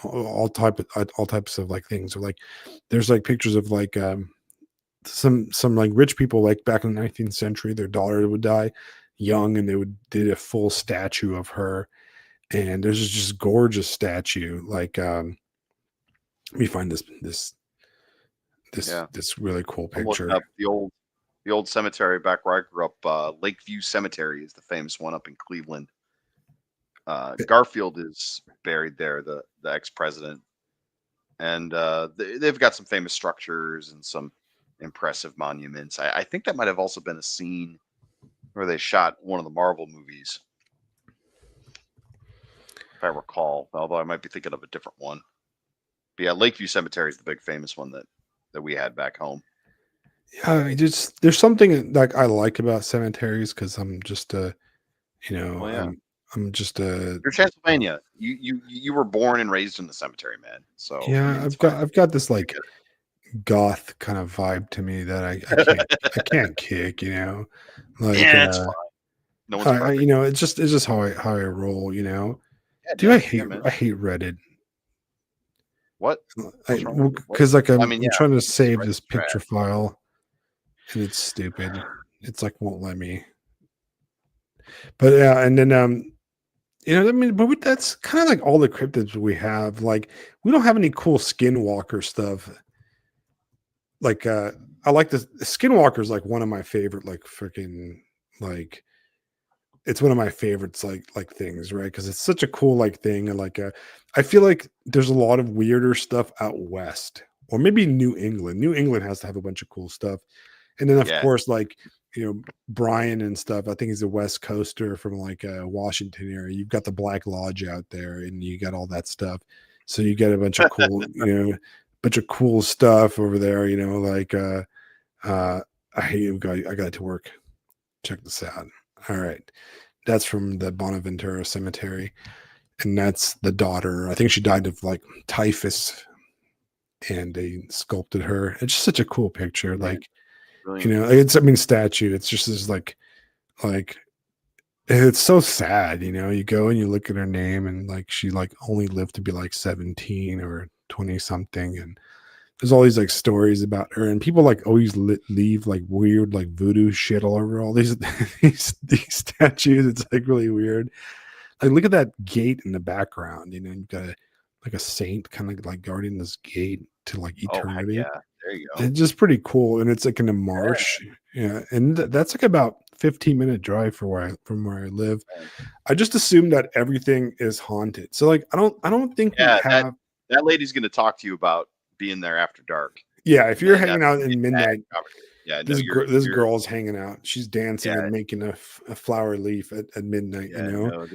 all types of like things. So like there's like pictures of like some like rich people like back in the 19th century, their daughter would die young and they did a full statue of her, and there's just gorgeous statue. Like let me find this really cool I'm looking picture. up the old cemetery back where I grew up. Lakeview Cemetery is the famous one up in Cleveland. Garfield is buried there, the ex-president, and they've got some famous structures and some impressive monuments. I think that might have also been a scene where they shot one of the Marvel movies, if I recall. Although I might be thinking of a different one. But yeah, Lakeview Cemetery is the big famous one that we had back home. Yeah, there's something like I like about cemeteries because I'm just a, Well, yeah. I'm just a. You're Transylvania. You were born and raised in the cemetery, man. So Yeah, I mean, it's fine. I've got this like goth kind of vibe to me that I can't kick, like Yeah, it's fine. No one's perfect. it's just how I roll, Yeah, Dude, yeah, man. I hate Reddit. What? Because like I'm yeah, trying to save Reddit's this picture file, and it's stupid. It's like won't let me. But yeah, and then I mean, but that's kind of like all the cryptids we have. Like we don't have any cool skinwalker stuff. Like I like the skinwalker is like one of my favorite, like freaking like it's one of my favorites, like things, right? Because it's such a cool like thing, and like I feel like there's a lot of weirder stuff out west, or maybe New England. New England has to have a bunch of cool stuff, and then of course like Brian and stuff. I think he's a West Coaster from like Washington area. You've got the Black Lodge out there, and you got all that stuff. So you get a bunch of cool, bunch of cool stuff over there. Like I got to work. Check this out. All right. That's from the Bonaventura Cemetery. And that's the daughter. I think she died of like typhus. And they sculpted her. It's just such a cool picture. Like, it's statue. It's just this like it's so sad, you go and you look at her name and like she like only lived to be like 17 or 20 something. And there's all these like stories about her, and people like always leave like weird like voodoo shit all over all these these statues. It's like really weird. Like look at that gate in the background. You've got like a saint kind of like guarding this gate to like eternity. Oh, yeah, there you go. It's just pretty cool, and it's like in a marsh. Yeah, and that's like about 15-minute drive from where I live. I just assume that everything is haunted. So like I don't think we have that lady's going to talk to you about being there after dark. Yeah, if you're hanging out in midnight, this you're, girl's hanging out. She's dancing and making a flower leaf at midnight. No,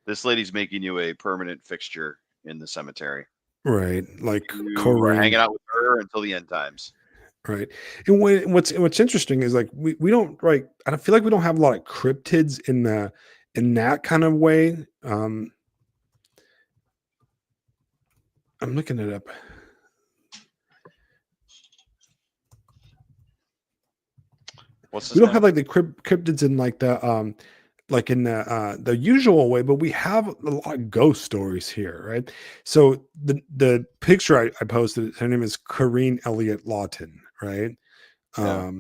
this lady's making you a permanent fixture in the cemetery. Right, like we're hanging out with her until the end times. Right, and what's interesting is like we don't like. I feel like we don't have a lot of cryptids in that kind of way. I'm looking it up. We don't have like the cryptids in like the like in the usual way, but we have a lot of ghost stories here, right? So the picture I posted, her name is Corrine Elliott Lawton, right? Yeah.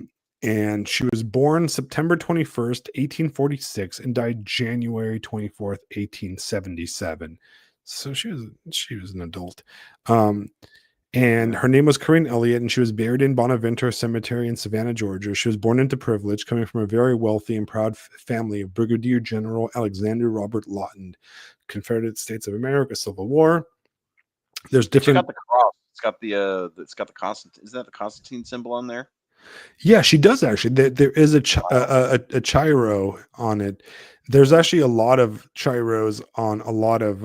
And she was born September 21st, 1846, and died January 24th, 1877. So she was an adult. And her name was Corrine Elliott, and she was buried in Bonaventura Cemetery in Savannah, Georgia. She was born into privilege, coming from a very wealthy and proud family of Brigadier General Alexander Robert Lawton, Confederate States of America, Civil War. There's different. It's got the cross. It's got the Constantine. Isn't that the Constantine symbol on there? Yeah, she does actually. There is a chiro on it. There's actually a lot of chiros on a lot of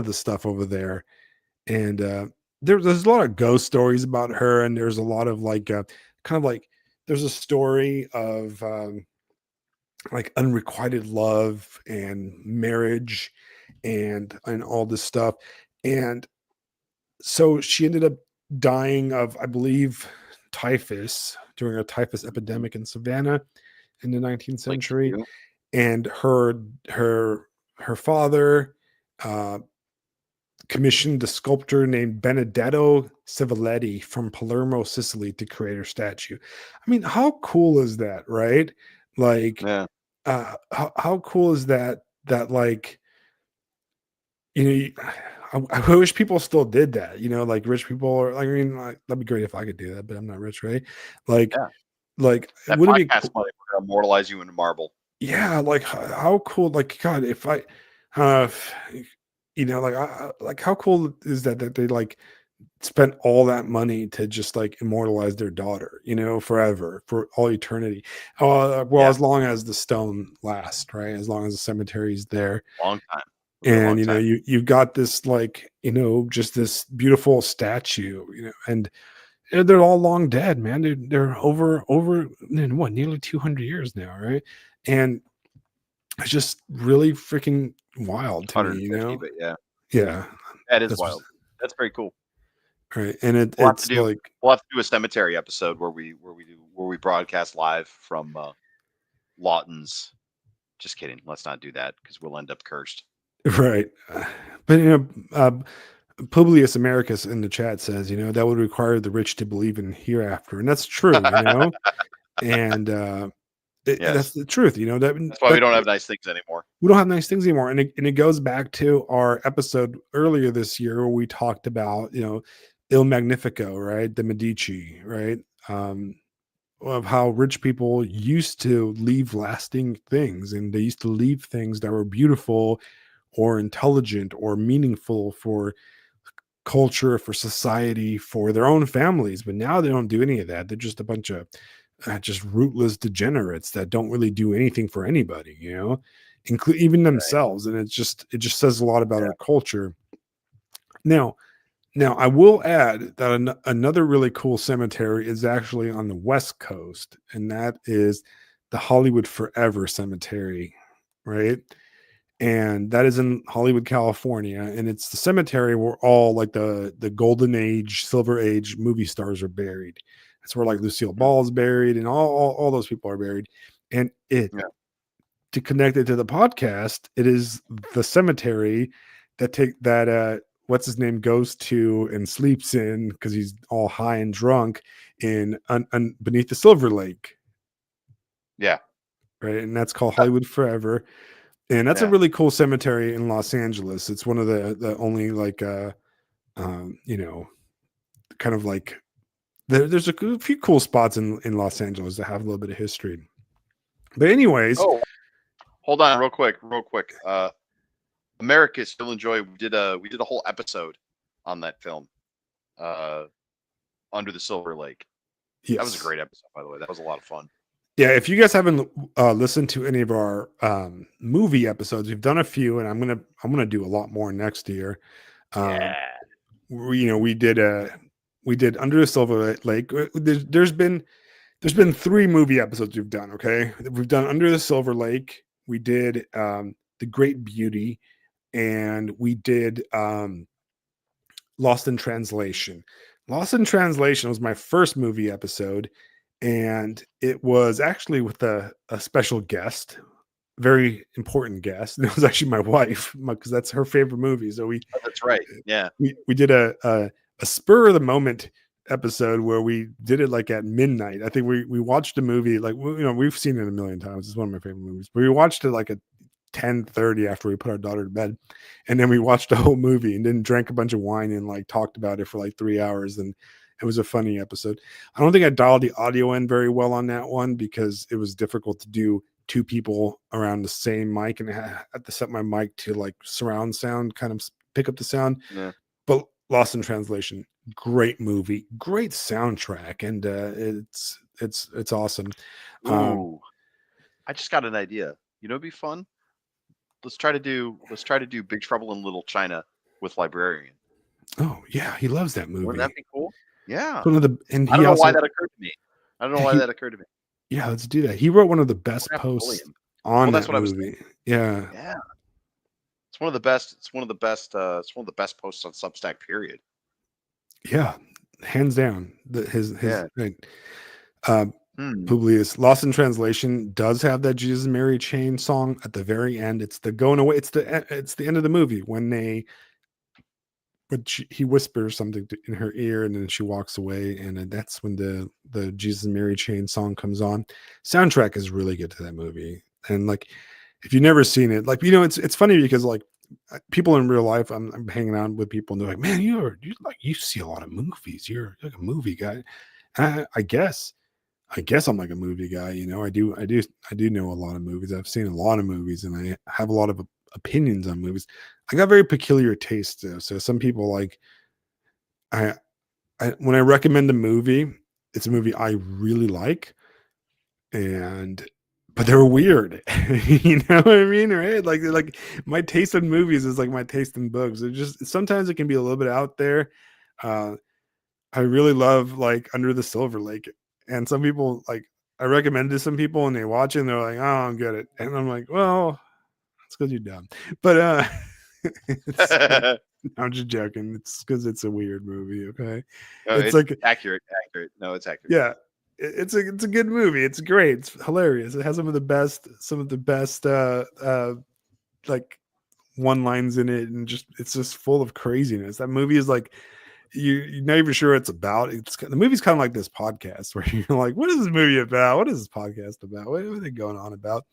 the stuff over there, and there's a lot of ghost stories about her, and there's a lot of like kind of like there's a story of like unrequited love and marriage and all this stuff. And so she ended up dying of, I believe, typhus during a typhus epidemic in Savannah in the 19th century. And her father commissioned a sculptor named Benedetto Civiletti from Palermo, Sicily, to create her statue. I mean, how cool is that, right? Like, how cool is that? That like, I wish people still did that. Like rich people, or I mean, like, that'd be great if I could do that, but I'm not rich, right? Like, like that wouldn't podcast money, we're gonna immortalize you into marble. Yeah, like how cool! Like God, if I if, like like how cool is that they like spent all that money to just like immortalize their daughter, forever, for all eternity. Well, Yeah, as long as the stone lasts, right? As long as the cemetery is there. long time. It'll be a And long time. you've got this like, just this beautiful statue, and they're all long dead, man. They're over what, nearly 200 years now, right? And it's just really freaking wild to me, 150, but yeah, Yeah, that is that's just wild. That's very cool. right. And We'll have to it's do like we'll have to do a cemetery episode where we broadcast live from Lawton's. Just kidding. Let's not do that because we'll end up cursed. right. But Publius Americus in the chat says, that would require the rich to believe in hereafter, and that's true, and that's Yes, the truth, that's why we don't have nice things anymore. we don't have nice things anymore, and it goes back to our episode earlier this year where we talked about, Il Magnifico, right, the Medici, right, of how rich people used to leave lasting things, and they used to leave things that were beautiful or intelligent or meaningful for culture, for society, for their own families. But now they don't do any of that. They're just a bunch of just rootless degenerates that don't really do anything for anybody, include even themselves. And it just says a lot about our culture. Now, I will add that another really cool cemetery is actually on the West Coast, and that is the Hollywood Forever Cemetery, right? And that is in Hollywood, California, and it's the cemetery where all like the golden age, silver age movie stars are buried. That's where like Lucille Ball is buried, and all those people are buried. And to connect it to the podcast, it is the cemetery that what's his name goes to and sleeps in because he's all high and drunk in beneath the Silver Lake. Yeah, right, and that's called Hollywood Forever. And that's a really cool cemetery in Los Angeles. It's one of the only like kind of like there's a few cool spots in Los Angeles that have a little bit of history. But anyways, hold on real quick. America Still Enjoy. We did a whole episode on that film, Under the Silver Lake. yes. That was a great episode, by the way. That was a lot of fun. Yeah, if you guys haven't listened to any of our movie episodes, we've done a few, and I'm gonna do a lot more next year. We did Under the Silver Lake. There's been 3 movie episodes we've done. Okay, we've done Under the Silver Lake. We did The Great Beauty, and we did Lost in Translation. Lost in Translation was my first movie episode. And it was actually with a special guest, very important guest. And it was actually my wife, because that's her favorite movie. So that's right. Yeah. We did a spur of the moment episode where we did it like at midnight. I think we watched a movie, like, we've seen it a million times. It's one of my favorite movies, but we watched it like at 10:30 after we put our daughter to bed. And then we watched the whole movie and then drank a bunch of wine and like talked about it for like 3 hours. And it was a funny episode. I don't think I dialed the audio in very well on that one because it was difficult to do 2 people around the same mic, and I had to set my mic to like surround sound, kind of pick up the sound. Yeah. But Lost in Translation, great movie, great soundtrack, and it's awesome. Ooh, I just got an idea. It'd be fun. Let's try to do Big Trouble in Little China with Librarian. Oh yeah, he loves that movie. Wouldn't that be cool? Yeah. I don't know why that occurred to me. Yeah, let's do that. He wrote one of the best posts on that movie. Yeah. Yeah. It's one of the best. It's one of the best posts on Substack. Period. Yeah, hands down. Publius Lost in Translation does have that Jesus and Mary chain song at the very end. It's the going away. It's the end of the movie when he whispers something in her ear, and then she walks away, and that's when the Jesus and Mary chain song comes on. Soundtrack is really good to that movie, and like if you've never seen it, like it's funny because like people in real life, I'm hanging out with people and they're like, man, you see a lot of movies. You're like a movie guy. I guess I'm like a movie guy. I do know a lot of movies. I've seen a lot of movies, and I have a lot of opinions on movies. I got very peculiar taste though. So some people like I when I recommend a movie, it's a movie I really like, but they're weird. You know what I mean? Right? Like my taste in movies is like my taste in books. It just sometimes it can be a little bit out there. I really love like Under the Silver Lake. And some people like I recommend to some people and they watch it and they're like, oh, I don't get it. And I'm like, well, it's because you're dumb. But I'm just joking. It's because it's a weird movie, okay? No, It's it's like accurate. No, it's accurate. yeah, it's a good movie. It's great. It's hilarious. It has some of the best like one lines in it, and it's just full of craziness. That movie is like you're not even sure what it's about. The movie's kind of like this podcast where you're like, what is this movie about? What is this podcast about? What are they going on about?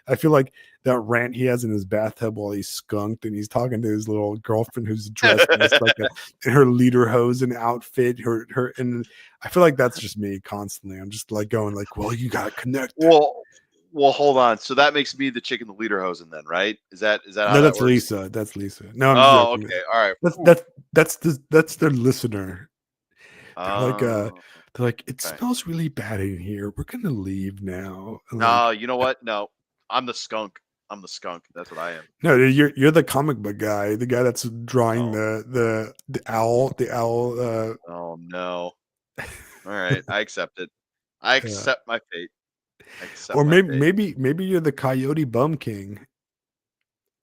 I feel like that rant he has in his bathtub while he's skunked and he's talking to his little girlfriend who's dressed as like in her lederhosen outfit. Her and I feel like that's just me constantly. I'm just like going like, well, you gotta connect. Well, hold on. So that makes me the chick in the lederhosen then, right? Is that how No, that that's works? Lisa. That's Lisa. No, I'm joking. Okay. All right. That's their listener. They're like, it okay. smells really bad in here. We're gonna leave now. No, you know what? No, I'm the skunk. I'm the skunk. That's what I am. No, you're the comic book guy, the guy that's drawing the owl. Oh no. All right, I accept it. I accept my fate. Or maybe you're the Coyote Bum King.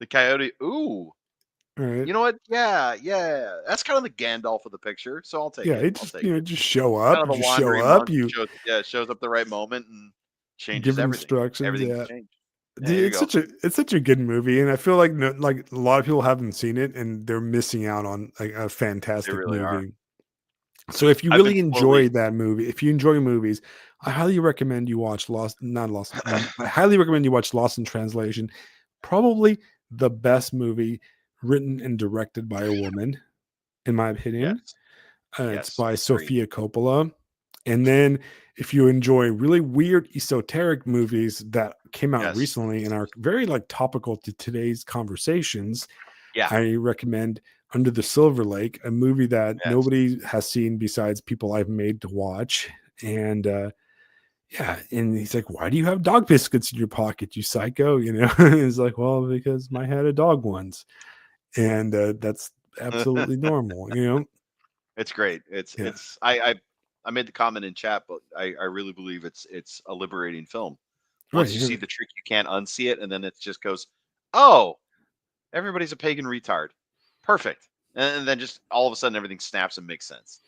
The coyote. Ooh. All right. You know what? Yeah. That's kind of the Gandalf of the picture, so I'll take it. It just show up. Kind of the show wandering up. monk shows up the right moment and changes give everything. instructions. Everything's changed. Dude, it's such a good movie, and I feel like a lot of people haven't seen it, and they're missing out on like a fantastic movie. Are. So if you really enjoy that movie, if you enjoy movies, I highly recommend you watch I highly recommend you watch Lost in Translation. Probably the best movie written and directed by a woman, in my opinion. Yes. It's by Sofia Coppola. And then if you enjoy really weird esoteric movies that came out recently and are very like topical to today's conversations, I recommend Under the Silver Lake, a movie that nobody has seen besides people I've made to watch. And and he's like, why do you have dog biscuits in your pocket, you psycho? You know, he's like, well, because I had a dog once. And that's absolutely normal, you know. It's great. I made the comment in chat, but I really believe it's a liberating film. Once you see the trick, you can't unsee it, and then it just goes, oh, everybody's a pagan retard. Perfect. And then just all of a sudden everything snaps and makes sense.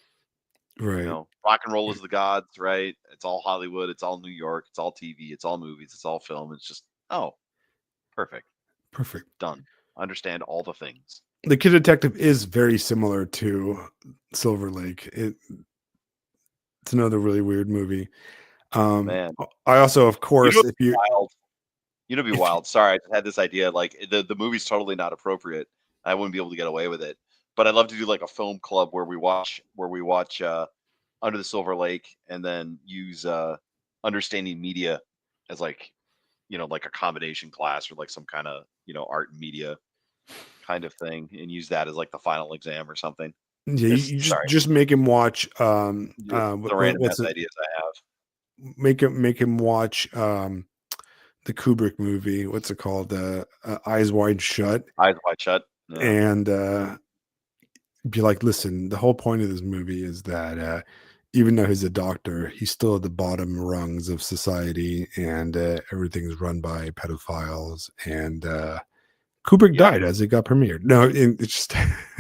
Right. You know, rock and roll is the gods, right? It's all Hollywood, it's all New York, it's all TV, it's all movies, it's all film. It's just, oh, perfect. Done. Understand all the things. The Kid Detective is very similar to Silver Lake. It's another really weird movie. Man, I also, of course, if you be wild. Sorry, I just had this idea. Like the movie's totally not appropriate. I wouldn't be able to get away with it. But I'd love to do like a film club where we watch Under the Silver Lake and then use Understanding Media as like like a combination class or like some kind of art and media kind of thing, and use that as like the final exam or something. Yeah, you just make him watch the random ideas I have. Make him watch the Kubrick movie. What's it called? Eyes Wide Shut. Eyes Wide Shut. Yeah. And be like, listen, the whole point of this movie is that even though he's a doctor, he's still at the bottom rungs of society, and everything's run by pedophiles. And Kubrick died as it got premiered. No, it's just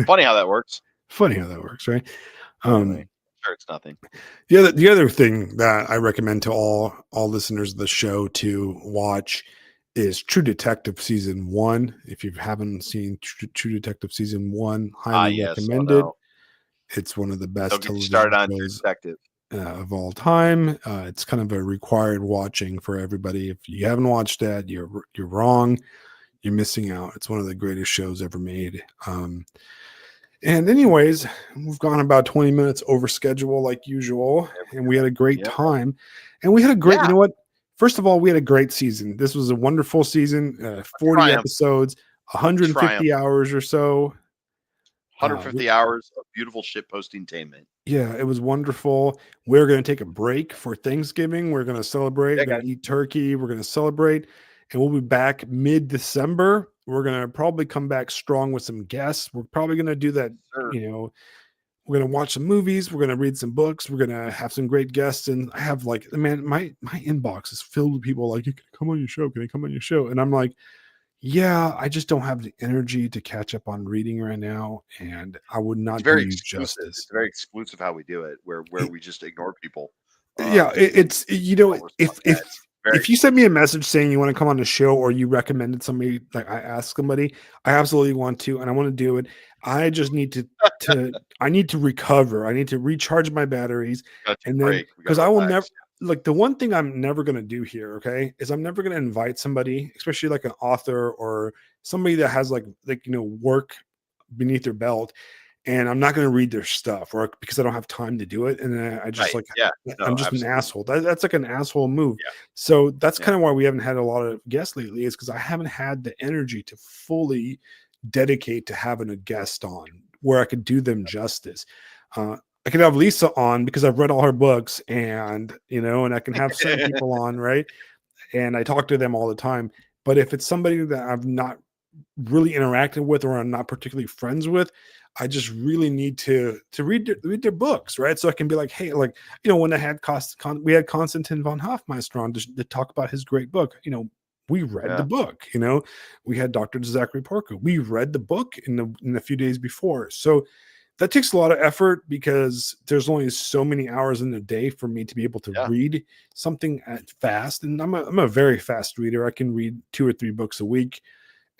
funny how that works. Funny how that works, right? Sure, it's nothing. The other thing that I recommend to all listeners of the show to watch is True Detective Season 1. If you haven't seen True Detective Season 1, highly recommended. It's one of the best television shows of all time. It's kind of a required watching for everybody. If you haven't watched that, you're wrong. You're missing out. It's one of the greatest shows ever made. And anyways, we've gone about 20 minutes over schedule like usual, and we had a great time. And we had a great, you know what? First of all, we had a great season. This was a wonderful season, 40 episodes. 150 hours or so. 150 hours of beautiful shit postingtainment. Yeah, it was wonderful. We're going to take a break for Thanksgiving. We're going to celebrate. We're going to eat turkey. We're going to celebrate. And we'll be back mid-December. We're going to probably come back strong with some guests. We're probably going to do that, we're going to watch some movies. We're going to read some books. We're going to have some great guests. And I have my inbox is filled with people like, "Can I come on your show? Can I come on your show?" And I'm like, yeah, I just don't have the energy to catch up on reading right now, and I would not do you justice. It's very exclusive how we do it, where we just ignore people. It's if you send me a message saying you want to come on the show or you recommended somebody, like I asked somebody, I absolutely want to, and I want to do it. I just need to I need to recover. I need to recharge my batteries, and then because I will never. Like the one thing I'm never going to do here, okay, is I'm never going to invite somebody, especially like an author or somebody that has like work beneath their belt, and I'm not going to read their stuff, or because I don't have time to do it, and then I just I'm just an asshole. That's like an asshole move. Yeah. So that's kind of why we haven't had a lot of guests lately, is because I haven't had the energy to fully dedicate to having a guest on where I could do them justice. I could have Lisa on because I've read all her books, and and I can have certain people on, right? And I talk to them all the time. But if it's somebody that I've not really interacted with or I'm not particularly friends with, I just really need to read their books, right? So I can be like, hey, like when I had we had Konstantin von Hofmeister on to talk about his great book. We read the book. We had Dr. Zachary Porco. We read the book in the few days before. So that takes a lot of effort because there's only so many hours in the day for me to be able to read something fast. And I'm a very fast reader. I can read 2 or 3 books a week.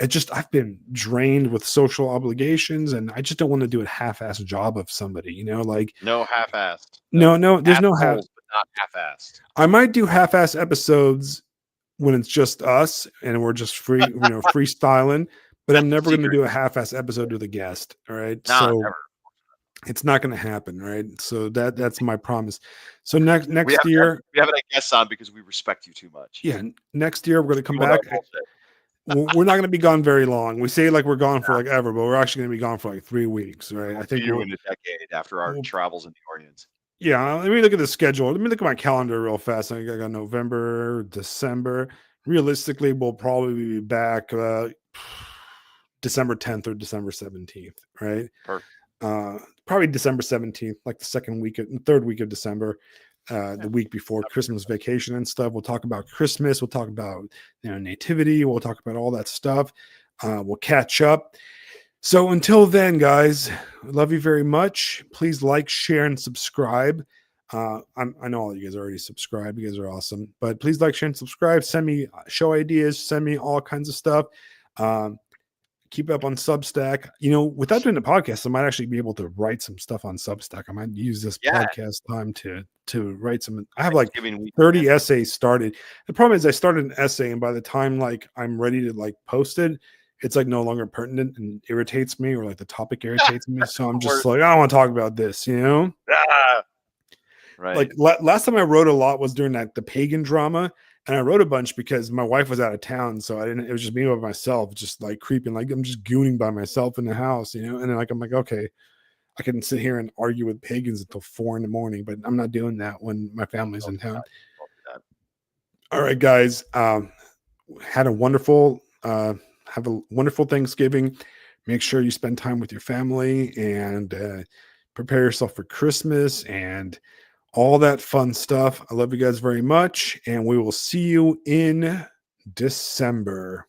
I've been drained with social obligations, and I just don't want to do a half-assed job of somebody, like no half-assed. No, there's no half, but not half-assed. I might do half-assed episodes when it's just us and we're just freestyling, but I'm never going to do a half-assed episode with a guest. All right. Never. It's not going to happen, right? So that's my promise. So next year we haven't had guests on because we respect you too much. Yeah, next year we're going to come back. We're not going to be gone very long. We say like we're gone for like ever, but we're actually going to be gone for like 3 weeks, right? I think in a decade after our travels in the Orient. Yeah, let me look at the schedule. Let me look at my calendar real fast. I got November, December. Realistically, we'll probably be back December 10th or December 17th, right? Perfect. Probably December 17th, like the third week of December, the week before Christmas vacation and stuff. We'll talk about Christmas. We'll talk about nativity. We'll talk about all that stuff. We'll catch up. So until then, guys, I love you very much. Please like, share, and subscribe. I know all you guys already subscribed. You guys are awesome. But please like, share, and subscribe. Send me show ideas. Send me all kinds of stuff. Keep up on Substack. Without doing the podcast, I might actually be able to write some stuff on Substack. I might use this podcast time to write some. I have like 30 essays started. The problem is I started an essay, and by the time like I'm ready to like post it, it's like no longer pertinent and irritates me, or like the topic irritates me. So I'm just like, I don't want to talk about this, Right. Like last time I wrote a lot was during the pagan drama. And I wrote a bunch because my wife was out of town. So it was just me by myself, just like creeping, like I'm just gooning by myself in the house, and then I'm like, okay, I can sit here and argue with pagans until 4 a.m, but I'm not doing that when my family's in town. All right, guys. Have a wonderful Thanksgiving. Make sure you spend time with your family and prepare yourself for Christmas and all that fun stuff. I love you guys very much, and we will see you in December.